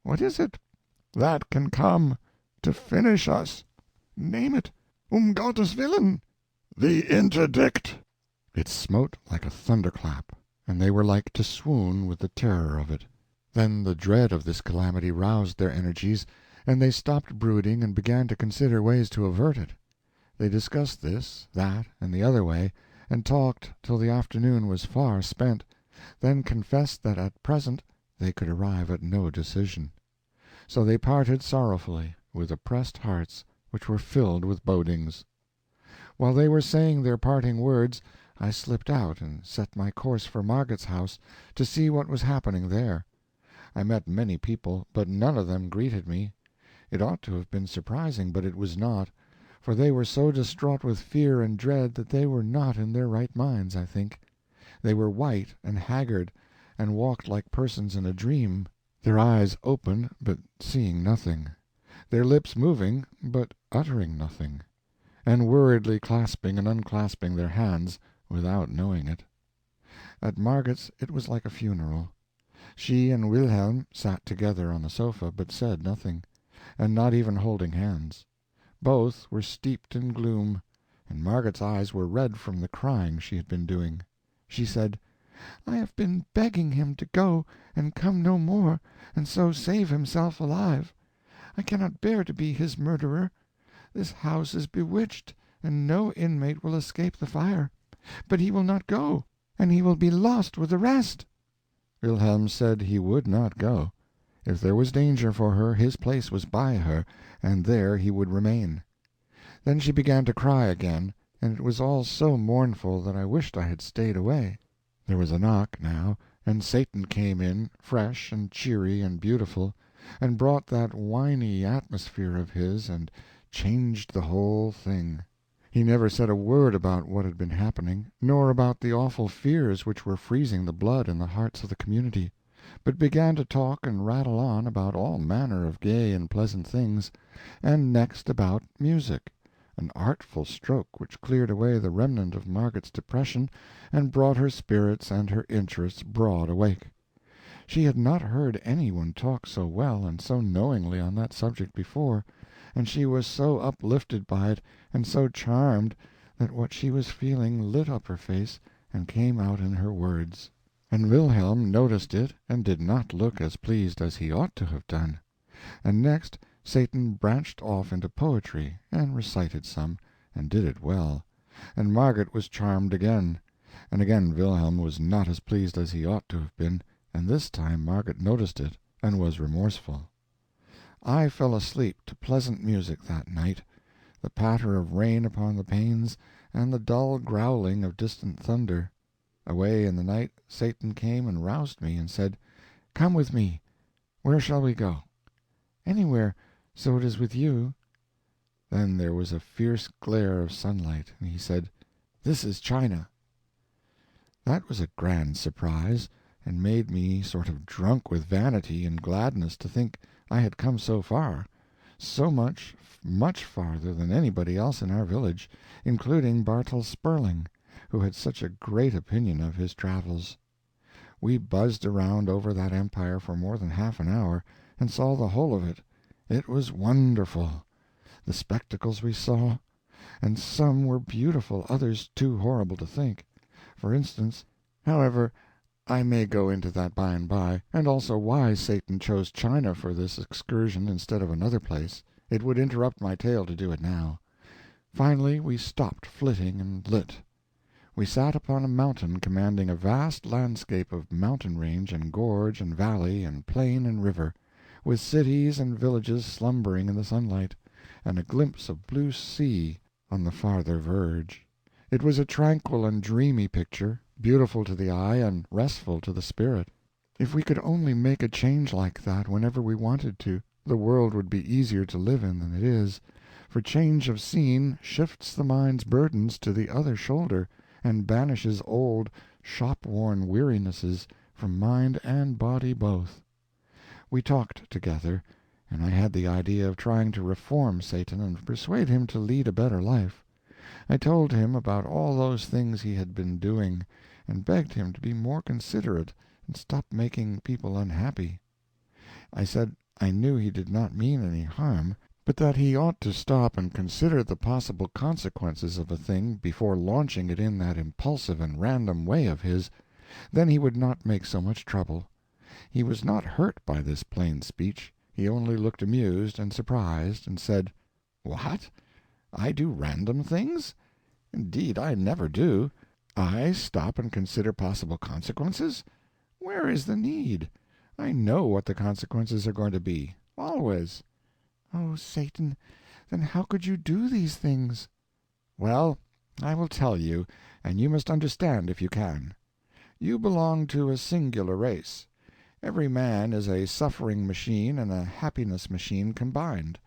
"What is it?" "That can come to finish us." "Name it, Gottes Willen!" "The interdict!" It smote like a thunderclap, and they were like to swoon with the terror of it. Then the dread of this calamity roused their energies, and they stopped brooding and began to consider ways to avert it. They discussed this, that, and the other way, and talked till the afternoon was far spent, then confessed that at present they could arrive at no decision. So they parted sorrowfully, with oppressed hearts which were filled with bodings. While they were saying their parting words, I slipped out and set my course for Margaret's house to see what was happening there. I met many people, but none of them greeted me. It ought to have been surprising, but it was not, for they were so distraught with fear and dread that they were not in their right minds, I think. They were white and haggard, and walked like persons in a dream, their eyes open, but seeing nothing, their lips moving, but uttering nothing, and worriedly clasping and unclasping their hands without knowing it. At Margaret's it was like a funeral. She and Wilhelm sat together on the sofa, but said nothing, and not even holding hands. Both were steeped in gloom, and Margaret's eyes were red from the crying she had been doing. She said, "I have been begging him to go and come no more, and so save himself alive. I cannot bear to be his murderer. This house is bewitched, and no inmate will escape the fire. But he will not go, and he will be lost with the rest." Wilhelm said he would not go. If there was danger for her, his place was by her, and there he would remain. Then she began to cry again, and it was all so mournful that I wished I had stayed away. There was a knock, now, and Satan came in, fresh and cheery and beautiful, and brought that winy atmosphere of his and changed the whole thing. He never said a word about what had been happening, nor about the awful fears which were freezing the blood in the hearts of the community, but began to talk and rattle on about all manner of gay and pleasant things, and next about music, an artful stroke which cleared away the remnant of Margaret's depression and brought her spirits and her interests broad awake. She had not heard any one talk so well and so knowingly on that subject before, and she was so uplifted by it and so charmed that what she was feeling lit up her face and came out in her words. And Wilhelm noticed it and did not look as pleased as he ought to have done. And next Satan branched off into poetry, and recited some, and did it well, and Margaret was charmed again, and again Wilhelm was not as pleased as he ought to have been, and this time Margaret noticed it and was remorseful. I fell asleep to pleasant music that night, the patter of rain upon the panes, and the dull growling of distant thunder. Away in the night Satan came and roused me, and said, "Come with me. Where shall we go?" "Anywhere, so it is with you." Then there was a fierce glare of sunlight, and he said, "This is China." That was a grand surprise, and made me sort of drunk with vanity and gladness to think I had come so far, so much, much farther than anybody else in our village, including Bartel Sperling, who had such a great opinion of his travels. We buzzed around over that empire for more than half an hour, and saw the whole of it. It was wonderful, the spectacles we saw, and some were beautiful, others too horrible to think. For instance, however, I may go into that by and by, and also why Satan chose China for this excursion instead of another place. It would interrupt my tale to do it now. Finally we stopped flitting and lit. We sat upon a mountain commanding a vast landscape of mountain range and gorge and valley and plain and river, with cities and villages slumbering in the sunlight, and a glimpse of blue sea on the farther verge. It was a tranquil and dreamy picture, beautiful to the eye and restful to the spirit. If we could only make a change like that whenever we wanted to, the world would be easier to live in than it is, for change of scene shifts the mind's burdens to the other shoulder, and banishes old, shop-worn wearinesses from mind and body both. We talked together, and I had the idea of trying to reform Satan and persuade him to lead a better life. I told him about all those things he had been doing, and begged him to be more considerate and stop making people unhappy. I said I knew he did not mean any harm, but that he ought to stop and consider the possible consequences of a thing before launching it in that impulsive and random way of his. Then he would not make so much trouble. He was not hurt by this plain speech. He only looked amused and surprised, and said, "What? I do random things? Indeed, I never do. I stop and consider possible consequences? Where is the need? I know what the consequences are going to be, always." "Oh, Satan, then how could you do these things?" "Well, I will tell you, and you must understand if you can. You belong to a singular race. Every man is a suffering machine and a happiness machine combined.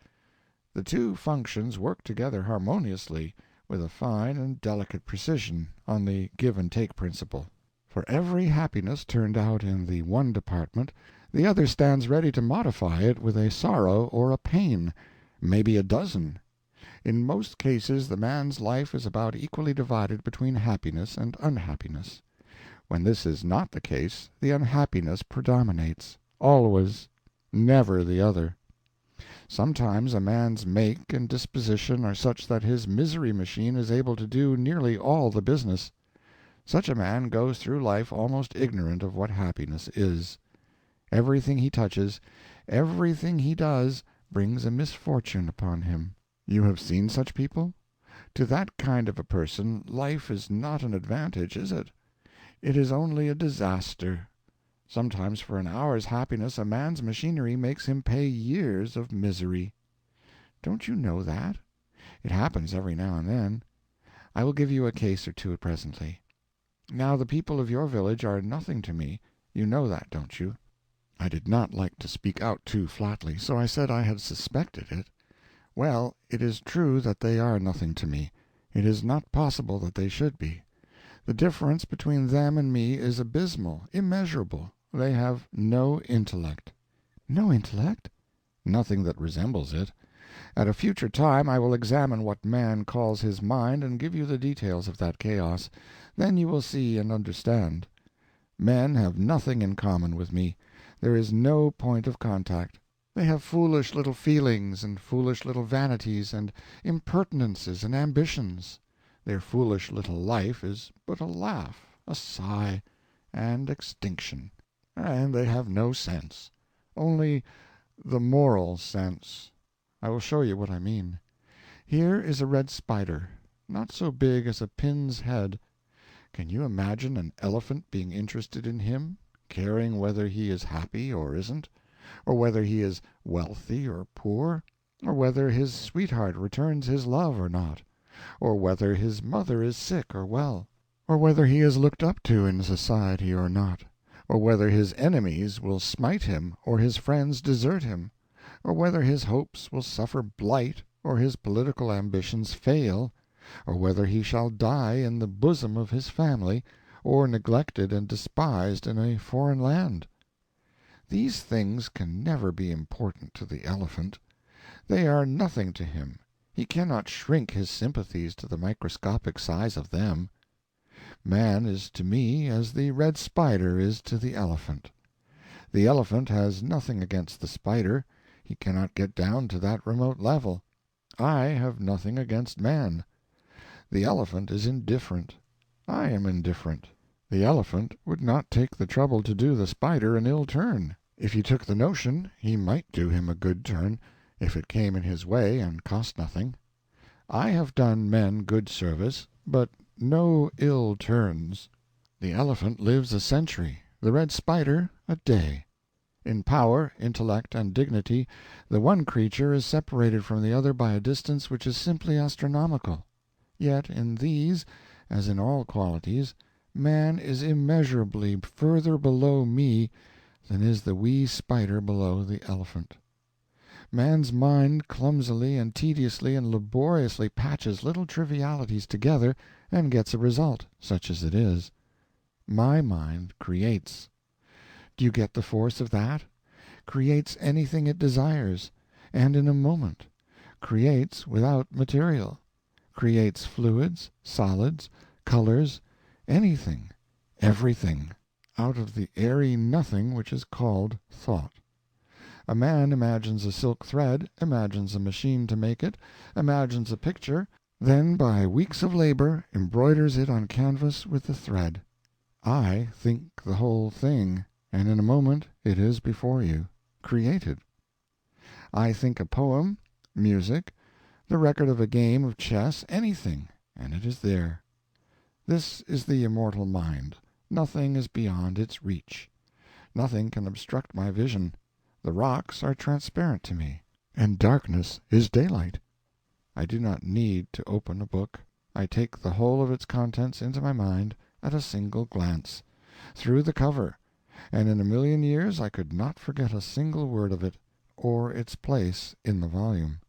The two functions work together harmoniously, with a fine and delicate precision, on the give-and-take principle. For every happiness turned out in the one department, the other stands ready to modify it with a sorrow or a pain, maybe a dozen. In most cases the man's life is about equally divided between happiness and unhappiness. When this is not the case, the unhappiness predominates, always, never the other. Sometimes a man's make and disposition are such that his misery machine is able to do nearly all the business. Such a man goes through life almost ignorant of what happiness is. Everything he touches, everything he does, brings a misfortune upon him. You have seen such people? To that kind of a person life is not an advantage, is it? It is only a disaster. Sometimes for an hour's happiness a man's machinery makes him pay years of misery. Don't you know that? It happens every now and then. I will give you a case or two presently. Now the people of your village are nothing to me. You know that, don't you?" I did not like to speak out too flatly, so I said I had suspected it. "Well, it is true that they are nothing to me. It is not possible that they should be. The difference between them and me is abysmal, immeasurable. They have no intellect." "No intellect?" "Nothing that resembles it. At a future time I will examine what man calls his mind and give you the details of that chaos. Then you will see and understand. Men have nothing in common with me. There is no point of contact. They have foolish little feelings and foolish little vanities and impertinences and ambitions. Their foolish little life is but a laugh, a sigh, and extinction. And they have no sense. Only the moral sense. I will show you what I mean. Here is a red spider, not so big as a pin's head. Can you imagine an elephant being interested in him, caring whether he is happy or isn't, or whether he is wealthy or poor, or whether his sweetheart returns his love or not, or whether his mother is sick or well, or whether he is looked up to in society or not, or whether his enemies will smite him or his friends desert him, or whether his hopes will suffer blight or his political ambitions fail, or whether he shall die in the bosom of his family, or neglected and despised in a foreign land? These things can never be important to the elephant. They are nothing to him. He cannot shrink his sympathies to the microscopic size of them. Man is to me as the red spider is to the elephant. The elephant has nothing against the spider. He cannot get down to that remote level. I have nothing against man. The elephant is indifferent. I am indifferent. The elephant would not take the trouble to do the spider an ill turn. If he took the notion, he might do him a good turn, if it came in his way and cost nothing. I have done men good service, but no ill turns. The elephant lives a century, the red spider a day. In power, intellect, and dignity, the one creature is separated from the other by a distance which is simply astronomical. Yet in these, as in all qualities, man is immeasurably further below me than is the wee spider below the elephant. Man's mind clumsily and tediously and laboriously patches little trivialities together and gets a result, such as it is. My mind creates. Do you get the force of that? Creates anything it desires, and in a moment. Creates without material. Creates fluids, solids, colors, anything, everything, out of the airy nothing which is called thought. A man imagines a silk thread, imagines a machine to make it, imagines a picture, then by weeks of labor embroiders it on canvas with the thread. I think the whole thing, and in a moment it is before you, created. I think a poem, music, the record of a game of chess, anything, and it is there. This is the immortal mind. Nothing is beyond its reach. Nothing can obstruct my vision. The rocks are transparent to me, and darkness is daylight. I do not need to open a book. I take the whole of its contents into my mind at a single glance, through the cover, and in a million years I could not forget a single word of it, or its place in the volume.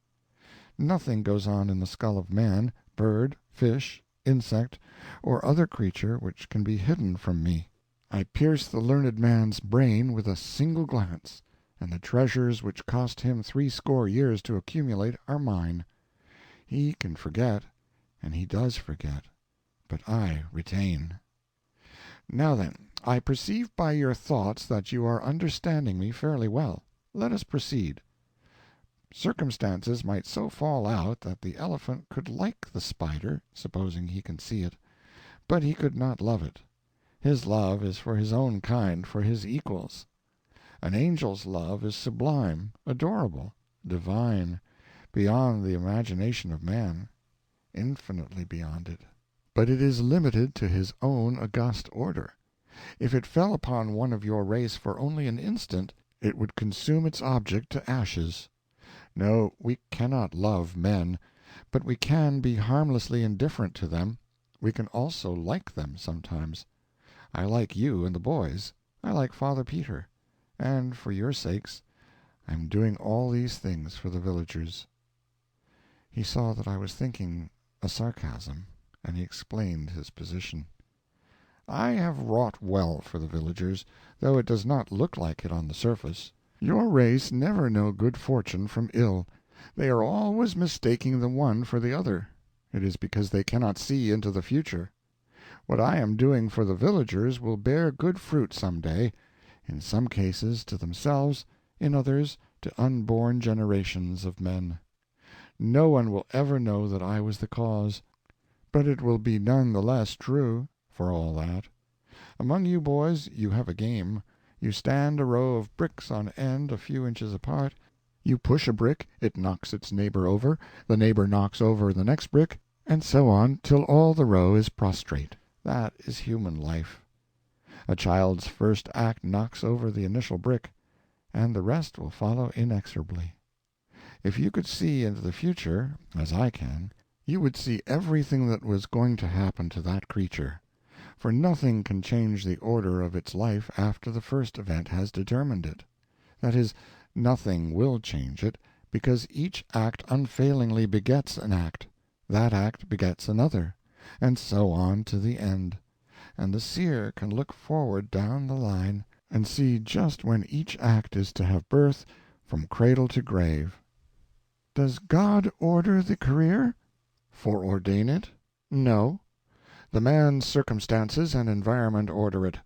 Nothing goes on in the skull of man, bird, fish, insect, or other creature which can be hidden from me. I pierce the learned man's brain with a single glance, and the treasures which cost him 80 years to accumulate are mine. He can forget, and he does forget, but I retain. Now then, I perceive by your thoughts that you are understanding me fairly well. Let us proceed. Circumstances might so fall out that the elephant could like the spider, supposing he can see it, but he could not love it. His love is for his own kind, for his equals. An angel's love is sublime, adorable, divine, beyond the imagination of man, infinitely beyond it. But it is limited to his own august order. If it fell upon one of your race for only an instant, it would consume its object to ashes. No, we cannot love men, but we can be harmlessly indifferent to them. We can also like them sometimes. I like you and the boys. I like Father Peter. And for your sakes, I am doing all these things for the villagers. He saw that I was thinking a sarcasm, and he explained his position. I have wrought well for the villagers, though it does not look like it on the surface. Your race never know good fortune from ill. They are always mistaking the one for the other. It is because they cannot see into the future. What I am doing for the villagers will bear good fruit some day, in some cases to themselves, in others to unborn generations of men. No one will ever know that I was the cause, but it will be none the less true, for all that. Among you boys you have a game. You stand a row of bricks on end a few inches apart. You push a brick, it knocks its neighbor over, the neighbor knocks over the next brick, and so on till all the row is prostrate. That is human life. A child's first act knocks over the initial brick, and the rest will follow inexorably. If you could see into the future, as I can, you would see everything that was going to happen to that creature. For nothing can change the order of its life after the first event has determined it. That is, nothing will change it, because each act unfailingly begets an act, that act begets another, and so on to the end. And the seer can look forward down the line, and see just when each act is to have birth from cradle to grave. Does God order the career? Foreordain it? No. The man's circumstances and environment order it.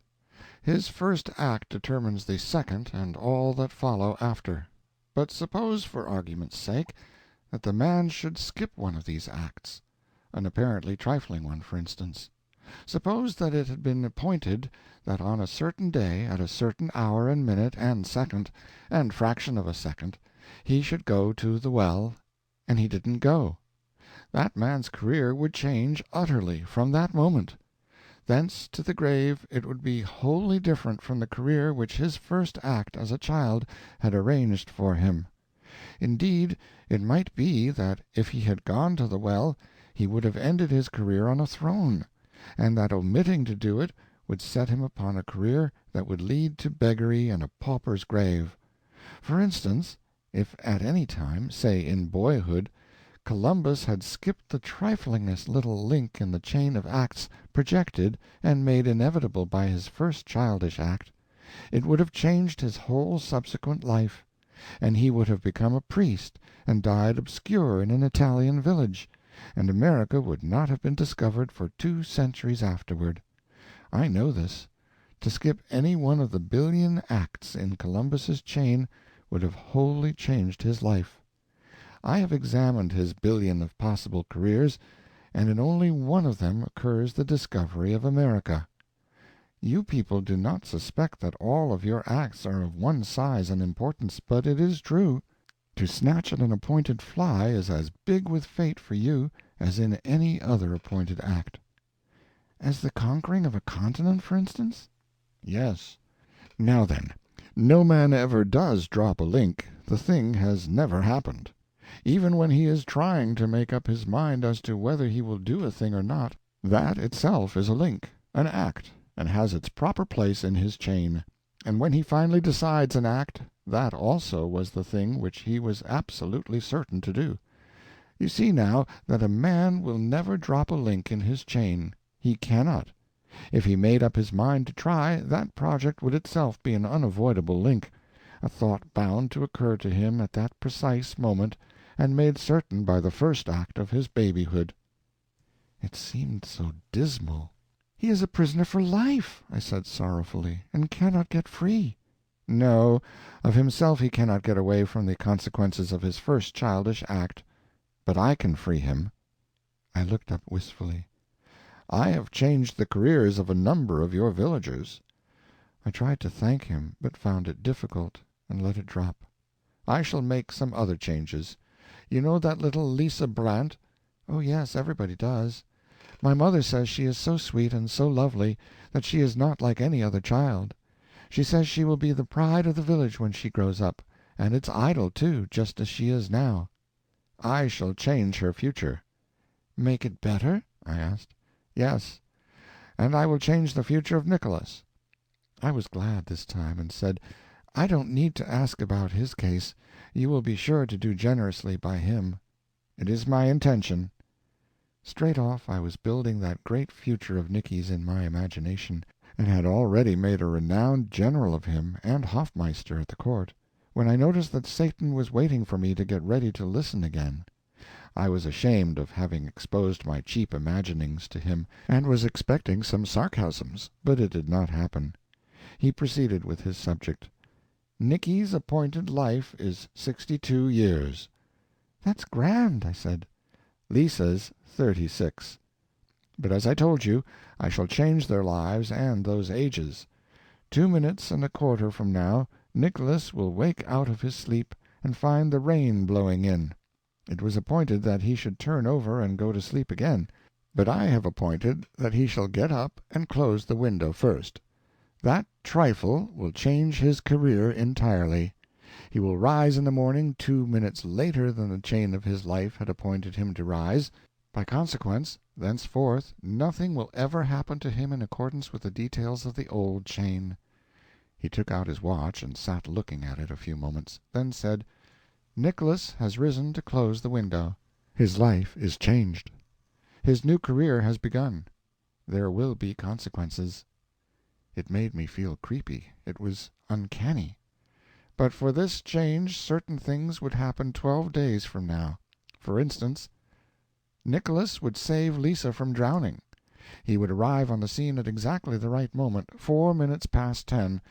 His first act determines the second and all that follow after. But suppose, for argument's sake, that the man should skip one of these acts, an apparently trifling one, for instance. Suppose that it had been appointed that on a certain day, at a certain hour and minute and second, and fraction of a second, he should go to the well, and he didn't go. That man's career would change utterly from that moment. Thence to the grave it would be wholly different from the career which his first act as a child had arranged for him. Indeed, it might be that if he had gone to the well he would have ended his career on a throne, and that omitting to do it would set him upon a career that would lead to beggary and a pauper's grave. For instance, if at any time, say in boyhood, Columbus had skipped the triflingest little link in the chain of acts projected and made inevitable by his first childish act, it would have changed his whole subsequent life, and he would have become a priest and died obscure in an Italian village, and America would not have been discovered for 2 centuries afterward. I know this. To skip any one of the billion acts in Columbus's chain would have wholly changed his life. I have examined his billion of possible careers, and in only one of them occurs the discovery of America. You people do not suspect that all of your acts are of one size and importance, but it is true. To snatch at an appointed fly is as big with fate for you as in any other appointed act. As the conquering of a continent, for instance? Yes. Now then, no man ever does drop a link. The thing has never happened. Even when he is trying to make up his mind as to whether he will do a thing or not, that itself is a link, an act, and has its proper place in his chain. And when he finally decides an act, that also was the thing which he was absolutely certain to do. You see now that a man will never drop a link in his chain. He cannot. If he made up his mind to try, that project would itself be an unavoidable link, a thought bound to occur to him at that precise moment, and made certain by the first act of his babyhood. It seemed so dismal. He is a prisoner for life, I said sorrowfully, and cannot get free. No, of himself he cannot get away from the consequences of his first childish act. But I can free him. I looked up wistfully. I have changed the careers of a number of your villagers. I tried to thank him, but found it difficult, and let it drop. I shall make some other changes. You know that little Lisa Brandt? Oh, yes, everybody does. My mother says she is so sweet and so lovely that she is not like any other child. She says she will be the pride of the village when she grows up, and its idol, too, just as she is now. I shall change her future. Make it better? I asked. Yes, and I will change the future of Nicholas. I was glad this time, and said, I don't need to ask about his case. You will be sure to do generously by him. It is my intention. Straight off I was building that great future of Nicky's in my imagination, and had already made a renowned general of him and Hofmeister at the court, when I noticed that Satan was waiting for me to get ready to listen again. I was ashamed of having exposed my cheap imaginings to him, and was expecting some sarcasms, but it did not happen. He proceeded with his subject. Nicky's appointed life is 62 years. That's grand, I said. Lisa's 36. But as I told you, I shall change their lives and those ages. 2 minutes and a quarter from now, Nicholas will wake out of his sleep and find the rain blowing in. It was appointed that he should turn over and go to sleep again, but I have appointed that he shall get up and close the window first. That trifle will change his career entirely. He will rise in the morning 2 minutes later than the chain of his life had appointed him to rise. By consequence, thenceforth nothing will ever happen to him in accordance with the details of the old chain. He took out his watch and sat looking at it a few moments, then said, Nicholas has risen to close the window. His life is changed. His new career has begun. There will be consequences. It made me feel creepy. It was uncanny. But for this change certain things would happen 12 days from now. For instance, Nicholas would save Lisa from drowning. He would arrive on the scene at exactly the right moment, 4 minutes past 10,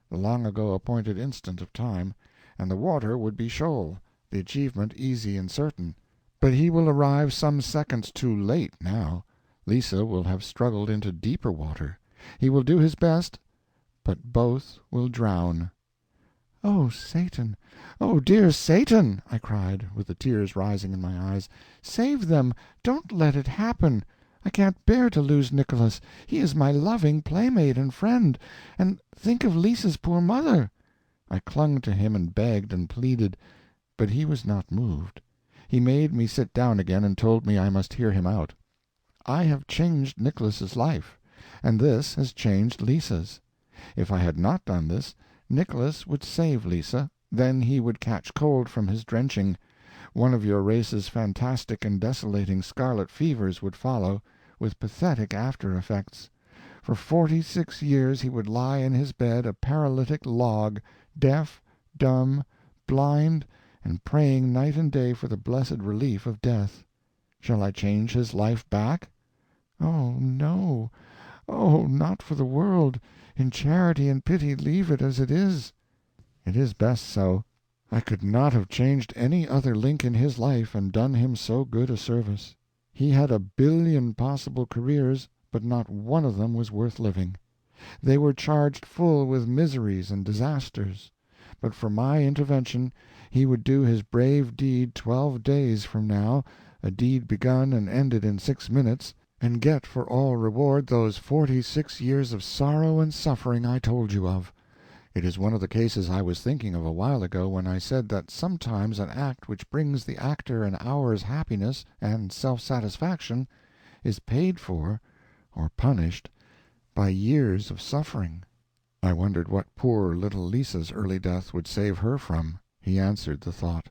the long-ago appointed instant of time, and the water would be shoal, the achievement easy and certain. But he will arrive some seconds too late now. Lisa will have struggled into deeper water. He will do his best, but both will drown. "Oh, Satan! Oh, dear Satan!" I cried, with the tears rising in my eyes. "Save them! Don't let it happen! I can't bear to lose Nicholas. He is my loving playmate and friend. And think of Lisa's poor mother!" I clung to him and begged and pleaded, but he was not moved. He made me sit down again and told me I must hear him out. I have changed Nicholas's life, and this has changed Lisa's. If I had not done this, Nicholas would save Lisa, then he would catch cold from his drenching. One of your race's fantastic and desolating scarlet fevers would follow, with pathetic after-effects. For 46 years he would lie in his bed a paralytic log, deaf, dumb, blind, and praying night and day for the blessed relief of death. Shall I change his life back? Oh, no. Oh, not for the world. In charity and pity leave it as it is. It is best so. I could not have changed any other link in his life and done him so good a service. He had 1,000,000,000 possible careers, but not one of them was worth living. They were charged full with miseries and disasters. But for my intervention he would do his brave deed 12 days from now, a deed begun and ended in 6 minutes, and get for all reward those 46 years of sorrow and suffering I told you of. It is one of the cases I was thinking of a while ago when I said that sometimes an act which brings the actor an hour's happiness and self-satisfaction is paid for, or punished, by years of suffering. I wondered what poor little Lisa's early death would save her from. He answered the thought.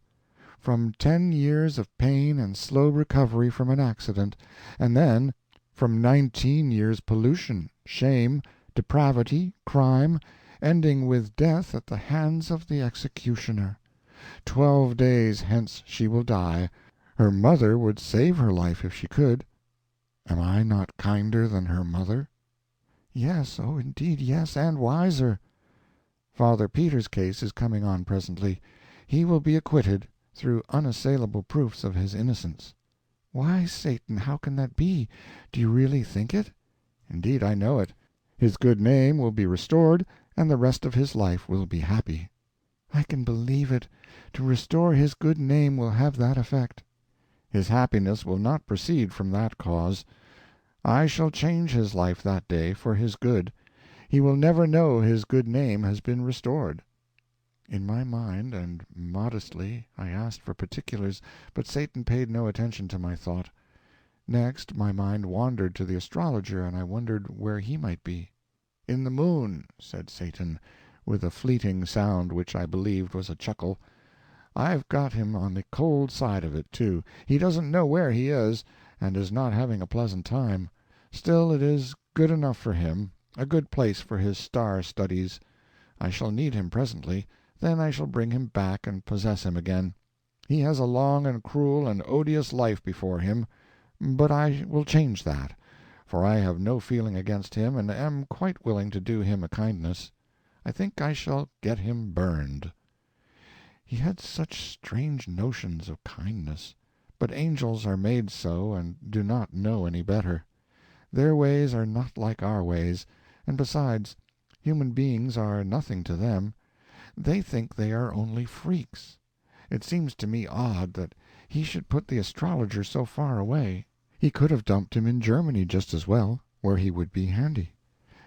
From 10 years of pain and slow recovery from an accident, and then from 19 years pollution, shame, depravity, crime, ending with death at the hands of the executioner. 12 days hence she will die. Her mother would save her life if she could. Am I not kinder than her mother? Yes, oh, indeed, yes, and wiser. Father Peter's case is coming on presently. He will be acquitted, through unassailable proofs of his innocence. Why, Satan, how can that be? Do you really think it? Indeed, I know it. His good name will be restored, and the rest of his life will be happy. I can believe it. To restore his good name will have that effect. His happiness will not proceed from that cause. I shall change his life that day for his good. He will never know his good name has been restored. In my mind, and modestly, I asked for particulars, but Satan paid no attention to my thought. Next my mind wandered to the astrologer, and I wondered where he might be. "In the moon," said Satan, with a fleeting sound which I believed was a chuckle. "I've got him on the cold side of it, too. He doesn't know where he is, and is not having a pleasant time. Still, it is good enough for him, a good place for his star studies. I shall need him presently, then I shall bring him back and possess him again. He has a long and cruel and odious life before him, but I will change that, for I have no feeling against him and am quite willing to do him a kindness. I think I shall get him burned." He had such strange notions of kindness, but angels are made so and do not know any better. Their ways are not like our ways, and besides, human beings are nothing to them. They think they are only freaks. It seems to me odd that he should put the astrologer so far away. He could have dumped him in Germany just as well, where he would be handy.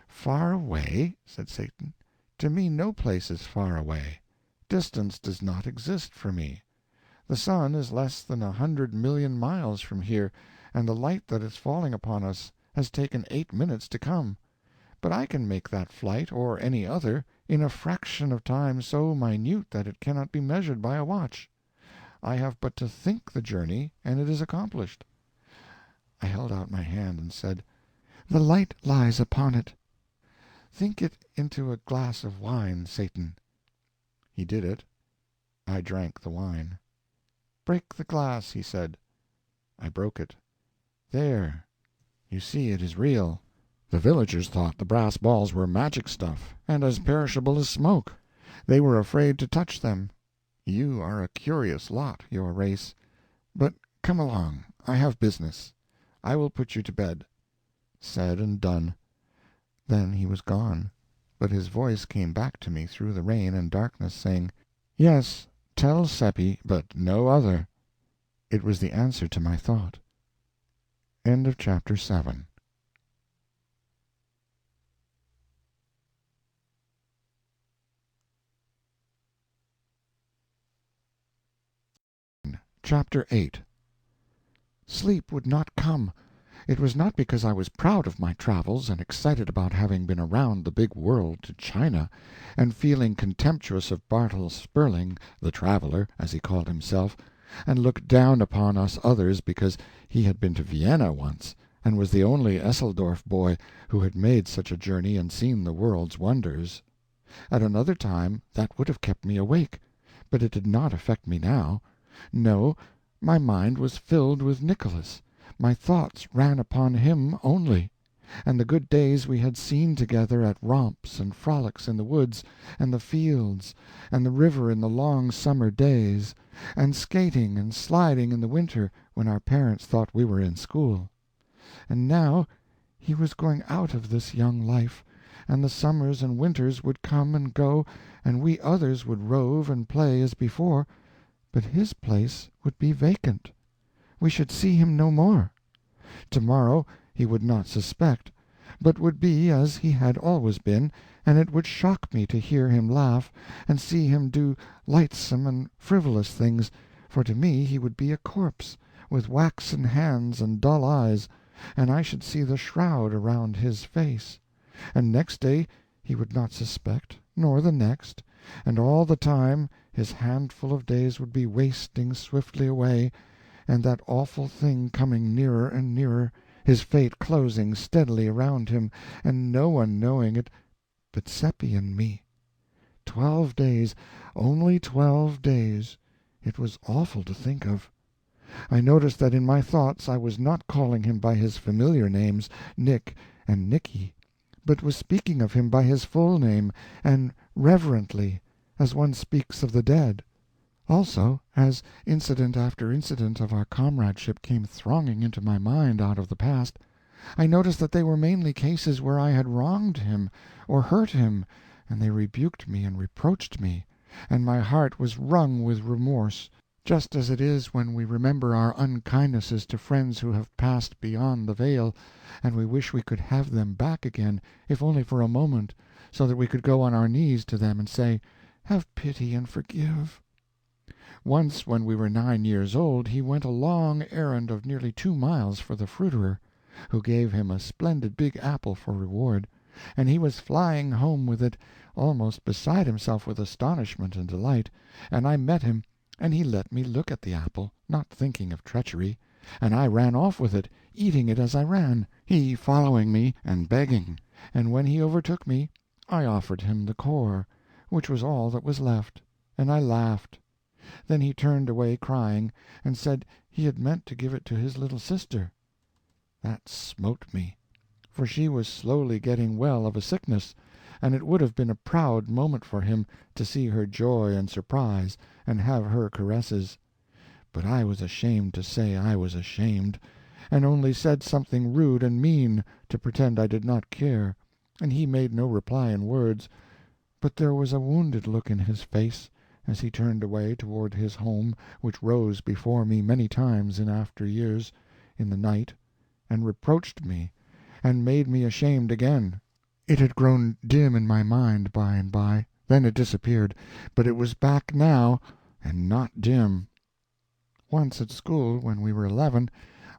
"Far away?" said Satan. "To me no place is far away. Distance does not exist for me. The sun is less than 100,000,000 miles from here, and the light that is falling upon us has taken 8 minutes to come. But I can make that flight, or any other, in a fraction of time so minute that it cannot be measured by a watch. I have but to think the journey, and it is accomplished." I held out my hand and said, "The light lies upon it. Think it into a glass of wine, Satan." He did it. I drank the wine. "Break the glass," he said. I broke it. "There, you see it is real." The villagers thought the brass balls were magic stuff, and as perishable as smoke. They were afraid to touch them. You are a curious lot, your race. But come along, I have business. I will put you to bed." Said and done. Then he was gone, but his voice came back to me through the rain and darkness, saying, "Yes, tell Seppi, but no other." It was the answer to my thought. End of chapter 7. Chapter 8. Sleep would not come. It was not because I was proud of my travels and excited about having been around the big world to China, and feeling contemptuous of Bartle Sperling, the traveler, as he called himself, and looked down upon us others because he had been to Vienna once, and was the only Esseldorf boy who had made such a journey and seen the world's wonders. At another time that would have kept me awake, but it did not affect me now. No, my mind was filled with Nicholas, my thoughts ran upon him only, and the good days we had seen together at romps and frolics in the woods and the fields, and the river in the long summer days, and skating and sliding in the winter when our parents thought we were in school. And now he was going out of this young life, and the summers and winters would come and go, and we others would rove and play as before, but his place would be vacant. We should see him no more. Tomorrow he would not suspect, but would be as he had always been, and it would shock me to hear him laugh, and see him do lightsome and frivolous things, for to me he would be a corpse, with waxen hands and dull eyes, and I should see the shroud around his face. And next day he would not suspect, nor the next, and all the time his handful of days would be wasting swiftly away, and that awful thing coming nearer and nearer, his fate closing steadily around him, and no one knowing it but Seppi and me. 12 days, only 12 days. It was awful to think of. I noticed that in my thoughts I was not calling him by his familiar names, Nick and Nicky, but was speaking of him by his full name, and reverently, as one speaks of the dead. Also, as incident after incident of our comradeship came thronging into my mind out of the past, I noticed that they were mainly cases where I had wronged him or hurt him, and they rebuked me and reproached me, and my heart was wrung with remorse, just as it is when we remember our unkindnesses to friends who have passed beyond the veil, and we wish we could have them back again, if only for a moment, so that we could go on our knees to them and say, "Have pity and forgive." Once when we were 9 years old he went a long errand of nearly 2 miles for the fruiterer, who gave him a splendid big apple for reward, and he was flying home with it, almost beside himself with astonishment and delight, and I met him, and he let me look at the apple, not thinking of treachery, and I ran off with it, eating it as I ran, he following me and begging, and when he overtook me I offered him the core, which was all that was left, and I laughed. Then he turned away crying, and said he had meant to give it to his little sister. That smote me, for she was slowly getting well of a sickness, and it would have been a proud moment for him to see her joy and surprise, and have her caresses. But I was ashamed to say I was ashamed, and only said something rude and mean, to pretend I did not care, and he made no reply in words, but there was a wounded look in his face, as he turned away toward his home, which rose before me many times in after years, in the night, and reproached me, and made me ashamed again. It had grown dim in my mind by and by, then it disappeared, but it was back now, and not dim. Once at school, when we were 11,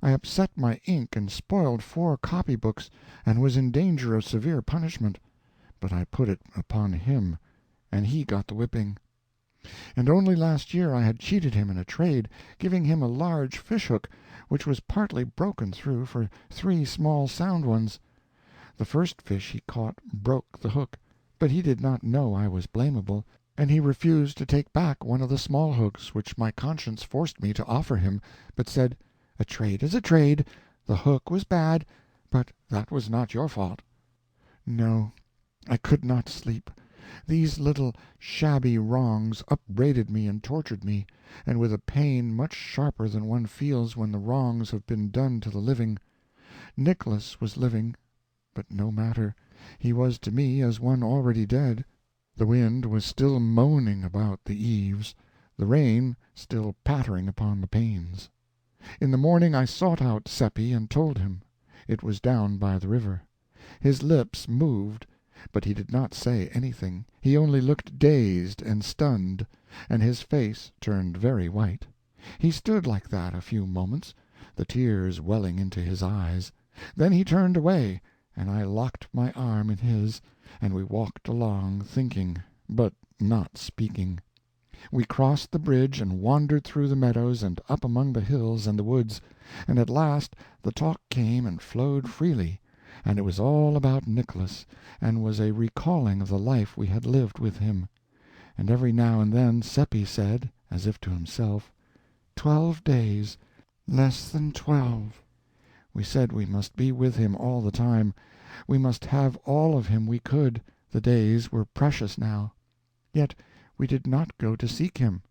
I upset my ink and spoiled 4 copy-books, and was in danger of severe punishment, but I put it upon him, and he got the whipping. And only last year I had cheated him in a trade, giving him a large fish-hook, which was partly broken through for 3 small sound ones. The first fish he caught broke the hook, but he did not know I was blamable, and he refused to take back one of the small hooks which my conscience forced me to offer him, but said, "A trade is a trade. The hook was bad, but that was not your fault." No, I could not sleep. These little shabby wrongs upbraided me and tortured me, and with a pain much sharper than one feels when the wrongs have been done to the living. Nicholas was living, but no matter, he was to me as one already dead. The wind was still moaning about the eaves, the rain still pattering upon the panes. In the morning I sought out Seppi and told him. It was down by the river. His lips moved, but he did not say anything, he only looked dazed and stunned, and his face turned very white. He stood like that a few moments, the tears welling into his eyes. Then he turned away, and I locked my arm in his, and we walked along, thinking, but not speaking. We crossed the bridge and wandered through the meadows and up among the hills and the woods, and at last the talk came and flowed freely, and it was all about Nicholas, and was a recalling of the life we had lived with him. And every now and then Seppi said, as if to himself, 12 days, less than 12. We said we must be with him all the time. We must have all of him we could, the days were precious now. Yet we did not go to seek him.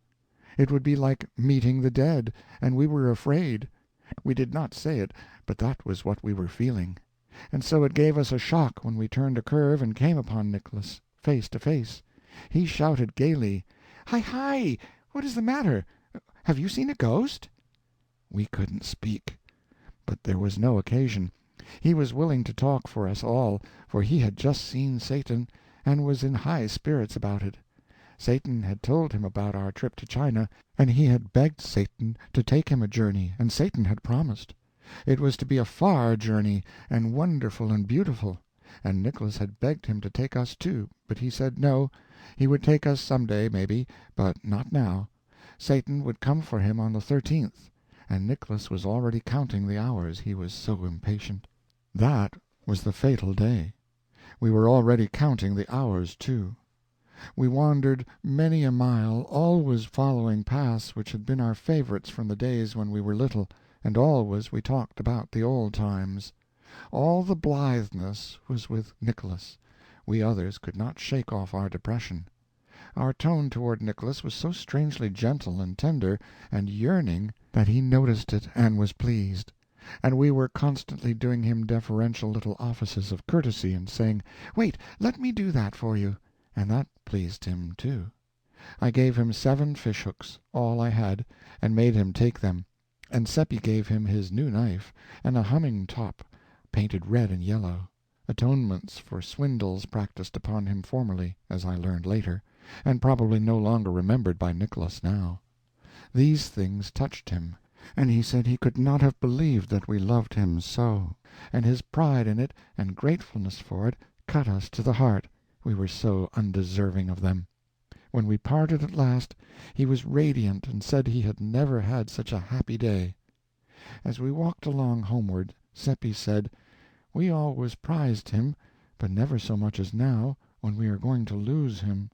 It would be like meeting the dead, and we were afraid. We did not say it, but that was what we were feeling. And so it gave us a shock when we turned a curve and came upon Nicholas, face to face. He shouted gaily, "Hi, hi! What is the matter? Have you seen a ghost?" We couldn't speak. But there was no occasion. He was willing to talk for us all, for he had just seen Satan, and was in high spirits about it. Satan had told him about our trip to China, and he had begged Satan to take him a journey, and Satan had promised. It was to be a far journey, and wonderful and beautiful, and Nicholas had begged him to take us too, but he said no, he would take us some day, maybe, but not now. Satan would come for him on the 13th, and Nicholas was already counting the hours, he was so impatient. That was the fatal day. We were already counting the hours, too. We wandered many a mile, always following paths which had been our favorites from the days when we were little, and always we talked about the old times. All the blitheness was with Nicholas. We others could not shake off our depression. Our tone toward Nicholas was so strangely gentle and tender and yearning that he noticed it and was pleased, and we were constantly doing him deferential little offices of courtesy and saying, "Wait, let me do that for you," and that pleased him too. I gave him 7 fishhooks, all I had, and made him take them, and Seppi gave him his new knife, and a humming top, painted red and yellow, atonements for swindles practiced upon him formerly, as I learned later, and probably no longer remembered by Nicholas now. These things touched him, and he said he could not have believed that we loved him so, and his pride in it and gratefulness for it cut us to the heart, we were so undeserving of them. When we parted at last, he was radiant and said he had never had such a happy day. As we walked along homeward, Seppi said, "We always prized him, but never so much as now, when we are going to lose him."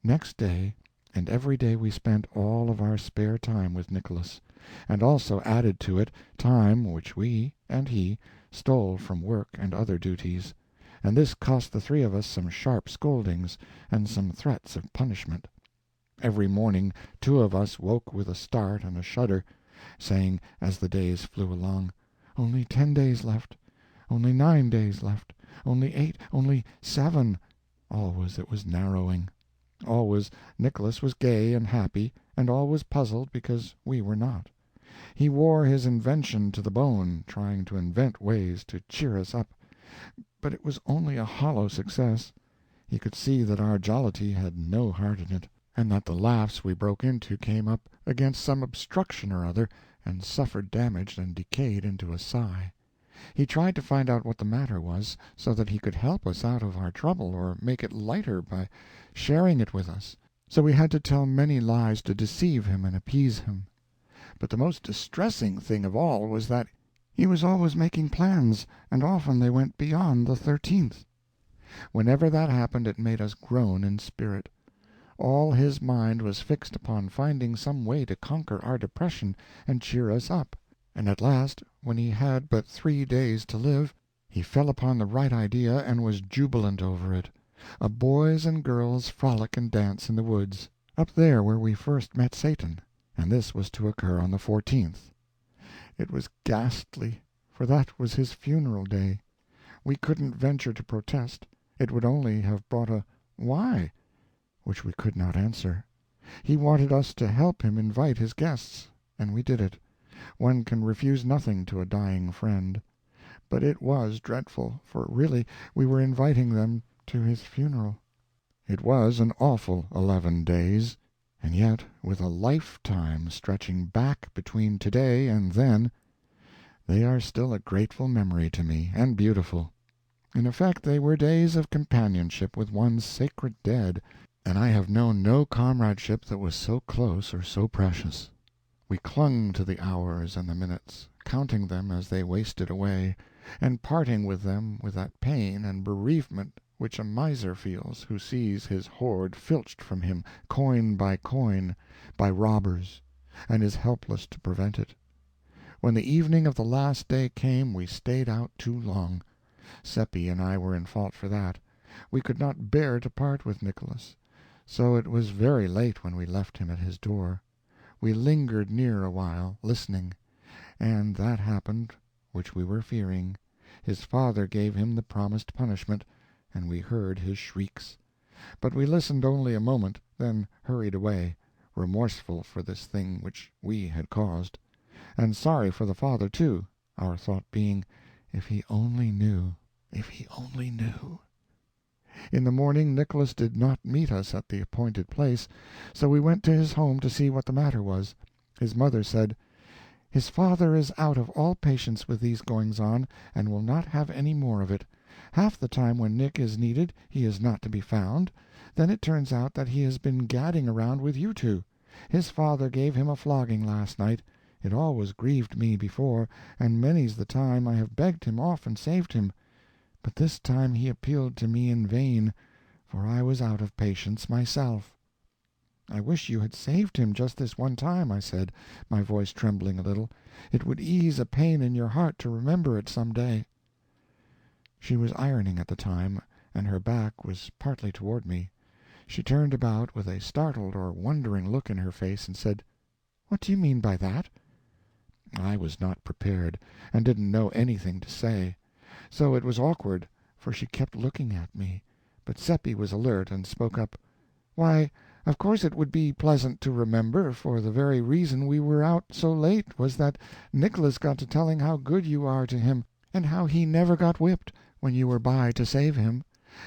Next day, and every day we spent all of our spare time with Nicholas, and also added to it time which we, and he, stole from work and other duties, and this cost the 3 of us some sharp scoldings and some threats of punishment. Every morning 2 of us woke with a start and a shudder, saying, as the days flew along, "Only 10 days left, only 9 days left, only 8, only 7." Always it was narrowing. Always Nicholas was gay and happy, and always puzzled because we were not. He wore his invention to the bone, trying to invent ways to cheer us up, but it was only a hollow success. He could see that our jollity had no heart in it, and that the laughs we broke into came up against some obstruction or other, and suffered damage and decayed into a sigh. He tried to find out what the matter was, so that he could help us out of our trouble or make it lighter by sharing it with us, so we had to tell many lies to deceive him and appease him. But the most distressing thing of all was that he was always making plans, and often they went beyond the 13th. Whenever that happened it made us groan in spirit. All his mind was fixed upon finding some way to conquer our depression and cheer us up, and at last, when he had but 3 days to live, he fell upon the right idea and was jubilant over it. A boys' and girls' frolic and dance in the woods, up there where we first met Satan, and this was to occur on the 14th. It was ghastly, for that was his funeral day. We couldn't venture to protest. It would only have brought a "Why?" which we could not answer. He wanted us to help him invite his guests, and we did it. One can refuse nothing to a dying friend. But it was dreadful, for really we were inviting them to his funeral. It was an awful 11 days, and yet with a lifetime stretching back between today and then, They are still a grateful memory to me, and beautiful. In effect, they were days of companionship with one's sacred dead, and I have known no comradeship that was so close or so precious. We clung to the hours and the minutes, counting them as they wasted away, and parting with them with that pain and bereavement which a miser feels who sees his hoard filched from him, coin by coin, by robbers, and is helpless to prevent it. When the evening of the last day came we stayed out too long. Seppi and I were in fault for that. We could not bear to part with Nicholas, so it was very late when we left him at his door. We lingered near a while, listening, and that happened which we were fearing. His father gave him the promised punishment, and we heard his shrieks. But we listened only a moment, then hurried away, remorseful for this thing which we had caused, and sorry for the father too, our thought being, if he only knew, if he only knew. In the morning Nicholas did not meet us at the appointed place, so we went to his home to see what the matter was. His mother said, "His father is out of all patience with these goings-on, and will not have any more of it. Half the time when Nick is needed he is not to be found. Then it turns out that he has been gadding around with you two. His father gave him a flogging last night. It always grieved me before, and many's the time I have begged him off and saved him. But this time he appealed to me in vain, for I was out of patience myself." "I wish you had saved him just this one time," I said, my voice trembling a little. "It would ease a pain in your heart to remember it some day." She was ironing at the time, and her back was partly toward me. She turned about with a startled or wondering look in her face, and said, "What do you mean by that?" I was not prepared, and didn't know anything to say. So it was awkward, for she kept looking at me, but Seppi was alert and spoke up, "Why, of course it would be pleasant to remember, for the very reason we were out so late was that Nicholas got to telling how good you are to him, and how he never got whipped when you were by to save him,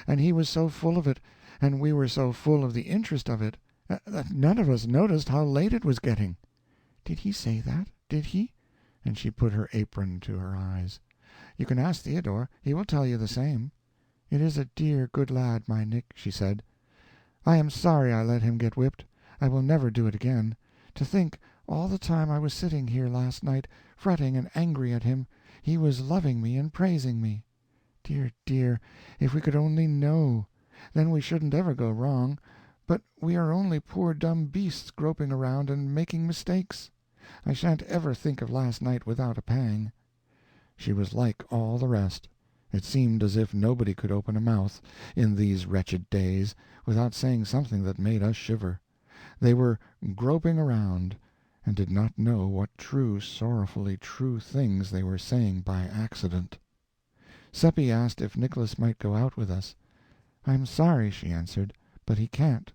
and he was so full of it, and we were so full of the interest of it, that none of us noticed how late it was getting." "Did he say that? Did he?" And she put her apron to her eyes. "You can ask Theodore. He will tell you the same." "It is a dear, good lad, my Nick," she said. "I am sorry I let him get whipped. I will never do it again. To think, all the time I was sitting here last night, fretting and angry at him, he was loving me and praising me. Dear, dear, if we could only know! Then we shouldn't ever go wrong. But we are only poor dumb beasts groping around and making mistakes. I shan't ever think of last night without a pang." She was like all the rest. It seemed as if nobody could open a mouth, in these wretched days, without saying something that made us shiver. They were groping around, and did not know what true, sorrowfully true things they were saying by accident. Seppi asked if Nicholas might go out with us. "I'm sorry," she answered, "but he can't.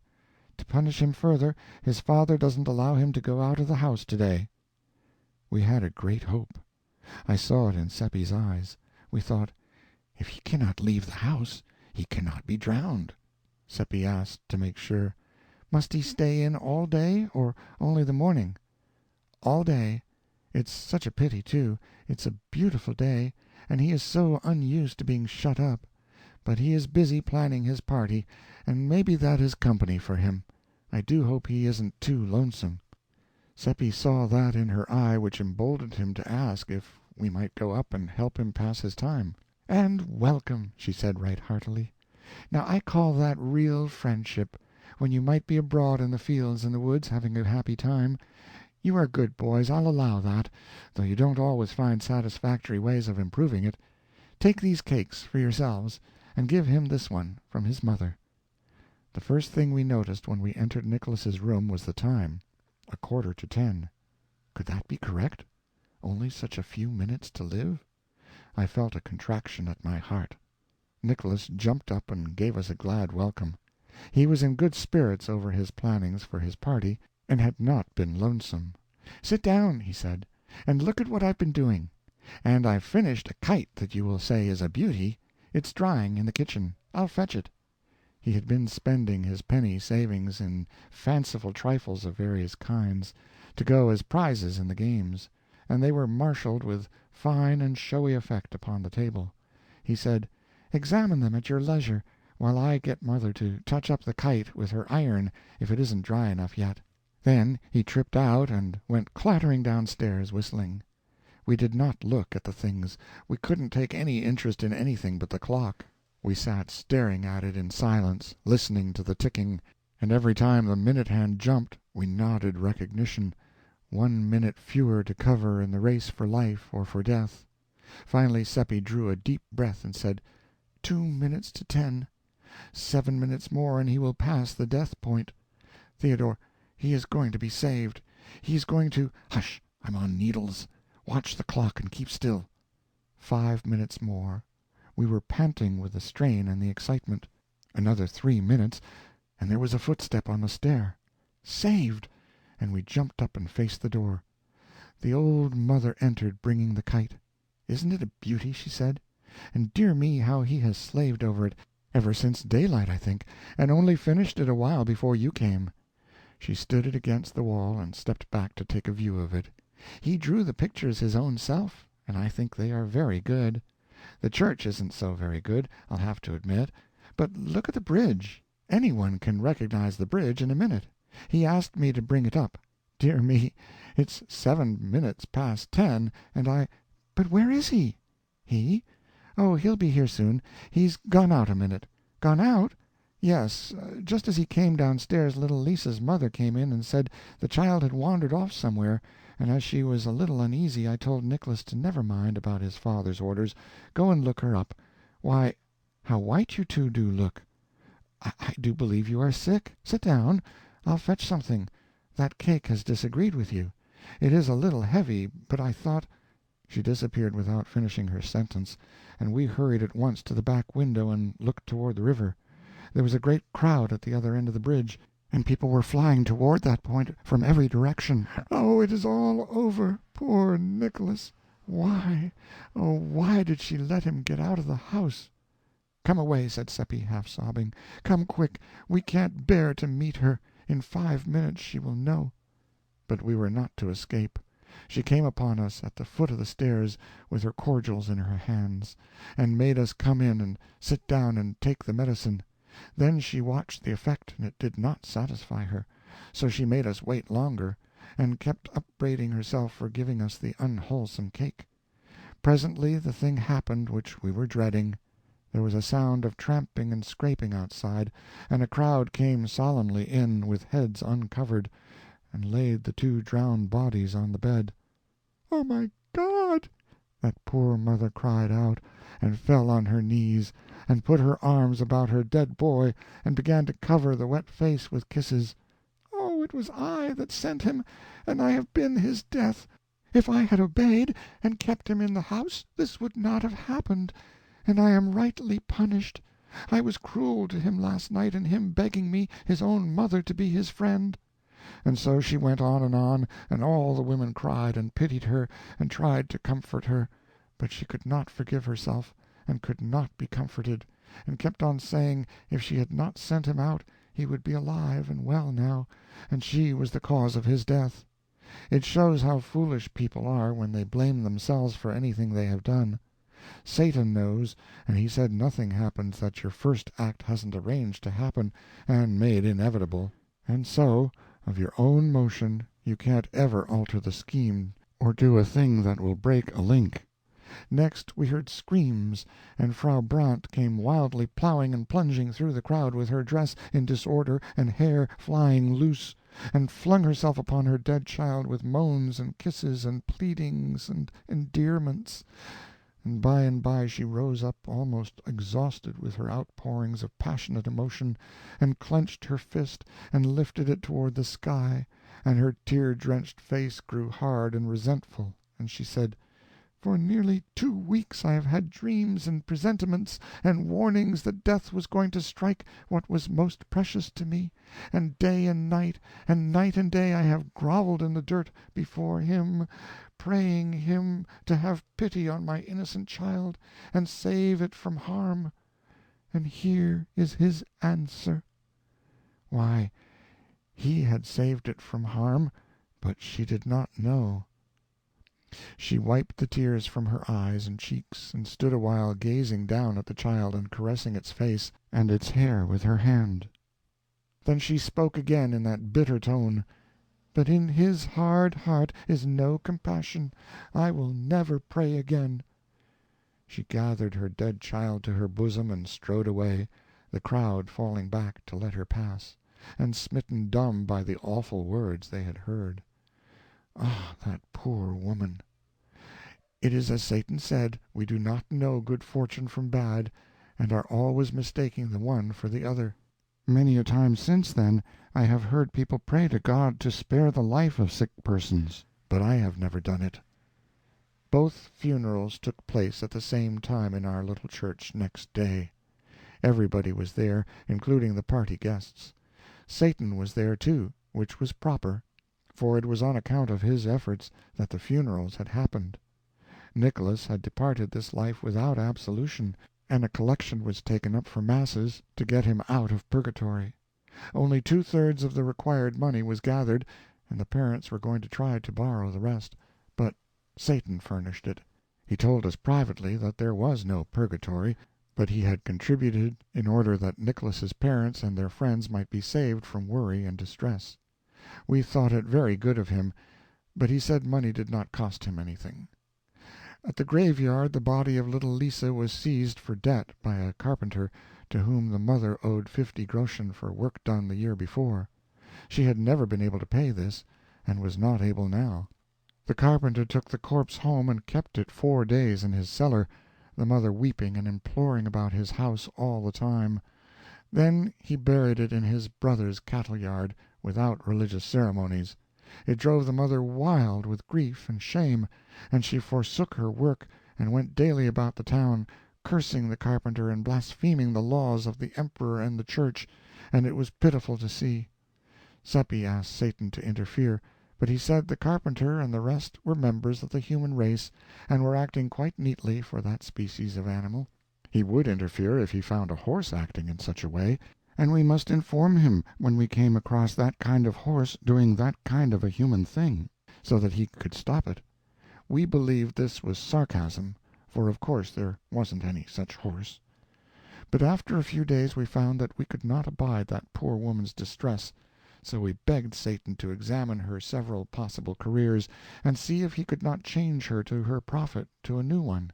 To punish him further, his father doesn't allow him to go out of the house today." We had a great hope. I saw it in Seppi's eyes. We thought, "If he cannot leave the house, he cannot be drowned." Seppi asked, to make sure, "Must he stay in all day, or only the morning?" "All day. It's such a pity, too. It's a beautiful day, and he is so unused to being shut up. But he is busy planning his party, and maybe that is company for him. I do hope he isn't too lonesome." Seppi saw that in her eye which emboldened him to ask if we might go up and help him pass his time. "And welcome," she said right heartily. "Now I call that real friendship, when you might be abroad in the fields and the woods having a happy time. You are good boys, I'll allow that, though you don't always find satisfactory ways of improving it. Take these cakes for yourselves, and give him this one from his mother." The first thing we noticed when we entered Nicholas's room was the time, 9:45. Could that be correct? Only such a few minutes to live? I felt a contraction at my heart. Nicholas jumped up and gave us a glad welcome. He was in good spirits over his plannings for his party, and had not been lonesome. "Sit down," he said, "and look at what I've been doing. And I've finished a kite that you will say is a beauty. It's drying in the kitchen. I'll fetch it." He had been spending his penny savings in fanciful trifles of various kinds, to go as prizes in the games, and they were marshaled with fine and showy effect upon the table. He said, "Examine them at your leisure, while I get Mother to touch up the kite with her iron if it isn't dry enough yet." Then he tripped out and went clattering downstairs, whistling. We did not look at the things. We couldn't take any interest in anything but the clock. We sat staring at it in silence, listening to the ticking, and every time the minute hand jumped we nodded recognition. 1 minute fewer to cover in the race for life or for death. Finally Seppi drew a deep breath and said, 2 minutes to 10. 7 minutes more and he will pass the death point. Theodore, he is going to be saved. He is going to— Hush! I'm on needles. Watch the clock and keep still. 5 minutes more. We were panting with the strain and the excitement. Another 3 minutes, and there was a footstep on the stair. Saved! And we jumped up and faced the door. The old mother entered, bringing the kite. "Isn't it a beauty?" she said. "And dear me, how he has slaved over it, ever since daylight, I think, and only finished it a while before you came." She stood it against the wall and stepped back to take a view of it. "He drew the pictures his own self, and I think they are very good. The church isn't so very good, I'll have to admit, but look at the bridge. Anyone can recognize the bridge in a minute. He asked me to bring it up. Dear me, it's 7 minutes past 10, and But where is he?" "He? Oh, he'll be here soon. He's gone out a minute." "Gone out?" "Yes. Just as he came downstairs little Lisa's mother came in and said the child had wandered off somewhere, and as she was a little uneasy I told Nicholas to never mind about his father's orders. Go and look her up. Why, how white you two do look! I do believe you are sick. Sit down. I'll fetch something. That cake has disagreed with you. It is a little heavy, but I thought—" She disappeared without finishing her sentence, and we hurried at once to the back window and looked toward the river. There was a great crowd at the other end of the bridge, and people were flying toward that point from every direction. "Oh, it is all over. Poor Nicholas! Why, oh, why did she let him get out of the house?" "Come away," said Seppi, half sobbing. "Come quick. We can't bear to meet her. In 5 minutes she will know." But we were not to escape. She came upon us at the foot of the stairs with her cordials in her hands, and made us come in and sit down and take the medicine. Then she watched the effect, and it did not satisfy her, so she made us wait longer, and kept upbraiding herself for giving us the unwholesome cake. Presently the thing happened which we were dreading. There was a sound of tramping and scraping outside, and a crowd came solemnly in, with heads uncovered, and laid the two drowned bodies on the bed. "Oh, my God!" that poor mother cried out, and fell on her knees, and put her arms about her dead boy, and began to cover the wet face with kisses. "Oh, it was I that sent him, and I have been his death. If I had obeyed, and kept him in the house, this would not have happened, and I am rightly punished. I was cruel to him last night in him begging me, his own mother, to be his friend." And so she went on, and all the women cried and pitied her, and tried to comfort her. But she could not forgive herself, and could not be comforted, and kept on saying if she had not sent him out he would be alive and well now, and she was the cause of his death. It shows how foolish people are when they blame themselves for anything they have done. Satan knows, and he said nothing happens that your first act hasn't arranged to happen and made inevitable. And so, of your own motion, you can't ever alter the scheme or do a thing that will break a link. Next we heard screams, and Frau Brandt came wildly plowing and plunging through the crowd with her dress in disorder and hair flying loose, and flung herself upon her dead child with moans and kisses and pleadings and endearments. And by she rose up almost exhausted with her outpourings of passionate emotion, and clenched her fist and lifted it toward the sky, and her tear-drenched face grew hard and resentful, and she said, "For nearly 2 weeks I have had dreams and presentiments and warnings that death was going to strike what was most precious to me, and day and night and day I have groveled in the dirt before him, praying him to have pity on my innocent child and save it from harm. And here is his answer." Why, he had saved it from harm, but she did not know. She wiped the tears from her eyes and cheeks, and stood awhile gazing down at the child and caressing its face and its hair with her hand. Then she spoke again in that bitter tone, "But in his hard heart is no compassion. I will never pray again." She gathered her dead child to her bosom and strode away, the crowd falling back to let her pass, and smitten dumb by the awful words they had heard. Ah, that poor woman! It is as Satan said, we do not know good fortune from bad, and are always mistaking the one for the other. Many a time since then I have heard people pray to God to spare the life of sick persons, but I have never done it. Both funerals took place at the same time in our little church next day. Everybody was there, including the party guests. Satan was there, too, which was proper, for it was on account of his efforts that the funerals had happened. Nicholas had departed this life without absolution, and a collection was taken up for masses to get him out of purgatory. Only 2/3 of the required money was gathered, and the parents were going to try to borrow the rest, but Satan furnished it. He told us privately that there was no purgatory, but he had contributed in order that Nicholas's parents and their friends might be saved from worry and distress. We thought it very good of him, but he said money did not cost him anything. At the graveyard the body of little Lisa was seized for debt by a carpenter to whom the mother owed 50 groschen for work done the year before. She had never been able to pay this, and was not able now. The carpenter took the corpse home and kept it 4 days in his cellar, the mother weeping and imploring about his house all the time. Then he buried it in his brother's cattle-yard, without religious ceremonies. It drove the mother wild with grief and shame, and she forsook her work and went daily about the town, cursing the carpenter and blaspheming the laws of the emperor and the church, and it was pitiful to see. Seppi asked Satan to interfere, but he said the carpenter and the rest were members of the human race, and were acting quite neatly for that species of animal. He would interfere if he found a horse acting in such a way, and we must inform him when we came across that kind of horse doing that kind of a human thing, so that he could stop it. We believed this was sarcasm, for of course there wasn't any such horse. But after a few days we found that we could not abide that poor woman's distress, so we begged Satan to examine her several possible careers, and see if he could not change her to her profit to a new one.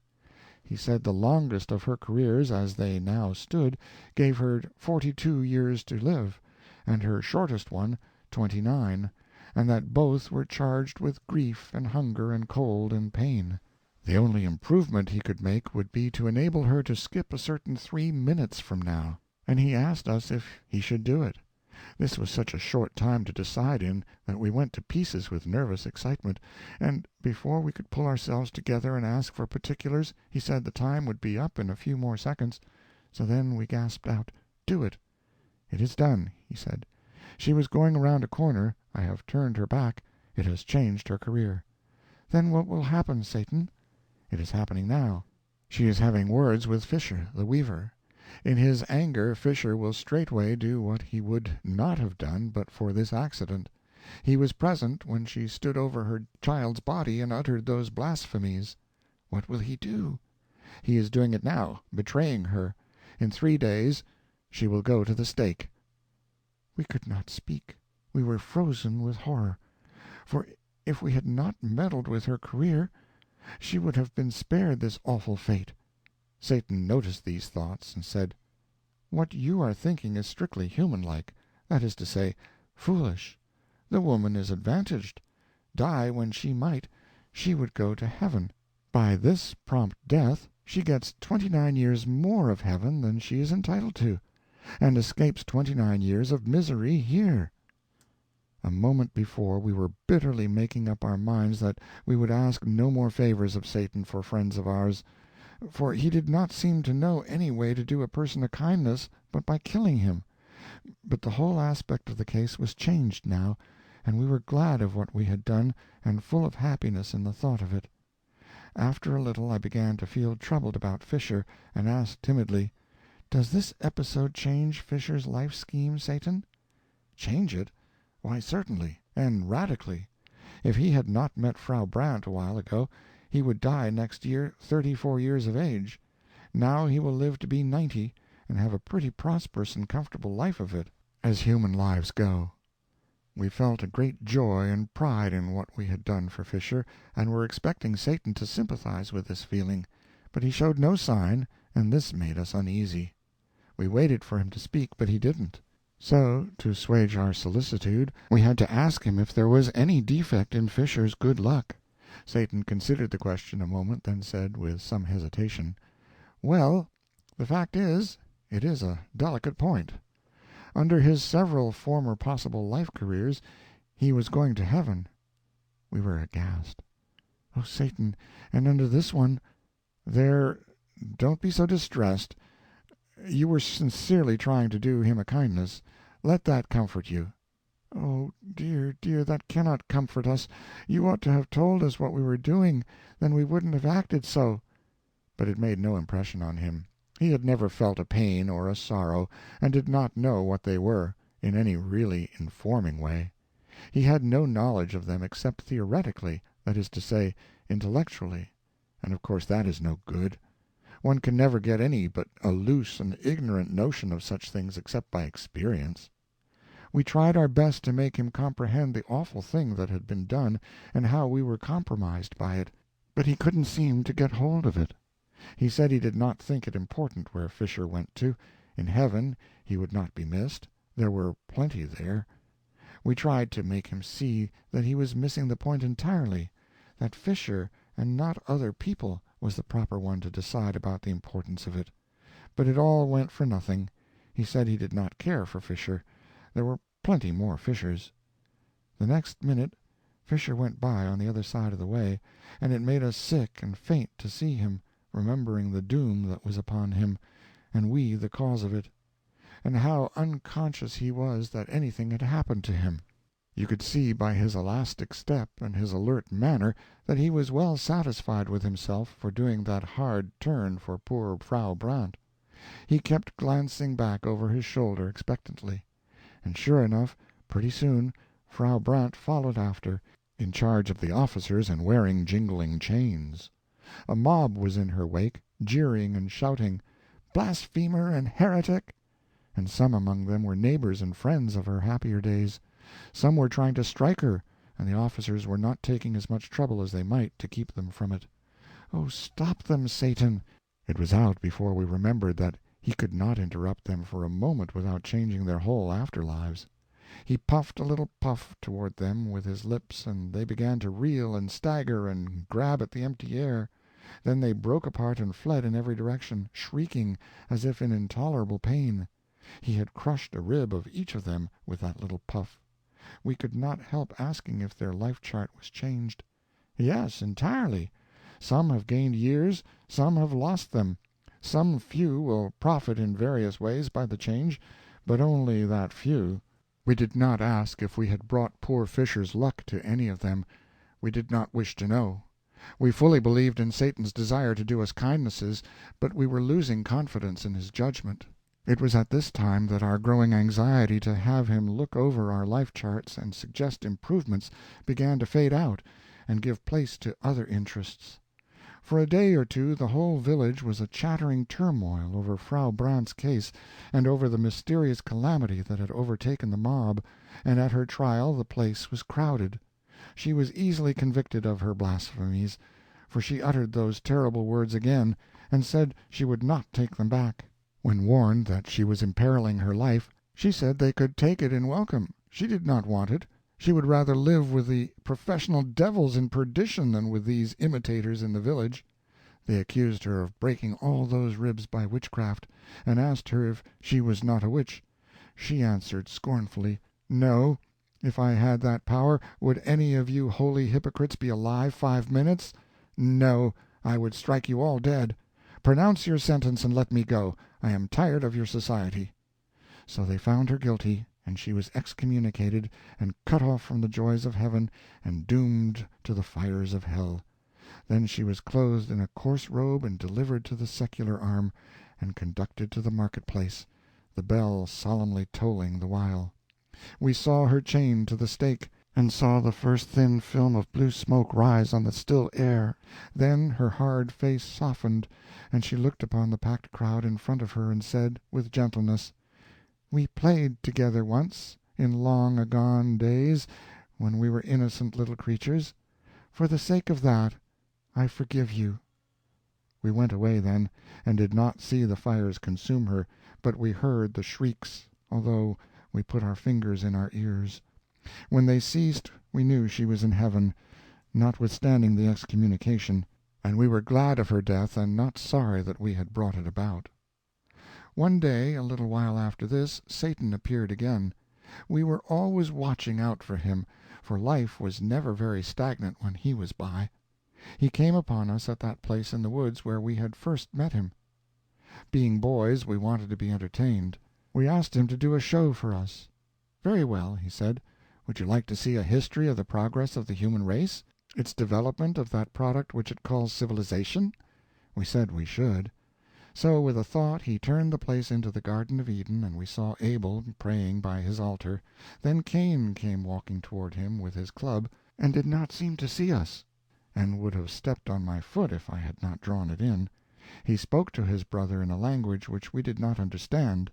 He said the longest of her careers, as they now stood, gave her 42 years to live, and her shortest one 29, and that both were charged with grief and hunger and cold and pain. The only improvement he could make would be to enable her to skip a certain 3 minutes from now, and he asked us if he should do it. This was such a short time to decide in that we went to pieces with nervous excitement, and before we could pull ourselves together and ask for particulars he said the time would be up in a few more seconds. So then we gasped out, "Do it." "It is done," he said. "She was going around a corner. I have turned her back. It has changed her career." "Then what will happen, Satan?" "It is happening now. She is having words with Fisher, the weaver. In his anger Fisher will straightway do what he would not have done but for this accident. He was present when she stood over her child's body and uttered those blasphemies." "What will he do?" "He is doing it now, betraying her. In 3 days she will go to the stake." We could not speak. We were frozen with horror. For if we had not meddled with her career, she would have been spared this awful fate. Satan noticed these thoughts, and said, "What you are thinking is strictly human-like, that is to say, foolish. The woman is advantaged. Die when she might, she would go to heaven. By this prompt death she gets 29 years more of heaven than she is entitled to, and escapes 29 years of misery here." A moment before we were bitterly making up our minds that we would ask no more favors of Satan for friends of ours, for he did not seem to know any way to do a person a kindness but by killing him. But the whole aspect of the case was changed now, and we were glad of what we had done, and full of happiness in the thought of it. After a little I began to feel troubled about Fisher, and asked timidly, "Does this episode change Fisher's life scheme, Satan?" "Change it? Why, certainly, and radically. If he had not met Frau Brandt a while ago, he would die next year 34 years of age. Now he will live to be 90, and have a pretty prosperous and comfortable life of it, as human lives go. We felt a great joy and pride in what we had done for Fisher, and were expecting Satan to sympathize with this feeling, but he showed no sign, and this made us uneasy. We waited for him to speak, but he didn't. So, to assuage our solicitude, we had to ask him if there was any defect in Fisher's good luck. Satan considered the question a moment, then said, with some hesitation, "Well, the fact is, it is a delicate point. Under his several former possible life careers, he was going to heaven." We were aghast. "Oh, Satan, and under this one—" "There, don't be so distressed. You were sincerely trying to do him a kindness. Let that comfort you." "Oh, dear, dear, that cannot comfort us. You ought to have told us what we were doing, then we wouldn't have acted so." But it made no impression on him. He had never felt a pain or a sorrow, and did not know what they were, in any really informing way. He had no knowledge of them except theoretically, that is to say, intellectually, and of course that is no good. One can never get any but a loose and ignorant notion of such things except by experience. We tried our best to make him comprehend the awful thing that had been done, and how we were compromised by it, but he couldn't seem to get hold of it. He said he did not think it important where Fisher went to. In heaven he would not be missed. There were plenty there. We tried to make him see that he was missing the point entirely, that Fisher and not other people was the proper one to decide about the importance of it. But it all went for nothing. He said he did not care for Fisher. There were plenty more Fishers. The next minute Fisher went by on the other side of the way, and it made us sick and faint to see him, remembering the doom that was upon him, and we the cause of it, and how unconscious he was that anything had happened to him. You could see by his elastic step and his alert manner that he was well satisfied with himself for doing that hard turn for poor Frau Brandt. He kept glancing back over his shoulder expectantly, and sure enough, pretty soon Frau Brandt followed after, in charge of the officers and wearing jingling chains. A mob was in her wake, jeering and shouting, "Blasphemer and heretic!" and some among them were neighbors and friends of her happier days. Some were trying to strike her, and the officers were not taking as much trouble as they might to keep them from it. Oh, stop them, Satan! It was out before we remembered that he could not interrupt them for a moment without changing their whole after-lives. He puffed a little puff toward them with his lips, and they began to reel and stagger and grab at the empty air. Then they broke apart and fled in every direction, shrieking as if in intolerable pain. He had crushed a rib of each of them with that little puff. We could not help asking if their life-chart was changed. Yes, entirely. Some have gained years, some have lost them. Some few will profit in various ways by the change, but only that few. We did not ask if we had brought poor Fisher's luck to any of them. We did not wish to know. We fully believed in Satan's desire to do us kindnesses, but we were losing confidence in his judgment. It was at this time that our growing anxiety to have him look over our life-charts and suggest improvements began to fade out and give place to other interests. For a day or two the whole village was a chattering turmoil over Frau Brandt's case and over the mysterious calamity that had overtaken the mob, and at her trial the place was crowded. She was easily convicted of her blasphemies, for she uttered those terrible words again, and said she would not take them back. When warned that she was imperiling her life, she said they could take it in welcome. She did not want it. She would rather live with the professional devils in perdition than with these imitators in the village. They accused her of breaking all those ribs by witchcraft, and asked her if she was not a witch. She answered scornfully, "No. If I had that power, would any of you holy hypocrites be alive 5 minutes? No, I would strike you all dead. Pronounce your sentence and let me go. I am tired of your society." So they found her guilty, and she was excommunicated and cut off from the joys of heaven and doomed to the fires of hell. Then she was clothed in a coarse robe and delivered to the secular arm, and conducted to the market-place, the bell solemnly tolling the while. We saw her chained to the stake, and saw the first thin film of blue smoke rise on the still air. Then her hard face softened, and she looked upon the packed crowd in front of her and said, with gentleness, "We played together once, in long agone days, when we were innocent little creatures. For the sake of that, I forgive you." We went away then, and did not see the fires consume her, but we heard the shrieks, although we put our fingers in our ears. When they ceased we knew she was in heaven, notwithstanding the excommunication, and we were glad of her death and not sorry that we had brought it about. One day, a little while after this, Satan appeared again. We were always watching out for him, for life was never very stagnant when he was by. He came upon us at that place in the woods where we had first met him. Being boys, we wanted to be entertained. We asked him to do a show for us. "Very well," he said. "Would you like to see a history of the progress of the human race, its development of that product which it calls civilization?" We said we should. So with a thought he turned the place into the Garden of Eden, and we saw Abel praying by his altar. Then Cain came walking toward him with his club, and did not seem to see us, and would have stepped on my foot if I had not drawn it in. He spoke to his brother in a language which we did not understand.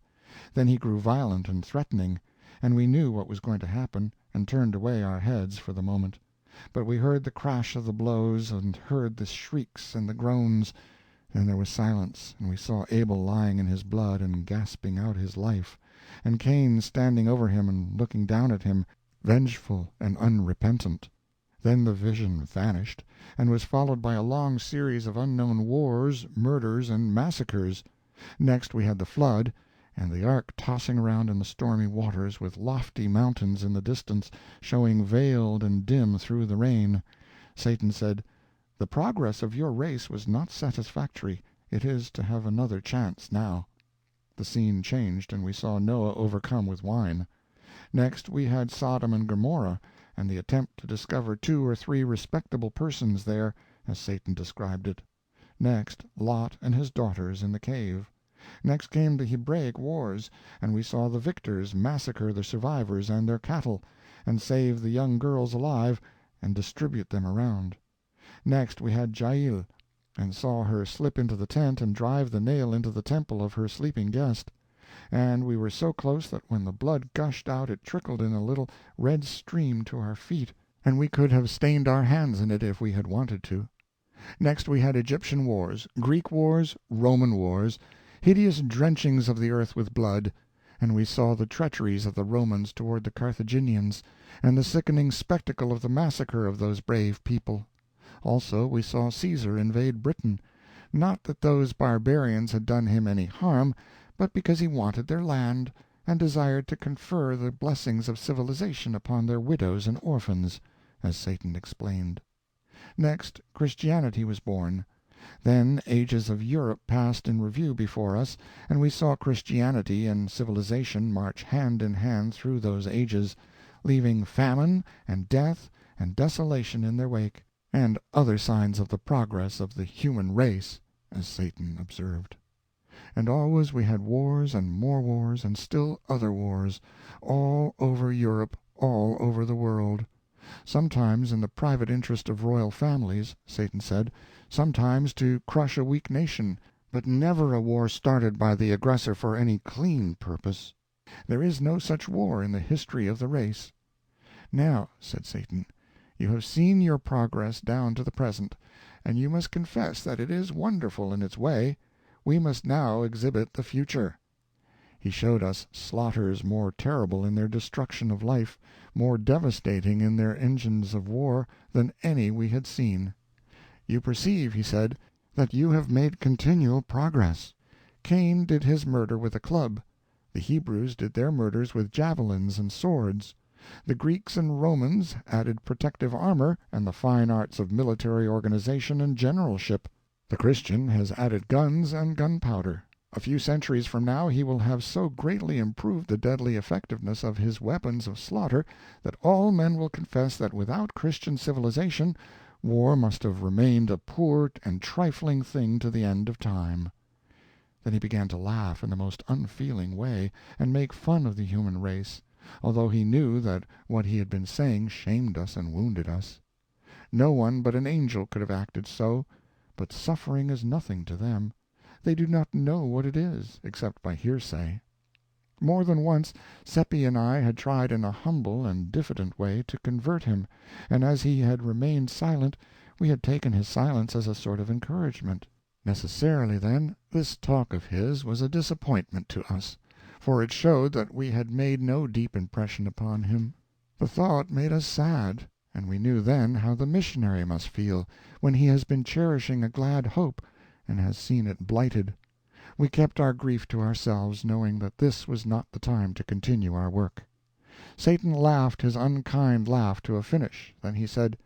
Then he grew violent and threatening, and we knew what was going to happen, and turned away our heads for the moment. But we heard the crash of the blows, and heard the shrieks and the groans. Then there was silence, and we saw Abel lying in his blood and gasping out his life, and Cain standing over him and looking down at him, vengeful and unrepentant. Then the vision vanished, and was followed by a long series of unknown wars, murders, and massacres. Next we had the flood, and the ark tossing around in the stormy waters, with lofty mountains in the distance, showing veiled and dim through the rain. Satan said, "The progress of your race was not satisfactory. It is to have another chance now." The scene changed, and we saw Noah overcome with wine. Next we had Sodom and Gomorrah, and the attempt to discover 2 or 3 respectable persons there, as Satan described it. Next, Lot and his daughters in the cave. Next came the Hebraic wars, and we saw the victors massacre the survivors and their cattle, and save the young girls alive, and distribute them around. Next we had Jael, and saw her slip into the tent and drive the nail into the temple of her sleeping guest. And we were so close that when the blood gushed out it trickled in a little red stream to our feet, and we could have stained our hands in it if we had wanted to. Next we had Egyptian wars, Greek wars, Roman wars, hideous drenchings of the earth with blood, and we saw the treacheries of the Romans toward the Carthaginians, and the sickening spectacle of the massacre of those brave people. Also we saw Caesar invade Britain, not that those barbarians had done him any harm, but because he wanted their land, and desired to confer the blessings of civilization upon their widows and orphans, as Satan explained. Next, Christianity was born. Then ages of Europe passed in review before us, and we saw Christianity and civilization march hand in hand through those ages, leaving famine and death and desolation in their wake, and other signs of the progress of the human race, as Satan observed. And always we had wars and more wars and still other wars, all over Europe, all over the world. Sometimes in the private interest of royal families, Satan said, sometimes to crush a weak nation, but never a war started by the aggressor for any clean purpose. There is no such war in the history of the race. "Now," said Satan, "you have seen your progress down to the present, and you must confess that it is wonderful in its way. We must now exhibit the future." He showed us slaughters more terrible in their destruction of life, more devastating in their engines of war, than any we had seen. "You perceive," he said, "that you have made continual progress. Cain did his murder with a club. The Hebrews did their murders with javelins and swords. The Greeks and Romans added protective armor and the fine arts of military organization and generalship. The Christian has added guns and gunpowder. A few centuries from now he will have so greatly improved the deadly effectiveness of his weapons of slaughter that all men will confess that without Christian civilization war must have remained a poor and trifling thing to the end of time." Then he began to laugh in the most unfeeling way, and make fun of the human race. although he knew that what he had been saying shamed us and wounded us. No one but an angel could have acted so, but suffering is nothing to them. They do not know what it is, except by hearsay. More than once Seppi and I had tried in a humble and diffident way to convert him, and as he had remained silent, we had taken his silence as a sort of encouragement. Necessarily, then, this talk of his was a disappointment to us, for it showed that we had made no deep impression upon him. The thought made us sad, and we knew then how the missionary must feel when he has been cherishing a glad hope and has seen it blighted. We kept our grief to ourselves, knowing that this was not the time to continue our work. Satan laughed his unkind laugh to a finish. Then he said,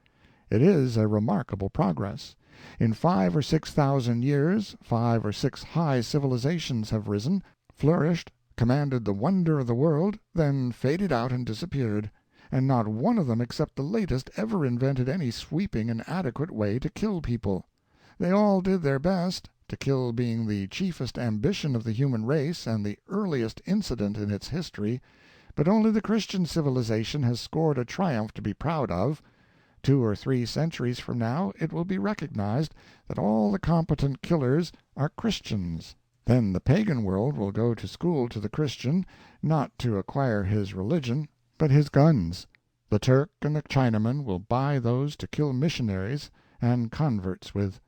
"It is a remarkable progress. In 5,000 or 6,000 years 5 or 6 high civilizations have risen, flourished, commanded the wonder of the world, then faded out and disappeared, and not one of them except the latest ever invented any sweeping and adequate way to kill people. They all did their best, to kill being the chiefest ambition of the human race and the earliest incident in its history, but only the Christian civilization has scored a triumph to be proud of. 2 or 3 centuries from now it will be recognized that all the competent killers are Christians. Then the pagan world will go to school to the Christian, not to acquire his religion, but his guns. The Turk and the Chinaman will buy those to kill missionaries and converts with."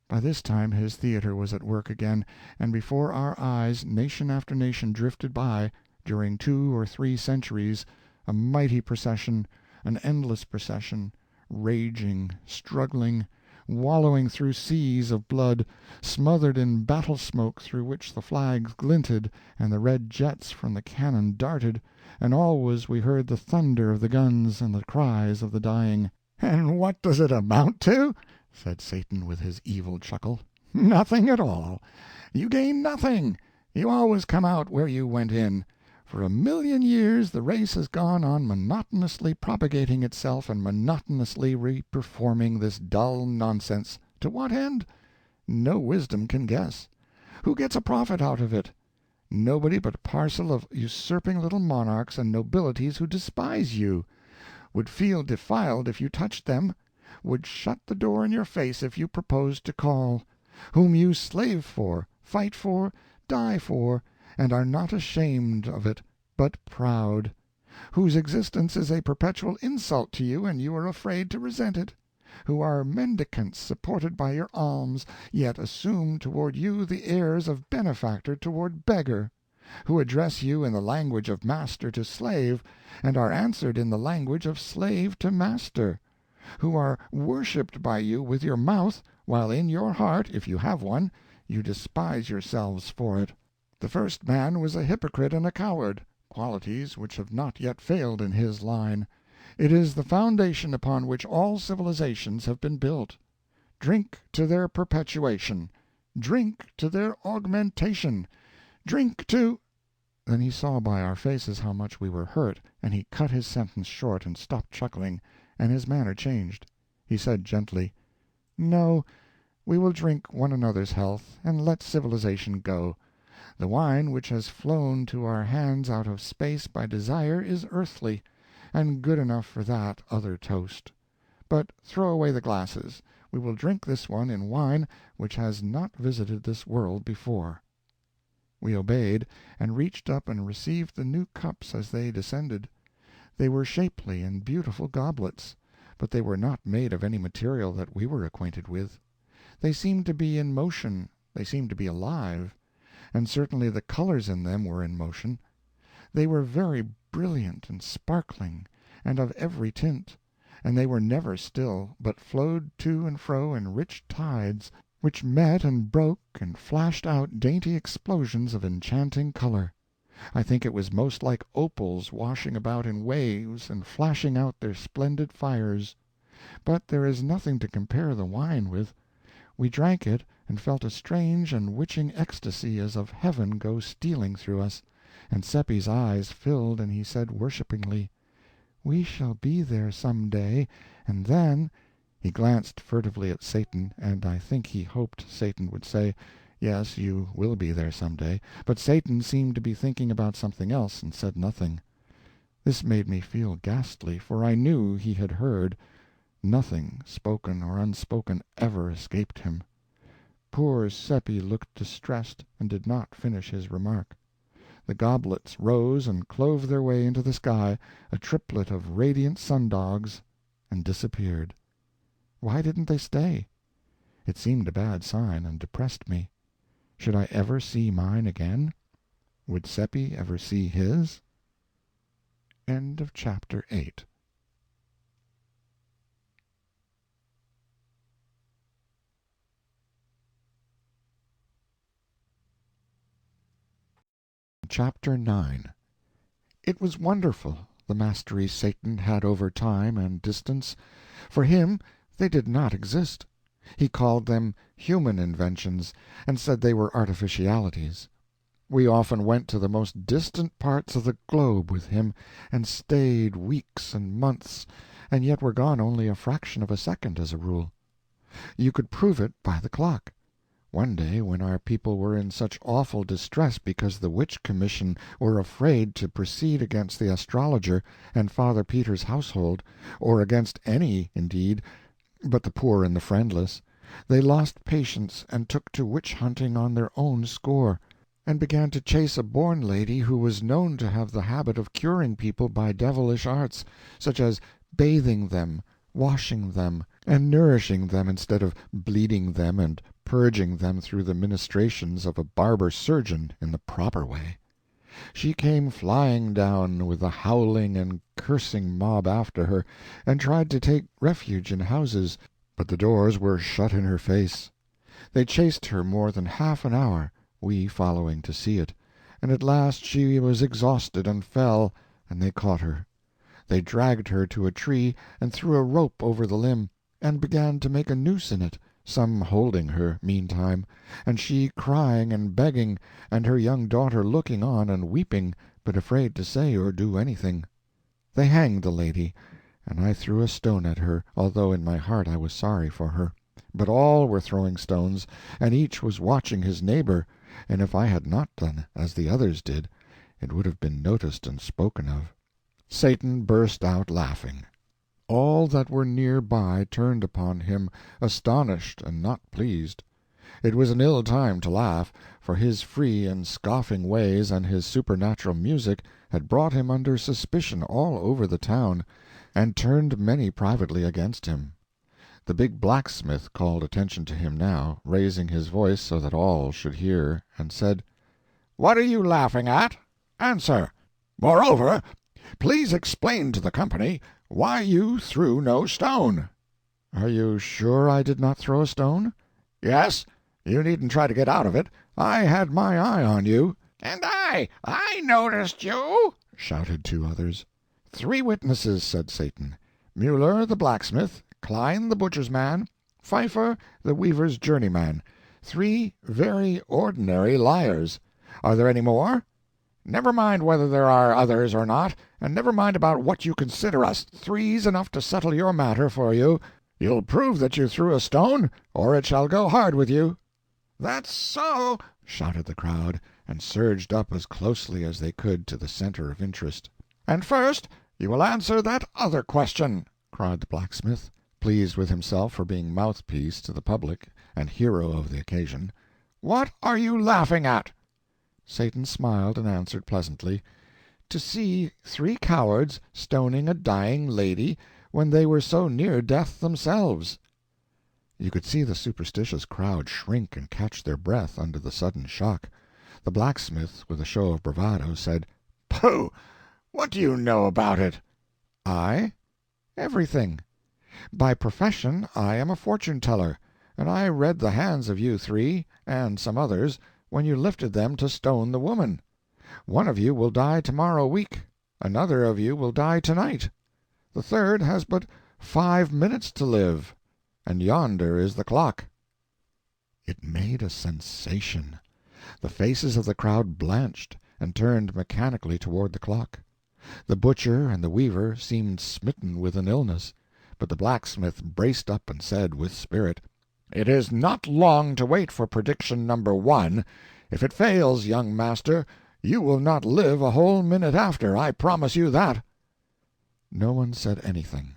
By this time his theater was at work again, and before our eyes nation after nation drifted by, during 2 or 3 centuries, a mighty procession, an endless procession, raging, struggling, wallowing through seas of blood, smothered in battle smoke through which the flags glinted and the red jets from the cannon darted, and always we heard the thunder of the guns and the cries of the dying. "And what does it amount to?" said Satan with his evil chuckle. "Nothing at all. You gain nothing. You always come out where you went in. For 1,000,000 years the race has gone on monotonously propagating itself and monotonously reperforming this dull nonsense. To what end? No wisdom can guess. Who gets a profit out of it? Nobody but a parcel of usurping little monarchs and nobilities who despise you, would feel defiled if you touched them, would shut the door in your face if you proposed to call, whom you slave for, fight for, die for, and are not ashamed of it, but proud, whose existence is a perpetual insult to you and you are afraid to resent it, who are mendicants supported by your alms, yet assume toward you the airs of benefactor toward beggar, who address you in the language of master to slave, and are answered in the language of slave to master, who are worshipped by you with your mouth, while in your heart, if you have one, you despise yourselves for it. The first man was a hypocrite and a coward, qualities which have not yet failed in his line. It is the foundation upon which all civilizations have been built. Drink to their perpetuation. Drink to their augmentation. Drink to—" Then he saw by our faces how much we were hurt, and he cut his sentence short and stopped chuckling, and his manner changed. He said gently, "No, we will drink one another's health, and let civilization go. The wine which has flown to our hands out of space by desire is earthly, and good enough for that other toast. But throw away the glasses. We will drink this one in wine which has not visited this world before." We obeyed, and reached up and received the new cups as they descended. They were shapely and beautiful goblets, but they were not made of any material that we were acquainted with. They seemed to be in motion, they seemed to be alive, and certainly the colors in them were in motion. They were very brilliant and sparkling, and of every tint, and they were never still, but flowed to and fro in rich tides, which met and broke and flashed out dainty explosions of enchanting color. I think it was most like opals washing about in waves and flashing out their splendid fires. But there is nothing to compare the wine with. We drank it, and felt a strange and witching ecstasy as of heaven go stealing through us, and Seppi's eyes filled, and he said worshipingly, "We shall be there some day, and then—" He glanced furtively at Satan, and I think he hoped Satan would say, "Yes, you will be there some day," but Satan seemed to be thinking about something else, and said nothing. This made me feel ghastly, for I knew he had heard. Nothing, spoken or unspoken, ever escaped him. Poor Seppi looked distressed, and did not finish his remark. The goblets rose and clove their way into the sky, a triplet of radiant sun-dogs, and disappeared. Why didn't they stay? It seemed a bad sign, and depressed me. Should I ever see mine again? Would Seppi ever see his? End of chapter 8. Chapter 9. It was wonderful, the mastery Satan had over time and distance. For him they did not exist. He called them human inventions, and said they were artificialities. We often went to the most distant parts of the globe with him, and stayed weeks and months, and yet were gone only a fraction of a second as a rule. You could prove it by the clock. One day, when our people were in such awful distress because the Witch Commission were afraid to proceed against the astrologer and Father Peter's household, or against any, indeed, but the poor and the friendless, they lost patience and took to witch-hunting on their own score, and began to chase a born lady who was known to have the habit of curing people by devilish arts, such as bathing them, washing them, and nourishing them instead of bleeding them and purging them through the ministrations of a barber-surgeon in the proper way. She came flying down, with the howling and cursing mob after her, and tried to take refuge in houses, but the doors were shut in her face. They chased her more than half an hour, we following to see it, and at last she was exhausted and fell, and they caught her. They dragged her to a tree and threw a rope over the limb, and began to make a noose in it, some holding her, meantime, and she crying and begging, and her young daughter looking on and weeping, but afraid to say or do anything. They hanged the lady, and I threw a stone at her, although in my heart I was sorry for her. But all were throwing stones, and each was watching his neighbor, and if I had not done as the others did, it would have been noticed and spoken of. Satan burst out laughing. All that were near by turned upon him, astonished and not pleased. It was an ill time to laugh, for his free and scoffing ways and his supernatural music had brought him under suspicion all over the town, and turned many privately against him. The big blacksmith called attention to him now, raising his voice so that all should hear, and said, "What are you laughing at? Answer. Moreover, please explain to the company why you threw no stone." "Are you sure I did not throw a stone?" "Yes. You needn't try to get out of it. I had my eye on you." "And I noticed you," shouted two others. "3 witnesses," said Satan. "Mueller the blacksmith, Klein the butcher's man, Pfeiffer the weaver's journeyman. 3 very ordinary liars. Are there any more?" "Never mind whether there are others or not, and never mind about what you consider us. 3's enough to settle your matter for you. You'll prove that you threw a stone, or it shall go hard with you." "That's so," shouted the crowd, and surged up as closely as they could to the center of interest. "And first you will answer that other question," cried the blacksmith, pleased with himself for being mouthpiece to the public and hero of the occasion. "What are you laughing at?" Satan smiled and answered pleasantly, "To see 3 cowards stoning a dying lady when they were so near death themselves." You could see the superstitious crowd shrink and catch their breath under the sudden shock. The blacksmith, with a show of bravado, said, "Pooh! What do you know about it?" "I? Everything. By profession I am a fortune-teller, and I read the hands of you 3, and some others, when you lifted them to stone the woman. One of you will die tomorrow week, another of you will die tonight. The third has but 5 minutes to live, and yonder is the clock." It made a sensation. The faces of the crowd blanched, and turned mechanically toward the clock. The butcher and the weaver seemed smitten with an illness, but the blacksmith braced up and said, with spirit, "It is not long to wait for prediction number 1. If it fails, young master, you will not live a whole minute after, I promise you that." No one said anything.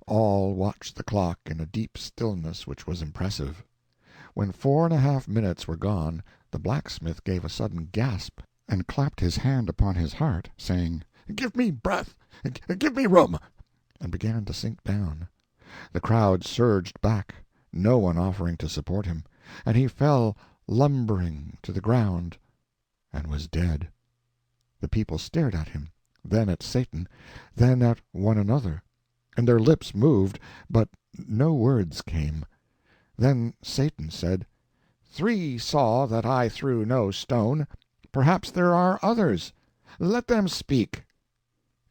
All watched the clock in a deep stillness which was impressive. When 4½ minutes were gone, the blacksmith gave a sudden gasp, and clapped his hand upon his heart, saying, "Give me breath! Give me room!" and began to sink down. The crowd surged back, no one offering to support him, and he fell lumbering to the ground and was dead. The people stared at him, then at Satan, then at one another, and their lips moved, but no words came. Then Satan said, "3 saw that I threw no stone. Perhaps there are others. Let them speak."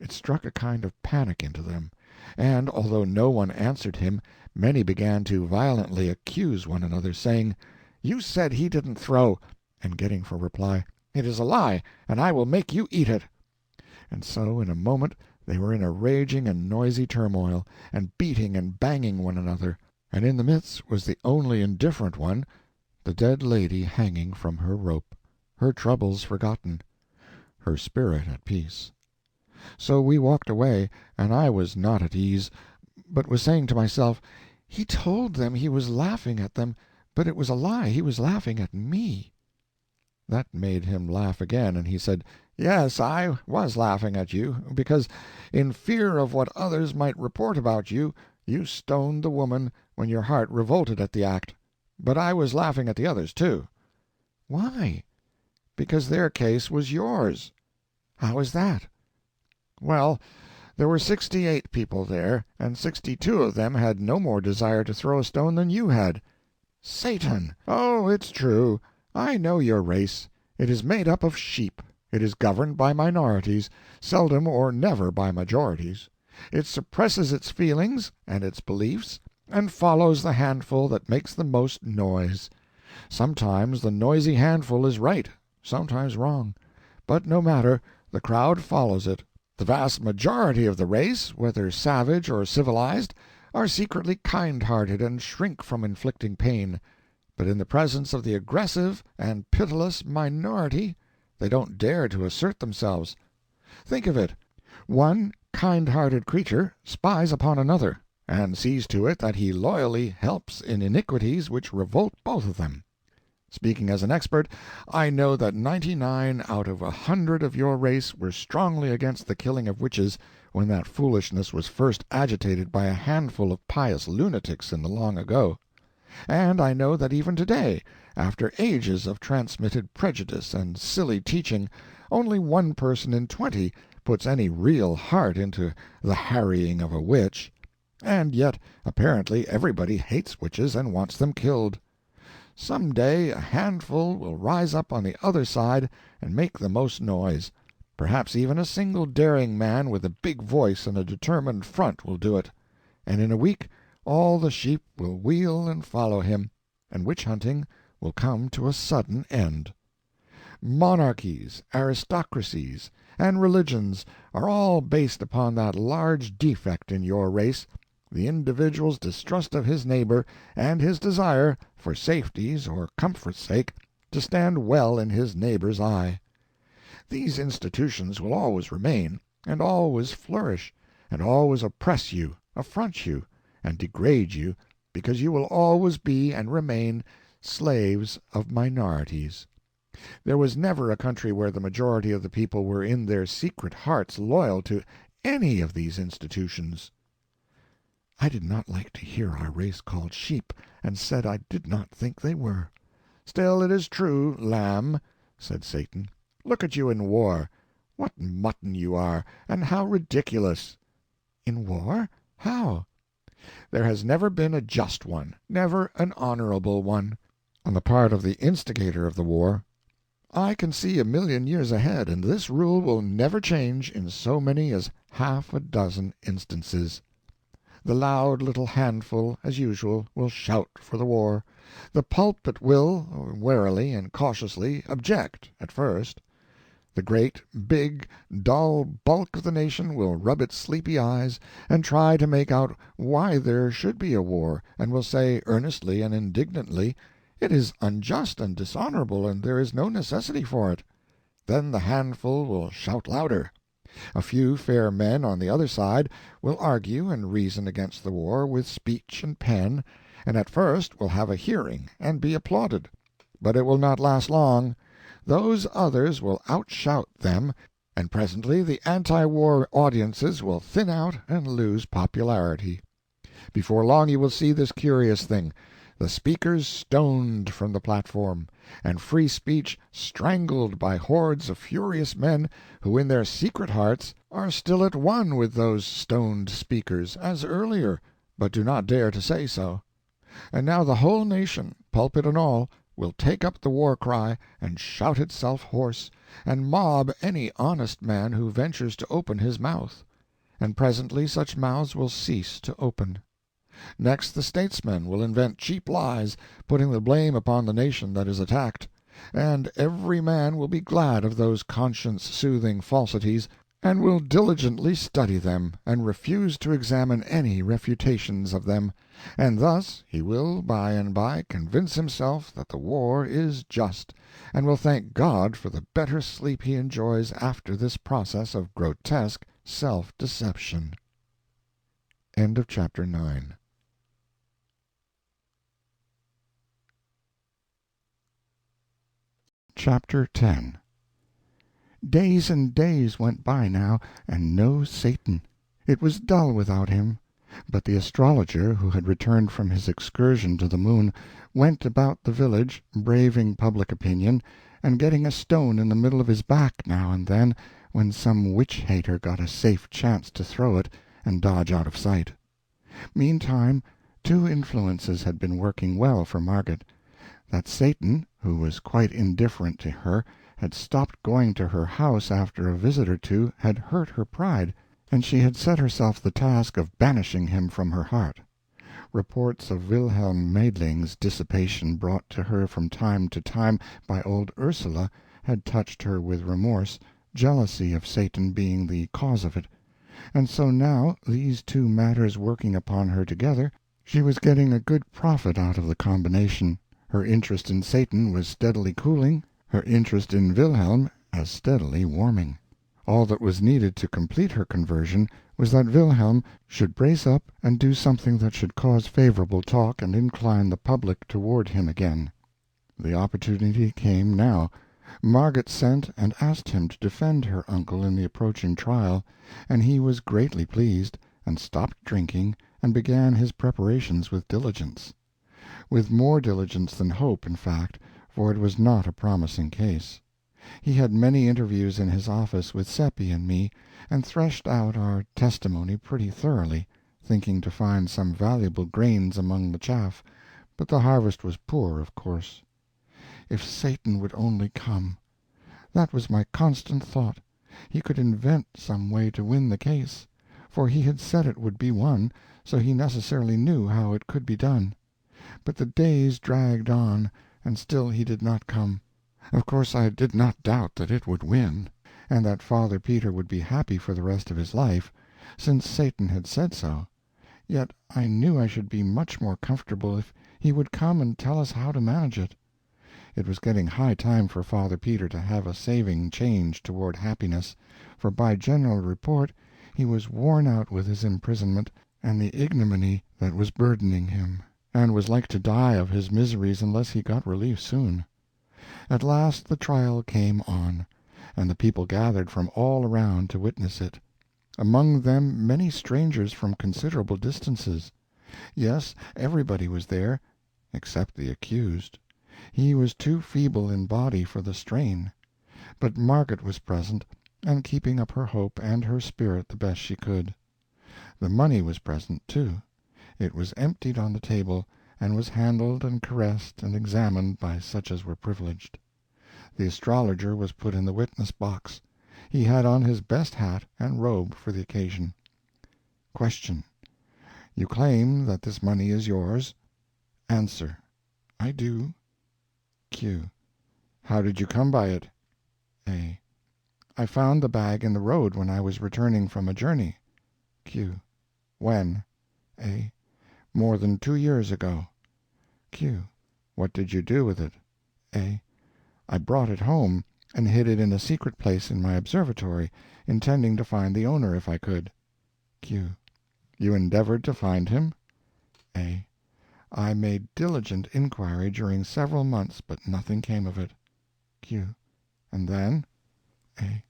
It struck a kind of panic into them, and, although no one answered him, many began to violently accuse one another, saying, "You said he didn't throw," and getting for reply, "It is a lie, and I will make you eat it." And so in a moment they were in a raging and noisy turmoil, and beating and banging one another, and in the midst was the only indifferent one, the dead lady hanging from her rope, her troubles forgotten, her spirit at peace. So we walked away, and I was not at ease, but was saying to myself, "He told them he was laughing at them, but it was a lie, he was laughing at me." That made him laugh again, and he said, "Yes, I was laughing at you, because, in fear of what others might report about you, you stoned the woman when your heart revolted at the act. But I was laughing at the others, too." "Why?" "Because their case was yours." "How is that?" "Well, there were 68 people there, and 62 of them had no more desire to throw a stone than you had." "Satan!" "Oh, it's true. I know your race. It is made up of sheep. It is governed by minorities, seldom or never by majorities. It suppresses its feelings and its beliefs, and follows the handful that makes the most noise. Sometimes the noisy handful is right, sometimes wrong. But no matter, the crowd follows it. The vast majority of the race, whether savage or civilized, are secretly kind-hearted and shrink from inflicting pain, but in the presence of the aggressive and pitiless minority they don't dare to assert themselves. Think of it. One kind-hearted creature spies upon another, and sees to it that he loyally helps in iniquities which revolt both of them. Speaking as an expert, I know that 99 out of 100 of your race were strongly against the killing of witches when that foolishness was first agitated by a handful of pious lunatics in the long ago. And I know that even today, after ages of transmitted prejudice and silly teaching, only 1 person in 20 puts any real heart into the harrying of a witch. And yet apparently everybody hates witches and wants them killed. Some day a handful will rise up on the other side and make the most noise. Perhaps even a single daring man with a big voice and a determined front will do it. And in a week all the sheep will wheel and follow him, and witch-hunting will come to a sudden end. Monarchies, aristocracies, and religions are all based upon that large defect in your race, the individual's distrust of his neighbor, and his desire, for safety's or comfort's sake, to stand well in his neighbor's eye. These institutions will always remain, and always flourish, and always oppress you, affront you, and degrade you, because you will always be and remain slaves of minorities. There was never a country where the majority of the people were in their secret hearts loyal to any of these institutions. I did not like to hear our race called sheep, and said I did not think they were. "Still it is true, lamb," said Satan. "Look at you in war. What mutton you are, and how ridiculous!" "In war? How?" "There has never been a just one, never an honorable one, on the part of the instigator of the war. I can see 1,000,000 years ahead, and this rule will never change in so many as half a dozen instances. The loud little handful, as usual, will shout for the war. The pulpit will, warily and cautiously, object, at first. The great, big, dull bulk of the nation will rub its sleepy eyes and try to make out why there should be a war, and will say, earnestly and indignantly, it is unjust and dishonorable, and there is no necessity for it. Then the handful will shout louder. A few fair men on the other side will argue and reason against the war with speech and pen, and at first will have a hearing and be applauded. But it will not last long. Those others will outshout them, and presently the anti-war audiences will thin out and lose popularity. Before long you will see this curious thing: the speakers stoned from the platform, and free speech strangled by hordes of furious men who in their secret hearts are still at one with those stoned speakers, as earlier, but do not dare to say so. And now the whole nation, pulpit and all, will take up the war cry and shout itself hoarse, and mob any honest man who ventures to open his mouth. And presently such mouths will cease to open. Next the statesmen will invent cheap lies, putting the blame upon the nation that is attacked, and every man will be glad of those conscience-soothing falsities, and will diligently study them, and refuse to examine any refutations of them, and thus he will by and by convince himself that the war is just, and will thank God for the better sleep he enjoys after this process of grotesque self-deception. End of chapter 9. Chapter 10. Days and days went by now, and no Satan. It was dull without him. But the astrologer, who had returned from his excursion to the moon, went about the village, braving public opinion, and getting a stone in the middle of his back now and then, when some witch-hater got a safe chance to throw it and dodge out of sight. Meantime, two influences had been working well for Margaret. That Satan, who was quite indifferent to her, had stopped going to her house after a visit or two, had hurt her pride, and she had set herself the task of banishing him from her heart. Reports of Wilhelm Meidling's dissipation brought to her from time to time by old Ursula had touched her with remorse, jealousy of Satan being the cause of it. And so now, these two matters working upon her together, she was getting a good profit out of the combination. Her interest in Satan was steadily cooling, her interest in Wilhelm as steadily warming. All that was needed to complete her conversion was that Wilhelm should brace up and do something that should cause favorable talk and incline the public toward him again. The opportunity came now. Margaret sent and asked him to defend her uncle in the approaching trial, and he was greatly pleased, and stopped drinking, and began his preparations with diligence. With more diligence than hope, in fact, for it was not a promising case. He had many interviews in his office with Seppi and me, and threshed out our testimony pretty thoroughly, thinking to find some valuable grains among the chaff, but the harvest was poor, of course. If Satan would only come! That was my constant thought. He could invent some way to win the case, for he had said it would be won, so he necessarily knew how it could be done. But the days dragged on, and still he did not come. Of course I did not doubt that it would win, and that Father Peter would be happy for the rest of his life, since Satan had said so. Yet I knew I should be much more comfortable if he would come and tell us how to manage it. It was getting high time for Father Peter to have a saving change toward happiness, for by general report he was worn out with his imprisonment and the ignominy that was burdening him, and was like to die of his miseries unless he got relief soon. At last the trial came on, and the people gathered from all around to witness it. Among them many strangers from considerable distances. Yes, everybody was there, except the accused. He was too feeble in body for the strain. But Margaret was present, and keeping up her hope and her spirit the best she could. The money was present, too. It was emptied on the table, and was handled and caressed and examined by such as were privileged. The astrologer was put in the witness-box. He had on his best hat and robe for the occasion. Question. You claim that this money is yours? Answer. I do. Q. How did you come by it? A. I found the bag in the road when I was returning from a journey. Q. When? A. More than 2 years ago. Q. What did you do with it? A. I brought it home, and hid it in a secret place in my observatory, intending to find the owner if I could. Q. You endeavored to find him? A. I made diligent inquiry during several months, but nothing came of it. Q. And then? A.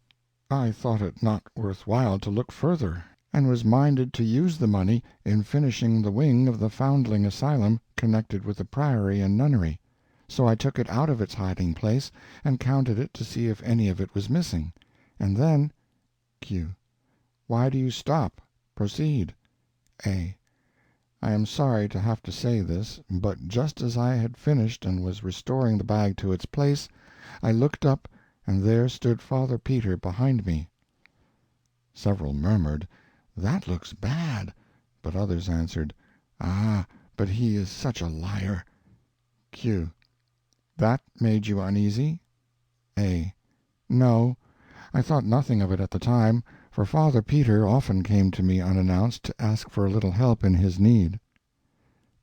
I thought it not worth while to look further, and was minded to use the money in finishing the wing of the foundling asylum connected with the priory and nunnery. So I took it out of its hiding place and counted it to see if any of it was missing. And then— Q. Why do you stop? Proceed. A. I am sorry to have to say this, but just as I had finished and was restoring the bag to its place, I looked up, and there stood Father Peter behind me. Several murmured, That looks bad, but others answered, Ah, but he is such a liar. Q. That made you uneasy? A. No, I thought nothing of it at the time, for Father Peter often came to me unannounced to ask for a little help in his need.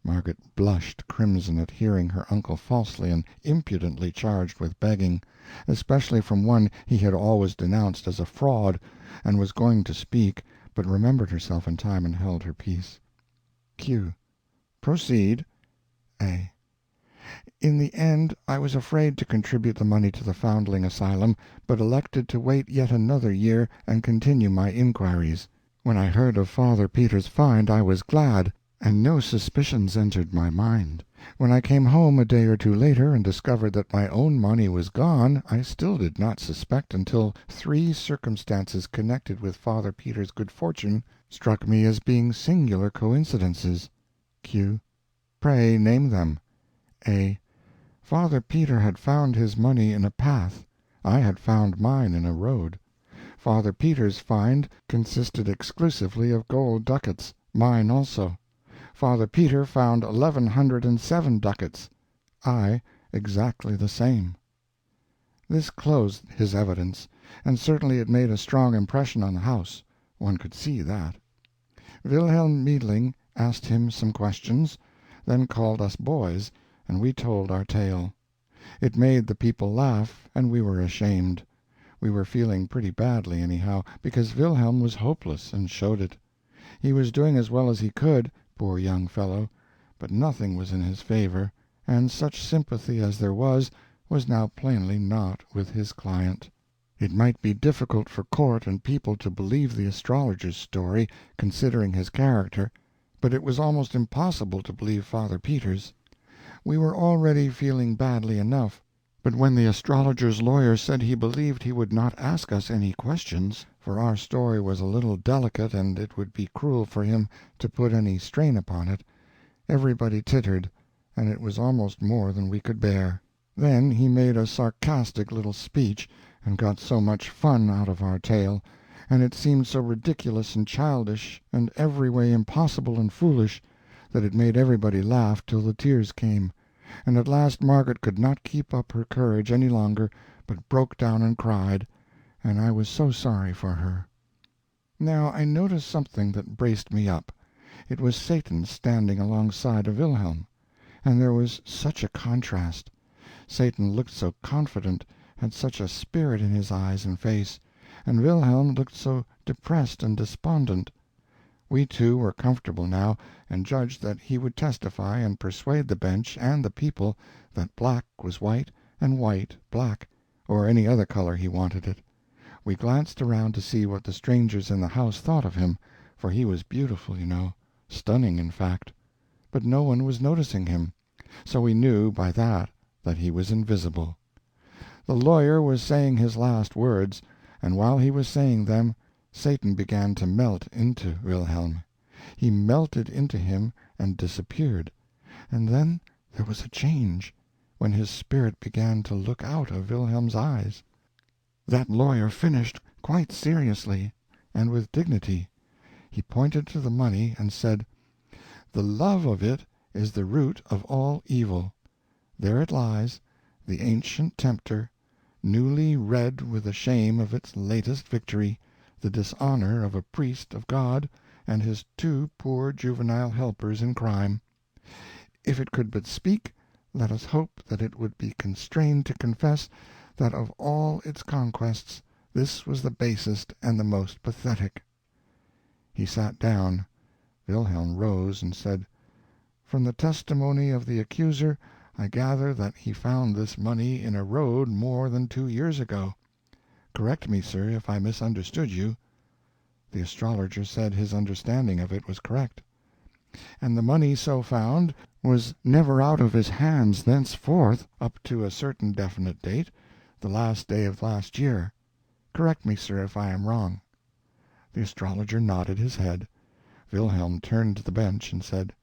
Margaret blushed crimson at hearing her uncle falsely and impudently charged with begging, especially from one he had always denounced as a fraud, and was going to speak, but remembered herself in time and held her peace. Q. Proceed. A. In the end I was afraid to contribute the money to the foundling asylum, but elected to wait yet another year and continue my inquiries. When I heard of Father Peter's find I was glad, and no suspicions entered my mind. When I came home a day or two later and discovered that my own money was gone, I still did not suspect until 3 circumstances connected with Father Peter's good fortune struck me as being singular coincidences. Q. Pray name them. A. Father Peter had found his money in a path. I had found mine in a road. Father Peter's find consisted exclusively of gold ducats, mine also. Father Peter found 1,107 ducats, I exactly the same. This closed his evidence, and certainly it made a strong impression on the house. One could see that. Wilhelm Meidling asked him some questions, then called us boys, and we told our tale. It made the people laugh, and we were ashamed. We were feeling pretty badly, anyhow, because Wilhelm was hopeless, and showed it. He was doing as well as he could, poor young fellow, but nothing was in his favor, and such sympathy as there was now plainly not with his client. It might be difficult for court and people to believe the astrologer's story, considering his character, but it was almost impossible to believe Father Peter's. We were already feeling badly enough, but when the astrologer's lawyer said he believed he would not ask us any questions, for our story was a little delicate and it would be cruel for him to put any strain upon it, everybody tittered, and it was almost more than we could bear. Then he made a sarcastic little speech, and got so much fun out of our tale, and it seemed so ridiculous and childish and every way impossible and foolish, that it made everybody laugh till the tears came, and at last Margaret could not keep up her courage any longer, but broke down and cried, and I was so sorry for her. Now I noticed something that braced me up. It was Satan standing alongside of Wilhelm, and there was such a contrast. Satan looked so confident, had such a spirit in his eyes and face, and Wilhelm looked so depressed and despondent. We two were comfortable now, and judged that he would testify and persuade the bench and the people that black was white and white black, or any other color he wanted it. We glanced around to see what the strangers in the house thought of him, for he was beautiful, you know, stunning, in fact. But no one was noticing him, so we knew by that he was invisible. The lawyer was saying his last words, and while he was saying them, Satan began to melt into Wilhelm. He melted into him and disappeared, and then there was a change, when his spirit began to look out of Wilhelm's eyes. That lawyer finished quite seriously, and with dignity. He pointed to the money and said, "The love of it is the root of all evil. There it lies, the ancient tempter, newly red with the shame of its latest victory, the dishonor of a priest of God and his 2 poor juvenile helpers in crime. If it could but speak, let us hope that it would be constrained to confess that of all its conquests this was the basest and the most pathetic. He sat down. Wilhelm rose and said, "From the testimony of the accuser I gather that he found this money in a road more than 2 years ago. Correct me, sir, if I misunderstood you." The astrologer said his understanding of it was correct. "And the money so found was never out of his hands thenceforth up to a certain definite date, the last day of last year. Correct me, sir, if I am wrong." The astrologer nodded his head. Wilhelm turned to the bench and said,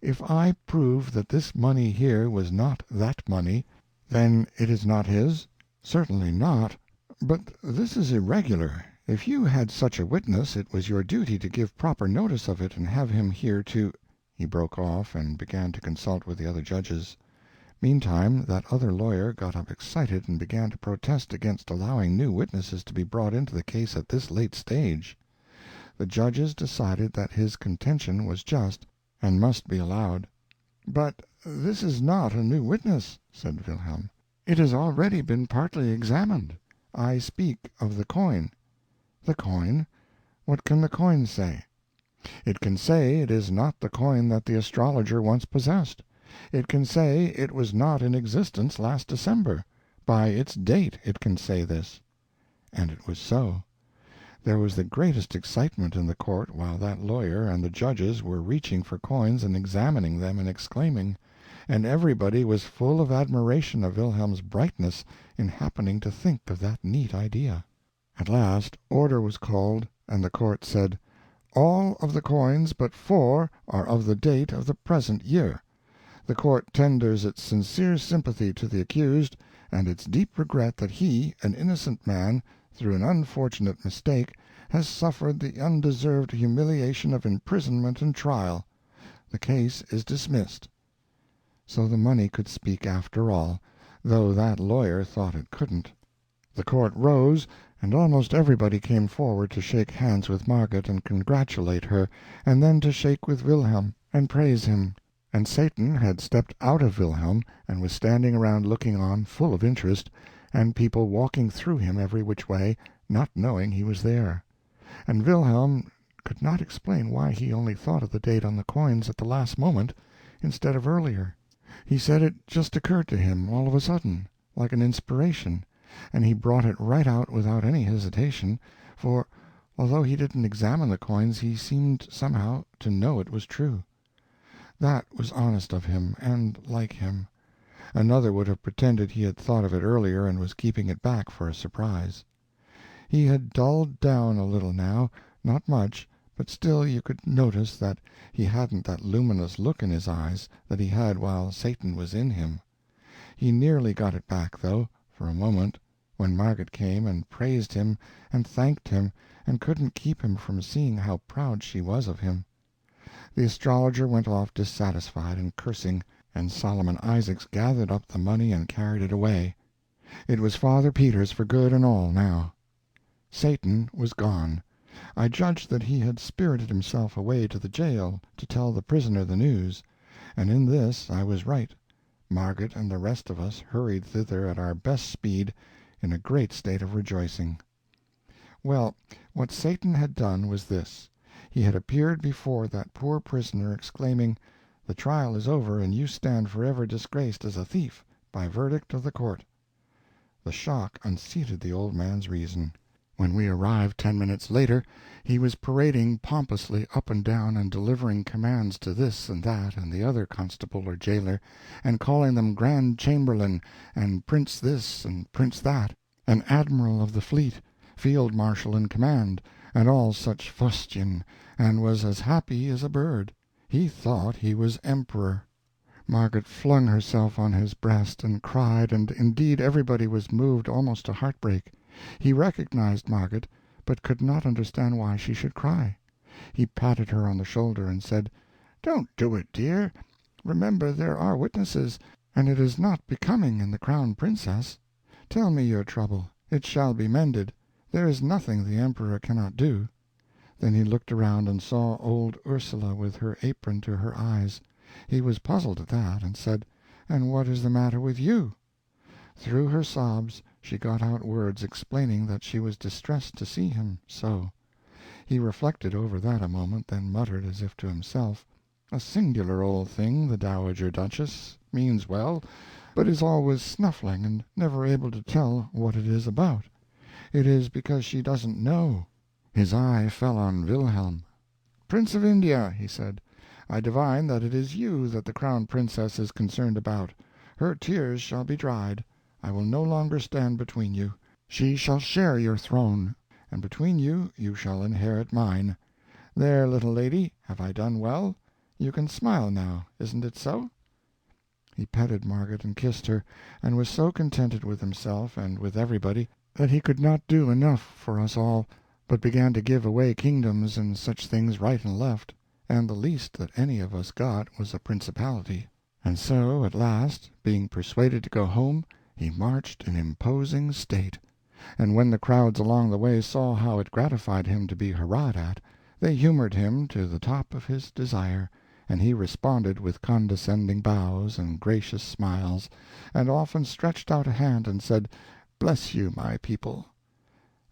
"If I prove that this money here was not that money, then it is not his?" "Certainly not. But this is irregular. If you had such a witness it was your duty to give proper notice of it and have him here to—" He broke off and began to consult with the other judges. Meantime that other lawyer got up excited and began to protest against allowing new witnesses to be brought into the case at this late stage. The judges decided that his contention was just and must be allowed. "But this is not a new witness," said Wilhelm. "It has already been partly examined. I speak of the coin." "The coin? What can the coin say?" "It can say it is not the coin that the astrologer once possessed. It can say it was not in existence last December. By its date it can say this." And it was so. There was the greatest excitement in the court while that lawyer and the judges were reaching for coins and examining them and exclaiming, and everybody was full of admiration of Wilhelm's brightness in happening to think of that neat idea. At last order was called, and the court said, "All of the coins but 4 are of the date of the present year. The court tenders its sincere sympathy to the accused, and its deep regret that he, an innocent man, through an unfortunate mistake, has suffered the undeserved humiliation of imprisonment and trial. The case is dismissed." So the money could speak after all, though that lawyer thought it couldn't. The court rose, and almost everybody came forward to shake hands with Margaret and congratulate her, and then to shake with Wilhelm and praise him. And Satan had stepped out of Wilhelm and was standing around looking on, full of interest, and people walking through him every which way, not knowing he was there. And Wilhelm could not explain why he only thought of the date on the coins at the last moment, instead of earlier. He said it just occurred to him all of a sudden, like an inspiration, and he brought it right out without any hesitation, for, although he didn't examine the coins, he seemed somehow to know it was true. That was honest of him, and like him. Another would have pretended he had thought of it earlier and was keeping it back for a surprise. He had dulled down a little now, not much, but still you could notice that he hadn't that luminous look in his eyes that he had while Satan was in him. He nearly got it back, though, for a moment, when Margaret came and praised him and thanked him and couldn't keep him from seeing how proud she was of him. The astrologer went off dissatisfied and cursing, and Solomon Isaacs gathered up the money and carried it away. It was Father Peter's for good and all now. Satan was gone. I judged that he had spirited himself away to the jail to tell the prisoner the news, and in this I was right. Margaret and the rest of us hurried thither at our best speed, in a great state of rejoicing. Well, what Satan had done was this. He had appeared before that poor prisoner, exclaiming, "The trial is over, and you stand forever disgraced as a thief, by verdict of the court." The shock unseated the old man's reason. When we arrived 10 minutes later, he was parading pompously up and down and delivering commands to this and that and the other constable or jailer, and calling them Grand Chamberlain, and Prince this and Prince that, and Admiral of the Fleet, Field Marshal in command, and all such fustian, and was as happy as a bird. He thought he was emperor. Margaret flung herself on his breast and cried, and indeed everybody was moved almost to heartbreak. He recognized Margaret, but could not understand why she should cry. He patted her on the shoulder and said, "Don't do it, dear. Remember there are witnesses, and it is not becoming in the Crown Princess. Tell me your trouble. It shall be mended. There is nothing the Emperor cannot do." Then he looked around and saw old Ursula with her apron to her eyes. He was puzzled at that, and said, "And what is the matter with you?" Through her sobs she got out words explaining that she was distressed to see him so. He reflected over that a moment, then muttered as if to himself, "A singular old thing, the Dowager Duchess, means well, but is always snuffling and never able to tell what it is about. It is because she doesn't know." His eye fell on Wilhelm. "Prince of India," he said, "I divine that it is you that the Crown Princess is concerned about. Her tears shall be dried. I will no longer stand between you. She shall share your throne, and between you you shall inherit mine. There, little lady, have I done well? You can smile now, isn't it so?" He petted Margaret and kissed her, and was so contented with himself and with everybody that he could not do enough for us all, but began to give away kingdoms and such things right and left, and the least that any of us got was a principality. And so, at last, being persuaded to go home, he marched in imposing state, and when the crowds along the way saw how it gratified him to be hurrahed at, they humored him to the top of his desire, and he responded with condescending bows and gracious smiles, and often stretched out a hand and said, "Bless you, my people,"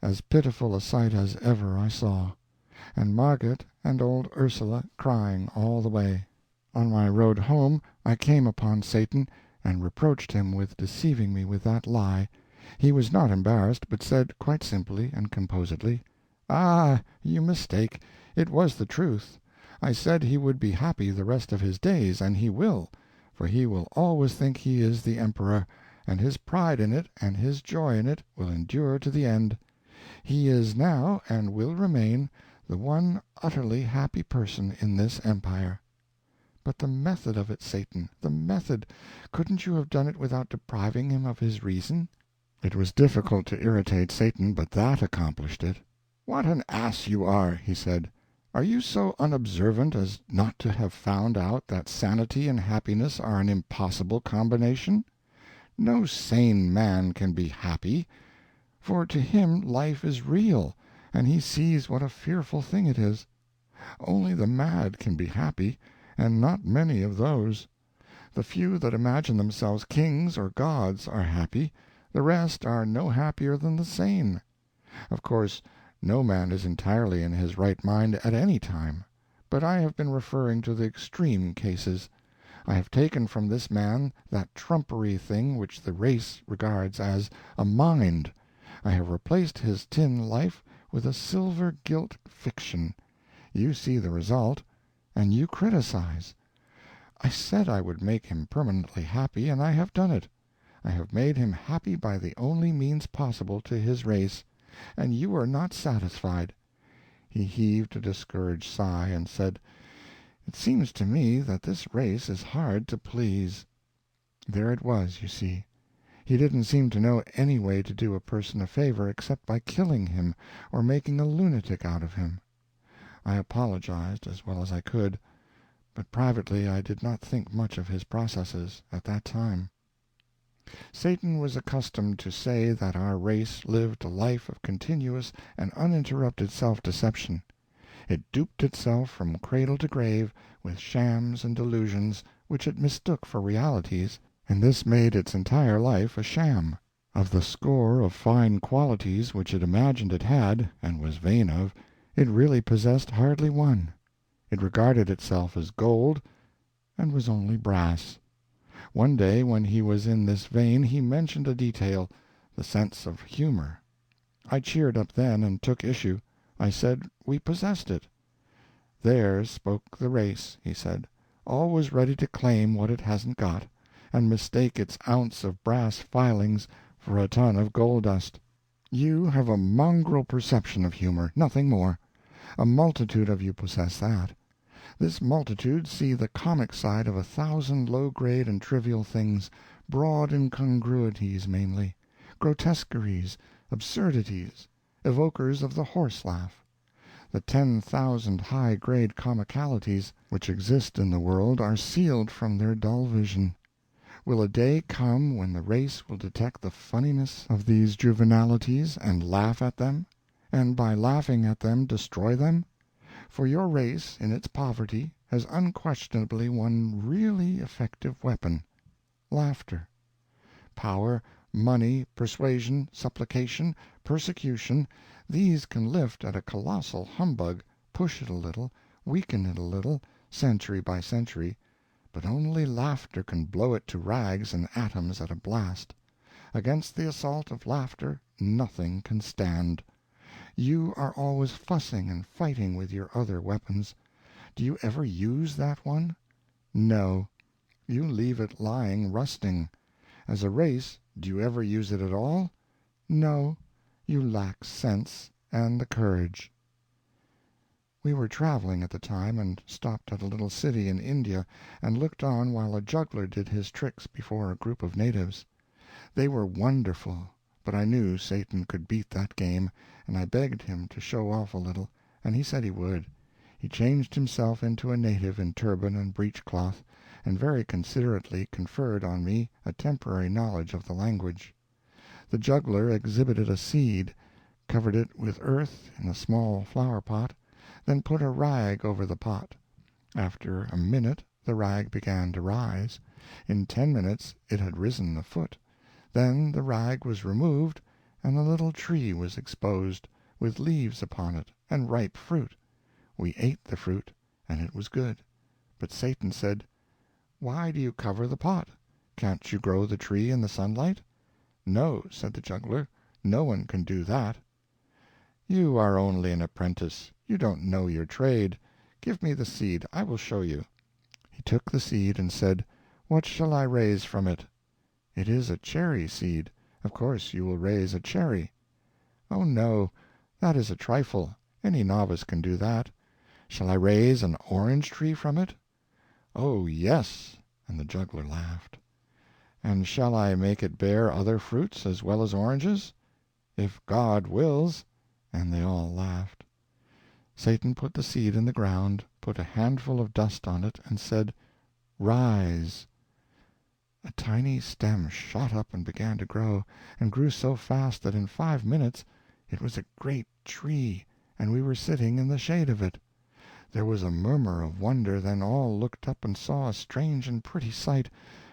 as pitiful a sight as ever I saw, and Margaret and old Ursula crying all the way. On my road home I came upon Satan, and reproached him with deceiving me with that lie. He was not embarrassed, but said, quite simply and composedly, "Ah, you mistake. It was the truth. I said he would be happy the rest of his days, and he will, for he will always think he is the emperor, and his pride in it and his joy in it will endure to the end. He is now, and will remain, the one utterly happy person in this empire." "But the method of it, Satan, the method! Couldn't you have done it without depriving him of his reason?" It was difficult to irritate Satan, but that accomplished it. "What an ass you are!" he said. "Are you so unobservant as not to have found out that sanity and happiness are an impossible combination? No sane man can be happy, for to him life is real, and he sees what a fearful thing it is. Only the mad can be happy, and not many of those. The few that imagine themselves kings or gods are happy, the rest are no happier than the sane. Of course, no man is entirely in his right mind at any time, but I have been referring to the extreme cases. I have taken from this man that trumpery thing which the race regards as a mind. I have replaced his tin life with a silver gilt fiction. You see the result, and you criticize. I said I would make him permanently happy, and I have done it. I have made him happy by the only means possible to his race, and you are not satisfied." He heaved a discouraged sigh, and said, "It seems to me that this race is hard to please." There it was, you see. He didn't seem to know any way to do a person a favor except by killing him or making a lunatic out of him. I apologized as well as I could, but privately I did not think much of his processes at that time. Satan was accustomed to say that our race lived a life of continuous and uninterrupted self-deception. It duped itself from cradle to grave with shams and delusions which it mistook for realities, and this made its entire life a sham. Of the score of fine qualities which it imagined it had, and was vain of, it really possessed hardly one. It regarded itself as gold, and was only brass. One day when he was in this vein he mentioned a detail, the sense of humor. I cheered up then and took issue. I said we possessed it. "There spoke the race," he said, "always ready to claim what it hasn't got, and mistake its ounce of brass filings for a ton of gold dust. You have a mongrel perception of humor, nothing more. A multitude of you possess that. This multitude see the comic side of 1,000 low-grade and trivial things, broad incongruities mainly, grotesqueries, absurdities, evokers of the horse-laugh. The 10,000 high-grade comicalities which exist in the world are sealed from their dull vision. Will a day come when the race will detect the funniness of these juvenalities and laugh at them, and by laughing at them destroy them? For your race, in its poverty, has unquestionably one really effective weapon: laughter. Power Money, persuasion, supplication, persecution, these can lift at a colossal humbug, push it a little, weaken it a little, century by century, but only laughter can blow it to rags and atoms at a blast. Against the assault of laughter nothing can stand. You are always fussing and fighting with your other weapons. Do you ever use that one? No. You leave it lying rusting. As a race, do you ever use it at all? No. You lack sense and the courage. We were traveling at the time, and stopped at a little city in India, and looked on while a juggler did his tricks before a group of natives. They were wonderful, but I knew Satan could beat that game, and I begged him to show off a little, and he said he would. He changed himself into a native in turban and breech-cloth, and very considerately conferred on me a temporary knowledge of the language. The juggler exhibited a seed, covered it with earth in a small flower-pot, then put a rag over the pot. After a minute the rag began to rise. In 10 minutes it had risen a foot. Then the rag was removed, and a little tree was exposed, with leaves upon it, and ripe fruit. We ate the fruit, and it was good. But Satan said, "Why do you cover the pot? Can't you grow the tree in the sunlight?" "No," said the juggler, "no one can do that." "You are only an apprentice. You don't know your trade. Give me the seed. I will show you." He took the seed and said, "What shall I raise from it?" "It is a cherry seed. Of course you will raise a cherry." "Oh, no, that is a trifle. Any novice can do that. Shall I raise an orange tree from it?" "Oh, yes," and the juggler laughed. "And shall I make it bear other fruits as well as oranges?" "If God wills," and they all laughed. Satan put the seed in the ground, put a handful of dust on it, and said, "Rise." A tiny stem shot up and began to grow, and grew so fast that in 5 minutes it was a great tree, and we were sitting in the shade of it. There was a murmur of wonder, then all looked up and saw a strange and pretty sight,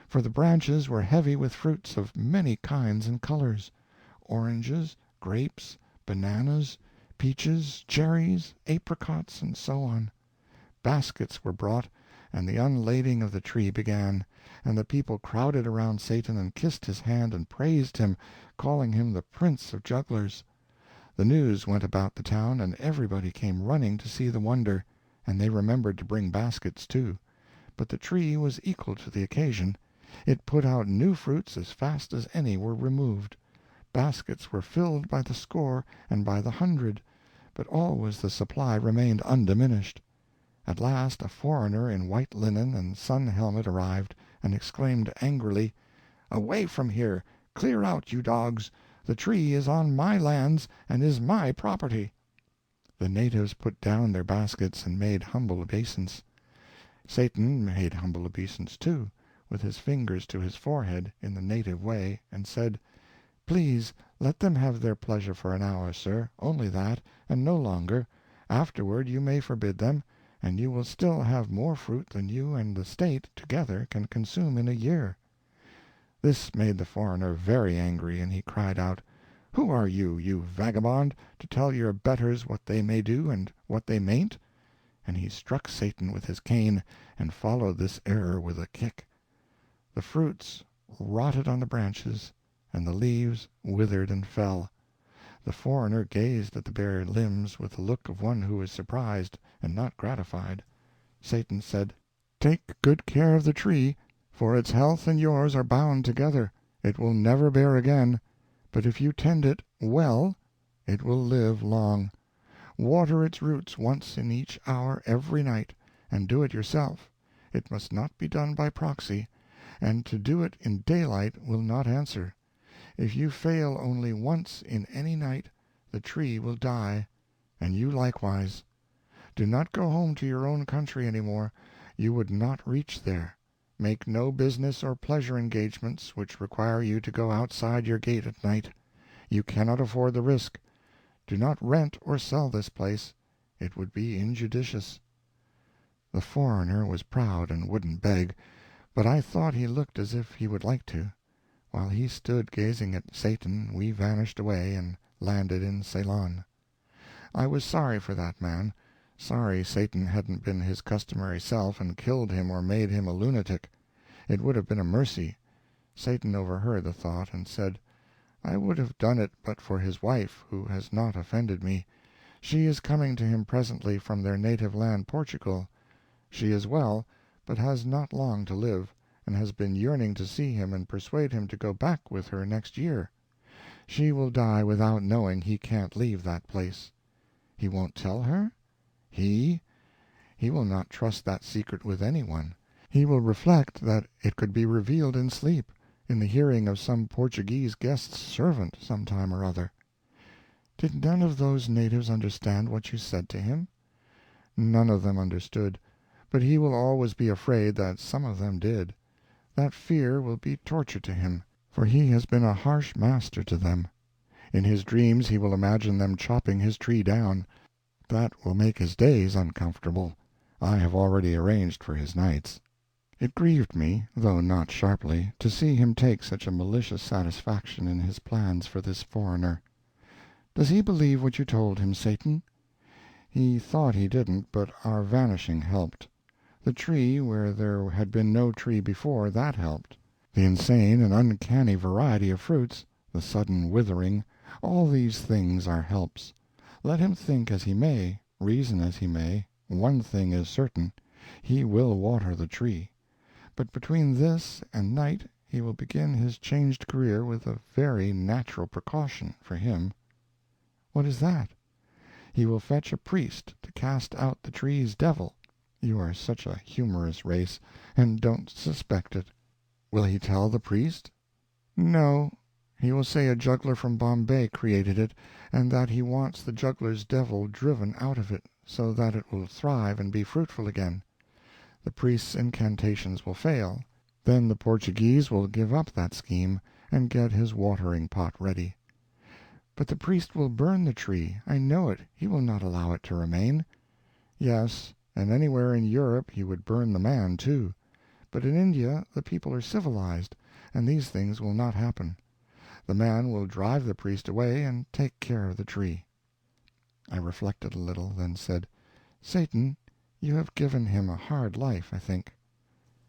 for the branches were heavy with fruits of many kinds and colors: oranges, grapes, bananas, peaches, cherries, apricots, and so on. Baskets were brought, and the unlading of the tree began, and the people crowded around Satan and kissed his hand and praised him, calling him the prince of jugglers. The news went about the town, and everybody came running to see the wonder, and they remembered to bring baskets too. But the tree was equal to the occasion. It put out new fruits as fast as any were removed. Baskets were filled by the score and by the hundred, but always the supply remained undiminished. At last a foreigner in white linen and sun helmet arrived, and exclaimed angrily, "Away from here! Clear out, you dogs! The tree is on my lands, and is my property." The natives put down their baskets and made humble obeisance. Satan made humble obeisance too, with his fingers to his forehead, in the native way, and said, "Please let them have their pleasure for an hour, sir, only that, and no longer. Afterward you may forbid them, and you will still have more fruit than you and the state together can consume in a year." This made the foreigner very angry, and he cried out, "Who are you, you vagabond, to tell your betters what they may do and what they mayn't?" And he struck Satan with his cane, and followed this error with a kick. The fruits rotted on the branches, and the leaves withered and fell. The foreigner gazed at the bare limbs with the look of one who is surprised and not gratified. Satan said, "Take good care of the tree, for its health and yours are bound together. It will never bear again, but if you tend it well it will live long. Water its roots once in each hour every night, and do it yourself. It must not be done by proxy, and to do it in daylight will not answer. If you fail only once in any night, the tree will die, and you likewise. Do not go home to your own country any more. You would not reach there. Make no business or pleasure engagements which require you to go outside your gate at night. You cannot afford the risk. Do not rent or sell this place. It would be injudicious." The foreigner was proud and wouldn't beg, but I thought he looked as if he would like to. While he stood gazing at Satan we vanished away and landed in Ceylon. I was sorry for that man, sorry Satan hadn't been his customary self and killed him or made him a lunatic. It would have been a mercy. Satan overheard the thought, and said, "I would have done it but for his wife, who has not offended me. She is coming to him presently from their native land Portugal. She is well, but has not long to live, and has been yearning to see him and persuade him to go back with her next year. She will die without knowing he can't leave that place. He won't tell her? He? He will not trust that secret with anyone. He will reflect that it could be revealed in sleep, in the hearing of some Portuguese guest's servant, some time or other." "Did none of those natives understand what you said to him?" "None of them understood, but he will always be afraid that some of them did. That fear will be torture to him, for he has been a harsh master to them. In his dreams he will imagine them chopping his tree down. That will make his days uncomfortable. I have already arranged for his nights." It grieved me, though not sharply, to see him take such a malicious satisfaction in his plans for this foreigner. "Does he believe what you told him, Satan?" "He thought he didn't, but our vanishing helped. The tree where there had been no tree before, that helped. The insane and uncanny variety of fruits, the sudden withering, all these things are helps. Let him think as he may, reason as he may, one thing is certain: he will water the tree. But between this and night he will begin his changed career with a very natural precaution for him." "What is that?" "He will fetch a priest to cast out the tree's devil. You are such a humorous race, and don't suspect it." "Will he tell the priest?" "No. He will say a juggler from Bombay created it, and that he wants the juggler's devil driven out of it, so that it will thrive and be fruitful again. The priest's incantations will fail. Then the Portuguese will give up that scheme, and get his watering pot ready." "But the priest will burn the tree. I know it. He will not allow it to remain." "Yes, and anywhere in Europe he would burn the man, too. But in India the people are civilized, and these things will not happen. The man will drive the priest away and take care of the tree." I reflected a little, then said, "Satan, you have given him a hard life, I think."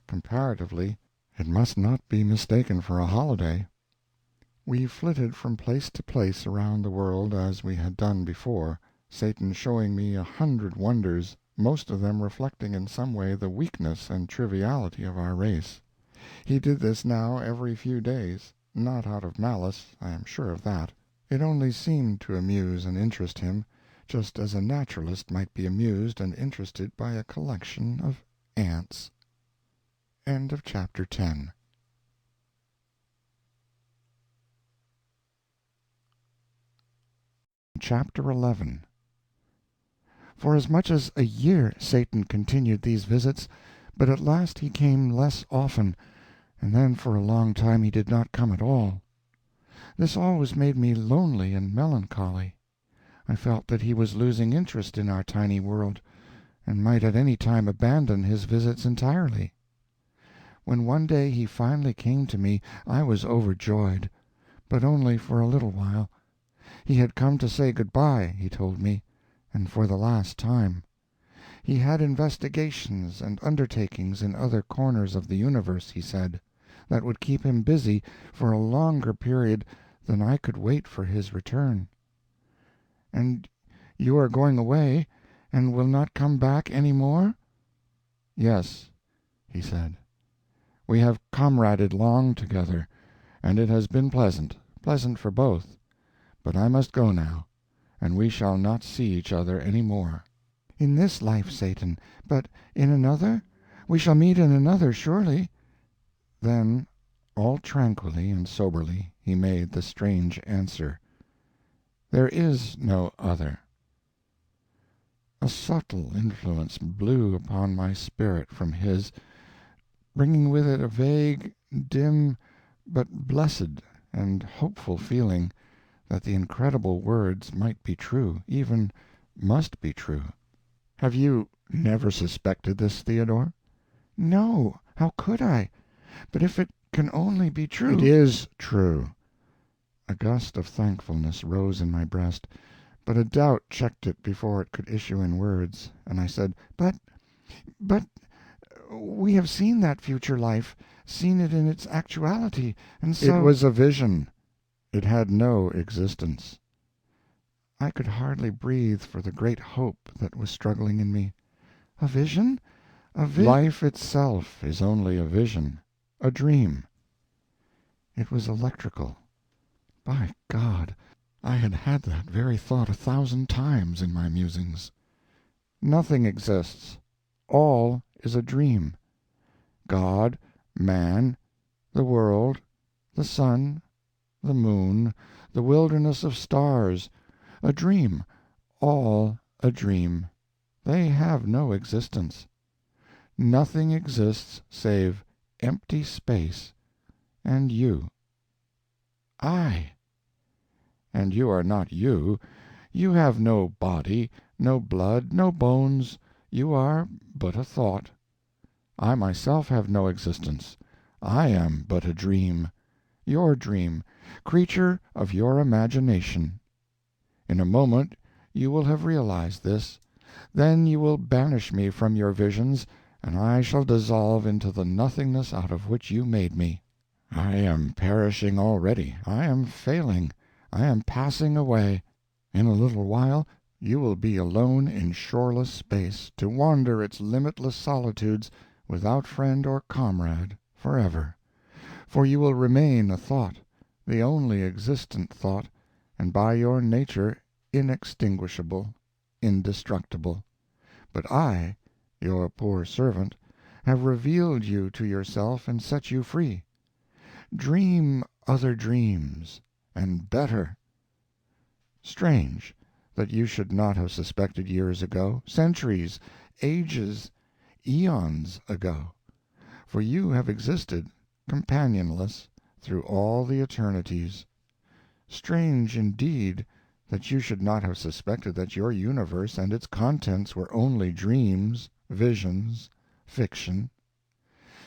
"Comparatively. It must not be mistaken for a holiday." We flitted from place to place around the world as we had done before, Satan showing me 100 wonders, most of them reflecting in some way the weakness and triviality of our race. He did this now every few days, not out of malice, I am sure of that. It only seemed to amuse and interest him, just as a naturalist might be amused and interested by a collection of ants. End of chapter 10. Chapter 11. For as much as a year Satan continued these visits, but at last he came less often, and then for a long time he did not come at all. This always made me lonely and melancholy. I felt that he was losing interest in our tiny world, and might at any time abandon his visits entirely. When one day he finally came to me I was overjoyed, but only for a little while. He had come to say good-bye, he told me, and for the last time. He had investigations and undertakings in other corners of the universe, he said, that would keep him busy for a longer period than I could wait for his return. "And you are going away, and will not come back any more?" "Yes," he said. "We have comraded long together, and it has been pleasant for both. But I must go now, and we shall not see each other any more." "In this life, Satan, but in another? We shall meet in another, surely." Then, all tranquilly and soberly, he made the strange answer, "There is no other." A subtle influence blew upon my spirit from his, bringing with it a vague, dim, but blessed and hopeful feeling that the incredible words might be true, even must be true. "Have you never suspected this, Theodore?" "No. How could I? But if it can only be true. It is true. A gust of thankfulness rose in my breast, but a doubt checked it before it could issue in words, and I said, But we have seen that future life, seen it in its actuality, and so— It was a vision. It had no existence. I could hardly breathe for the great hope that was struggling in me. A vision? Life itself is only a vision, a dream. It was electrical. By God, I had had that very thought 1,000 times in my musings. Nothing exists. All is a dream. God, man, the world, the sun, the moon, the wilderness of stars, a dream, all a dream. They have no existence. Nothing exists save empty space and you. I. And you are not you. You have no body, no blood, no bones. You are but a thought. I myself have no existence. I am but a dream, your dream, creature of your imagination. In a moment you will have realized this. Then you will banish me from your visions, and I shall dissolve into the nothingness out of which you made me. I am perishing already. I am failing. I am passing away. In a little while you will be alone in shoreless space, to wander its limitless solitudes without friend or comrade forever. For you will remain a thought, the only existent thought, and by your nature inextinguishable, indestructible. But I, your poor servant, have revealed you to yourself and set you free. Dream other dreams, and better. Strange that you should not have suspected years ago, centuries, ages, eons ago. For you have existed, companionless, through all the eternities. Strange, indeed, that you should not have suspected that your universe and its contents were only dreams, visions, fiction.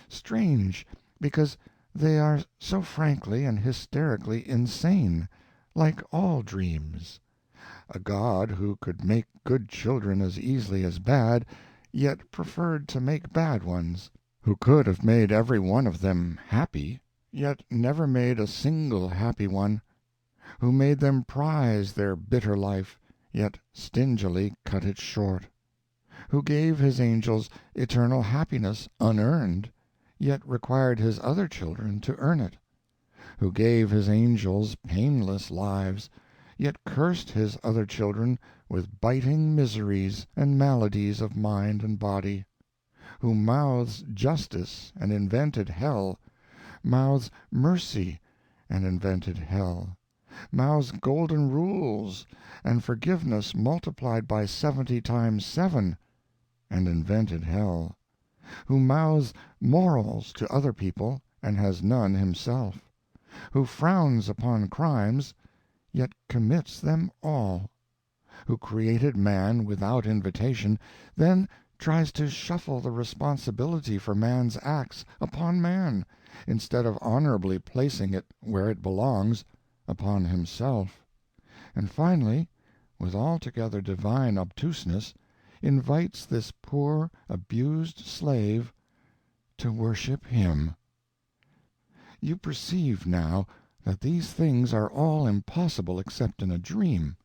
Strange, because they are so frankly and hysterically insane, like all dreams. A God who could make good children as easily as bad, yet preferred to make bad ones, who could have made every one of them happy, yet never made a single happy one, who made them prize their bitter life, yet stingily cut it short, who gave his angels eternal happiness unearned, yet required his other children to earn it, who gave his angels painless lives, yet cursed his other children with biting miseries and maladies of mind and body, who mouths justice and invented hell, mouths mercy and invented hell, mouths golden rules and forgiveness multiplied by 70 times 7, and invented hell, who mouths morals to other people and has none himself, who frowns upon crimes, yet commits them all, who created man without invitation, then tries to shuffle the responsibility for man's acts upon man, instead of honorably placing it where it belongs, upon himself, and finally, with altogether divine obtuseness, invites this poor abused slave to worship him. You perceive now that these things are all impossible except in a dream.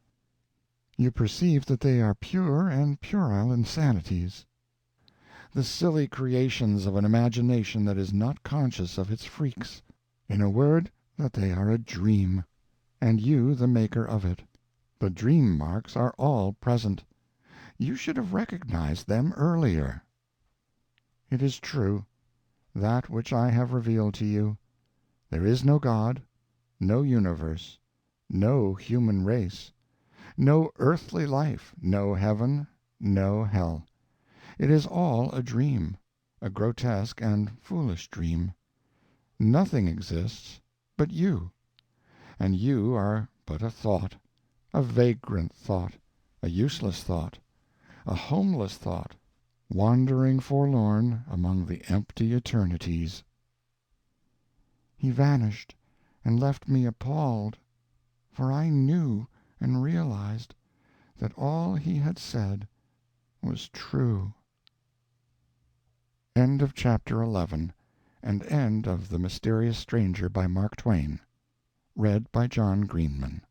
You perceive that they are pure and puerile insanities, the silly creations of an imagination that is not conscious of its freaks. In a word, that they are a dream, and you the maker of it. The dream marks are all present. You should have recognized them earlier. It is true, that which I have revealed to you. There is no God, no universe, no human race, no earthly life, no heaven, no hell. It is all a dream, a grotesque and foolish dream. Nothing exists but you, and you are but a thought, a vagrant thought, a useless thought, a homeless thought, wandering forlorn among the empty eternities. he vanished and left me appalled, for I knew and realized that all he had said was true. End of chapter 11, and end of The Mysterious Stranger by Mark Twain. Read by John Greenman.